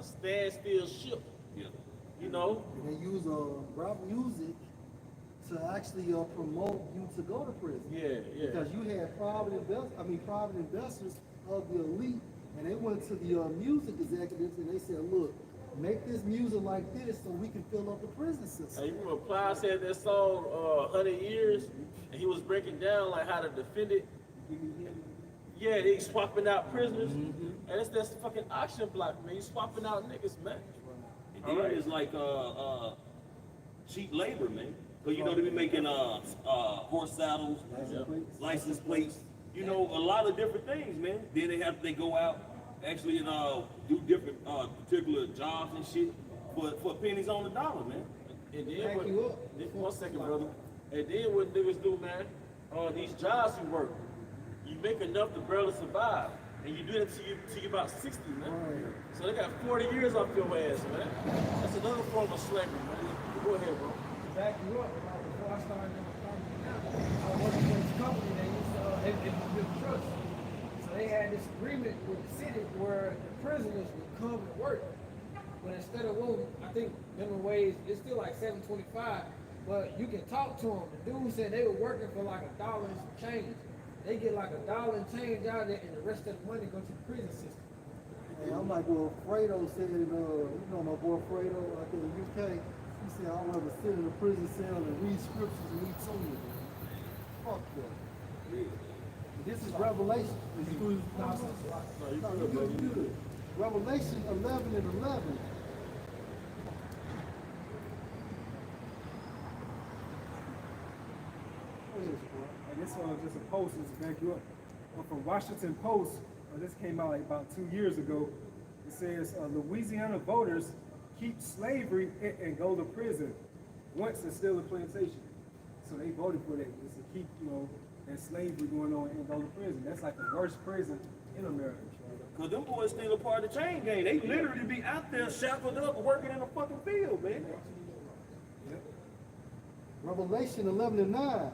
standstill ship. Yeah. You know, And they use rap music to actually promote you to go to prison. yeah. Because you had private investors of the elite, and they went to the music executives and they said, look, make this music like this so we can fill up the prison system. You remember Plies had that song 100 Years, and he was breaking down like how to defend it. Yeah, they swapping out prisoners, and it's that fucking auction block, man. You swapping out niggas, man. And then it's like cheap labor, man. Cause you know they be making horse saddles, license plates, you know, a lot of different things, man. Then they go out actually and do different particular jobs and shit for pennies on the dollar, man. And then one second, brother. And then what niggas do, man? These jobs you work, you make enough to barely survive, and you do that till you about 60, man. So they got 40 years off your ass, man. That's another form of slavery, man. Go ahead, bro. Back you up, before I started in the company, I was working for this company that used to build trucks. So they had this agreement with the city where the prisoners would come and work. But instead of I think minimum wage, it's still like $7.25, but you can talk to them. The dude said they were working for like $1 and some change. They get like $1 and change out of there, and the rest of the money go to the prison system. And I'm like, well, Fredo said, you know my boy Fredo out there in the UK, he said, I'll rather sit in a prison cell and read scriptures and eat Tuna. Fuck that. This is Revelation. No, you good. Revelation 11 and 11. And this just a post to back you up. From Washington Post, this came out like about 2 years ago. It says Louisiana voters keep slavery and go to prison once it's still a plantation. So they voted for that, just to keep, that slavery going on and go to prison. That's like the worst prison in America. Cause them boys still a part of the chain gang. They literally be out there shackled up working in a fucking field, man. Yep. Revelation 11 and 9.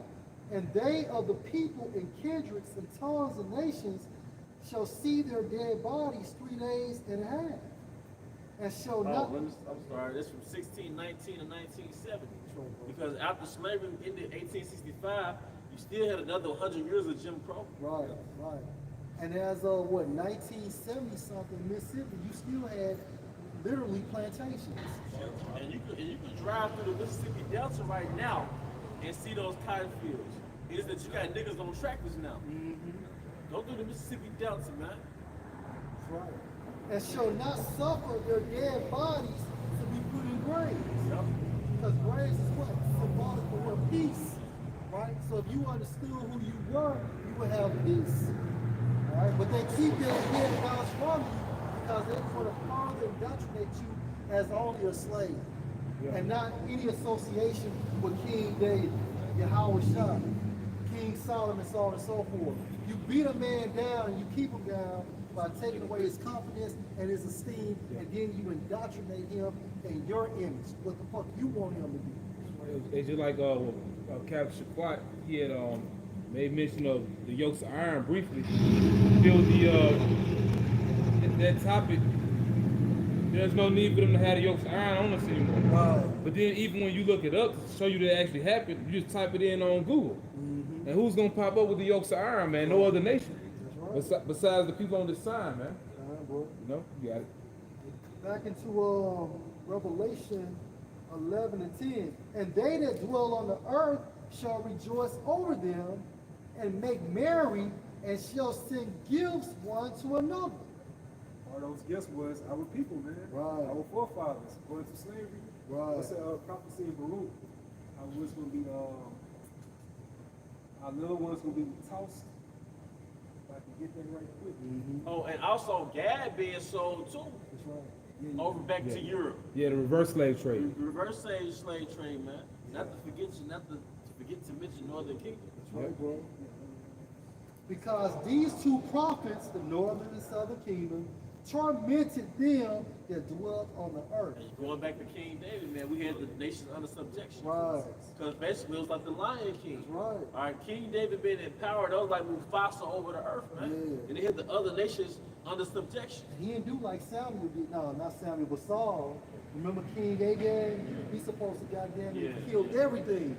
And they of the people and kindreds and tongues and nations shall see their dead bodies 3 days and a half. And shall not. I'm sorry, this from 1619 to 1970. Because after slavery ended 1865, you still had another 100 years of Jim Crow. Right. And as of 1970 something, Mississippi, you still had literally plantations. And you can drive through the Mississippi Delta right now and see those cotton fields. It is that you got niggas on tractors now. Go through the Mississippi Delta, man. That's right. And shall not suffer their dead bodies to be put in graves. Yep. Because graves is what? Symbolic for what? Peace. Right? So if you understood who you were, you would have peace. All right? But they keep their dead bodies from you because they want to further indoctrinate you as only a slave. And not any association with King David, Yahweh Shah, King Solomon, so on and so forth. You beat a man down and you keep him down by taking away his confidence and his esteem, and then you indoctrinate him in your image, what the fuck you want him to be. It's just like Captain Shaquat, he had made mention of the yokes of iron briefly. Deal with that topic. There's no need for them to have the yokes of iron on us anymore. Right. But then even when you look it up to show you that it actually happened, you just type it in on Google. And who's gonna pop up with the yokes of iron, man? No other nation. Besides the people on this side, man. Bro. You know, you got it. Back into Revelation 11 and 10. And they that dwell on the earth shall rejoice over them and make merry and shall send gifts one to another. All those gifts was our people, man. Right. Our forefathers going to slavery. Right. What's that prophecy in Baruch? How was going to be, our little ones going to be tossed. If I can get that right quick. Oh, and also Gad being sold too. That's right. Yeah, Over back to Europe. Yeah, the reverse slave trade. Reverse slave trade, man. Not to forget to mention Northern Kingdom. That's right, bro. Because these two prophets, the northern and southern kingdom, tormented them that dwelt on the earth. And going back to King David, man, we had the nations under subjection. Right. Because basically it was like the Lion King. That's right. All right, King David being in power, that was like Mufasa over the earth, man. Yeah. And they had the other nations under subjection. He didn't do like Samuel did. No, not Samuel, but Saul. Remember King Agag? He's supposed to goddamn killed everything.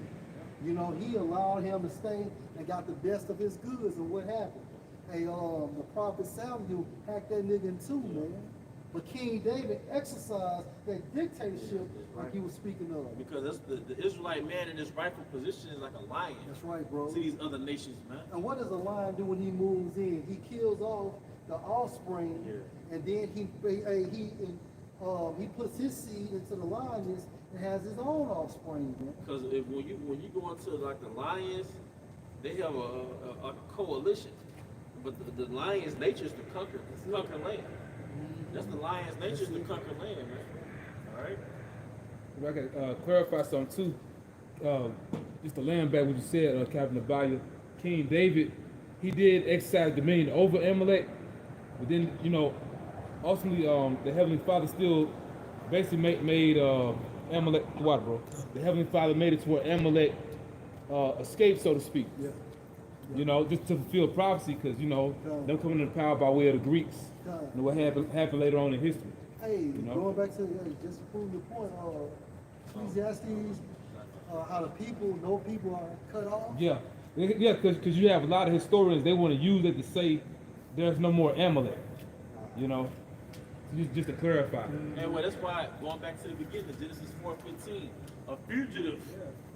You know, he allowed him to stay and got the best of his goods, and what happened? Hey, the prophet Samuel hacked that nigga in two, man. But King David exercised that dictatorship like he was speaking of. Because that's the Israelite man in his rightful position is like a lion That's right, bro. to these other nations, man. And what does a lion do when he moves in? He kills off the offspring, and then he puts his seed into the lioness and has his own offspring, man. Because when you go into like the lions, they have a coalition. But the lion's nature is to conquer land. That's the lion's nature is to conquer land, man. All right. If I could clarify something too, just to land back what you said, Captain Abaya, King David, he did exercise dominion over Amalek, but then, you know, ultimately the Heavenly Father still basically made Amalek, what, bro? The Heavenly Father made it to where Amalek escaped, so to speak. Yeah. You know, just to fulfill prophecy, because, you know, them coming into power by way of the Greeks. And what happened later on in history. Hey, you know? going back to just to prove your point, Ecclesiastes, how the people, no people are cut off. Yeah, because you have a lot of historians, they want to use it to say there's no more Amalek. You know, just to clarify. And well, that's why going back to the beginning, Genesis 4:15, a fugitive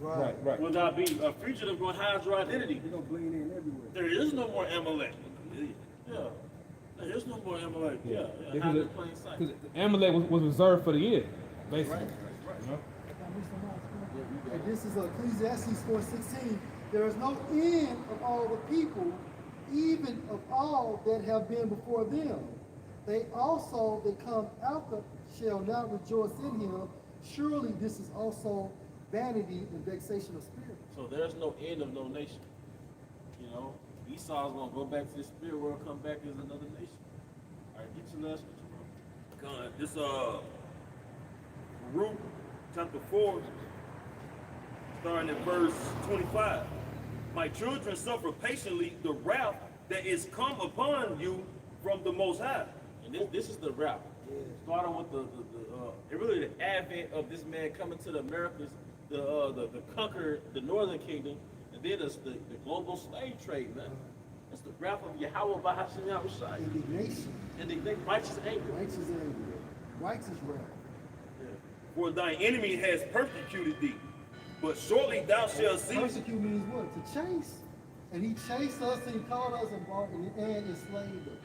Right. will not be a fugitive going to hide your identity. They're going to blend in everywhere. There is no more Amalek. Yeah. There is no more Amalek. Yeah. Hide in plain sight. Because Amalek was reserved for the end, basically. Right. You know? And this is Ecclesiastes 4:16. There is no end of all the people, even of all that have been before them. They also that come after shall not rejoice in him. Surely this is also vanity and vexation of spirit. So there's no end of no nation. You know, Esau's gonna go back to the spirit world, come back as another nation. All right, get your last scripture, bro. This Baruch chapter 4, starting at verse 25. My children suffer patiently the wrath that is come upon you from the Most High. And this is the route. Starting with really the advent of this man coming to the Americas, the conquer the northern kingdom, and then the global slave trade, man. That's the wrath of Yahweh Bahashim Yahushai. Indignation. And they righteous anger. Righteous anger. righteous wrath. For thy enemy has persecuted thee, but shortly thou shalt see. Persecute means what? To chase. And he chased us and he caught us and brought and enslaved us.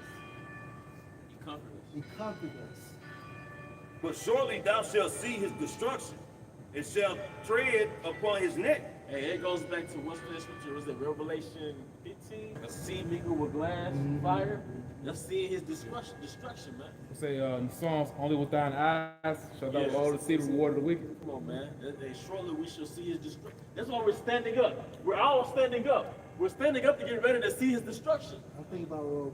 He conquered us. He conquered us. But shortly thou shalt see his destruction, and shalt tread upon his neck. Hey, it goes back to what's the scripture? Was it Revelation 15? A sea mingled with glass, fire. That's seeing his destruction, man. Say in Psalms, only with thine eyes shall thou all see the reward of the wicked. Come on, man. And shortly we shall see his destruction. That's why we're standing up. We're all standing up. We're standing up to get ready to see his destruction. I'm thinking about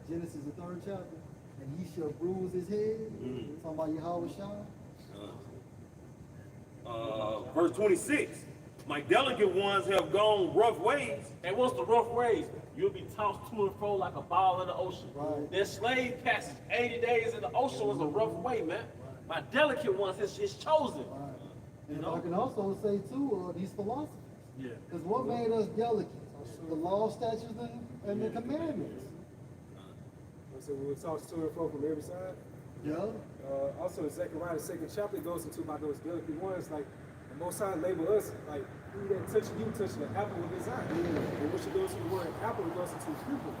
Genesis, the 3rd chapter. And he shall bruise his head. Talking about Yahweh Shai. Verse 26. My delicate ones have gone rough ways. And what's the rough ways? You'll be tossed to and fro like a ball in the ocean. Right. Their slave passage, 80 days in the ocean was a rough way, man. My delicate ones is chosen. Right. And I can also say too, these philosophers. Yeah. Because what made us delicate? The law, statutes, and the commandments. So we were tossed to and fro from every side. Yeah. Also in Zechariah, the 2nd chapter, it goes into about those delicate ones. Like the Most High label us like he that touching you, touching the apple of his eye. And what you goes to the word apple, it goes into people.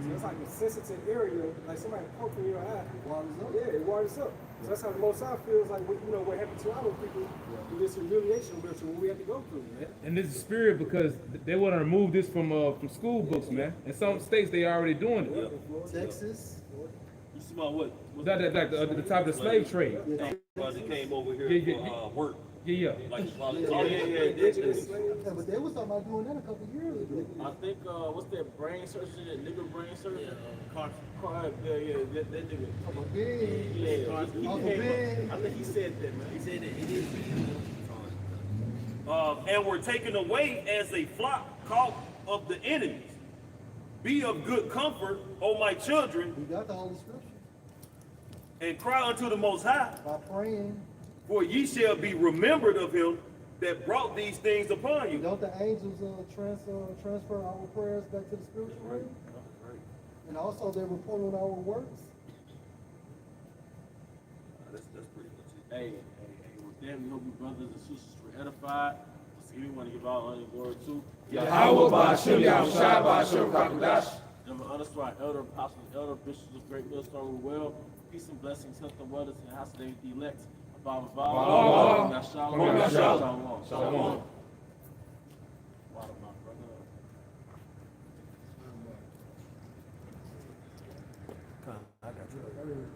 So it's like a sensitive area, like somebody poking your eye. It waters up. Yeah, it waters up. So that's how the Most High feels like, what happened to our people through this humiliation ritual, what we have to go through, man. And this is spirit because they want to remove this from school books, man. In some states, they already doing it. Texas. You see about what? The top of the slave trade. Because he came over here for work. Yeah. Like, Oh, yeah. Yeah, but they was talking about doing that a couple years ago. I think, what's that brain surgery, that nigga brain surgery? Yeah, that nigga. Uncle Big. Yeah, he Uncle came Big. up. I think he said that, man. He said that. It is. And were taken away as a flock caught of the enemies. Be of good comfort, O my children, We got the Holy Scripture. and cry unto the Most High, By praying. for ye shall be remembered of him that brought these things upon you. Don't the angels transfer our prayers back to the spiritual realm? And also they report on our works. That's pretty much it. Hey, with that, we hope you brothers and sisters were edified. So we want to give all honor and glory to Yahweh Ba'ashem Yahushua Ba'ashem Kakadash. Give honor to our elder apostles, elder bishops of Great Millstone well. Peace and blessings, health and wellness, and house of David the elect. Above all. Shalom. Shalom. I got you.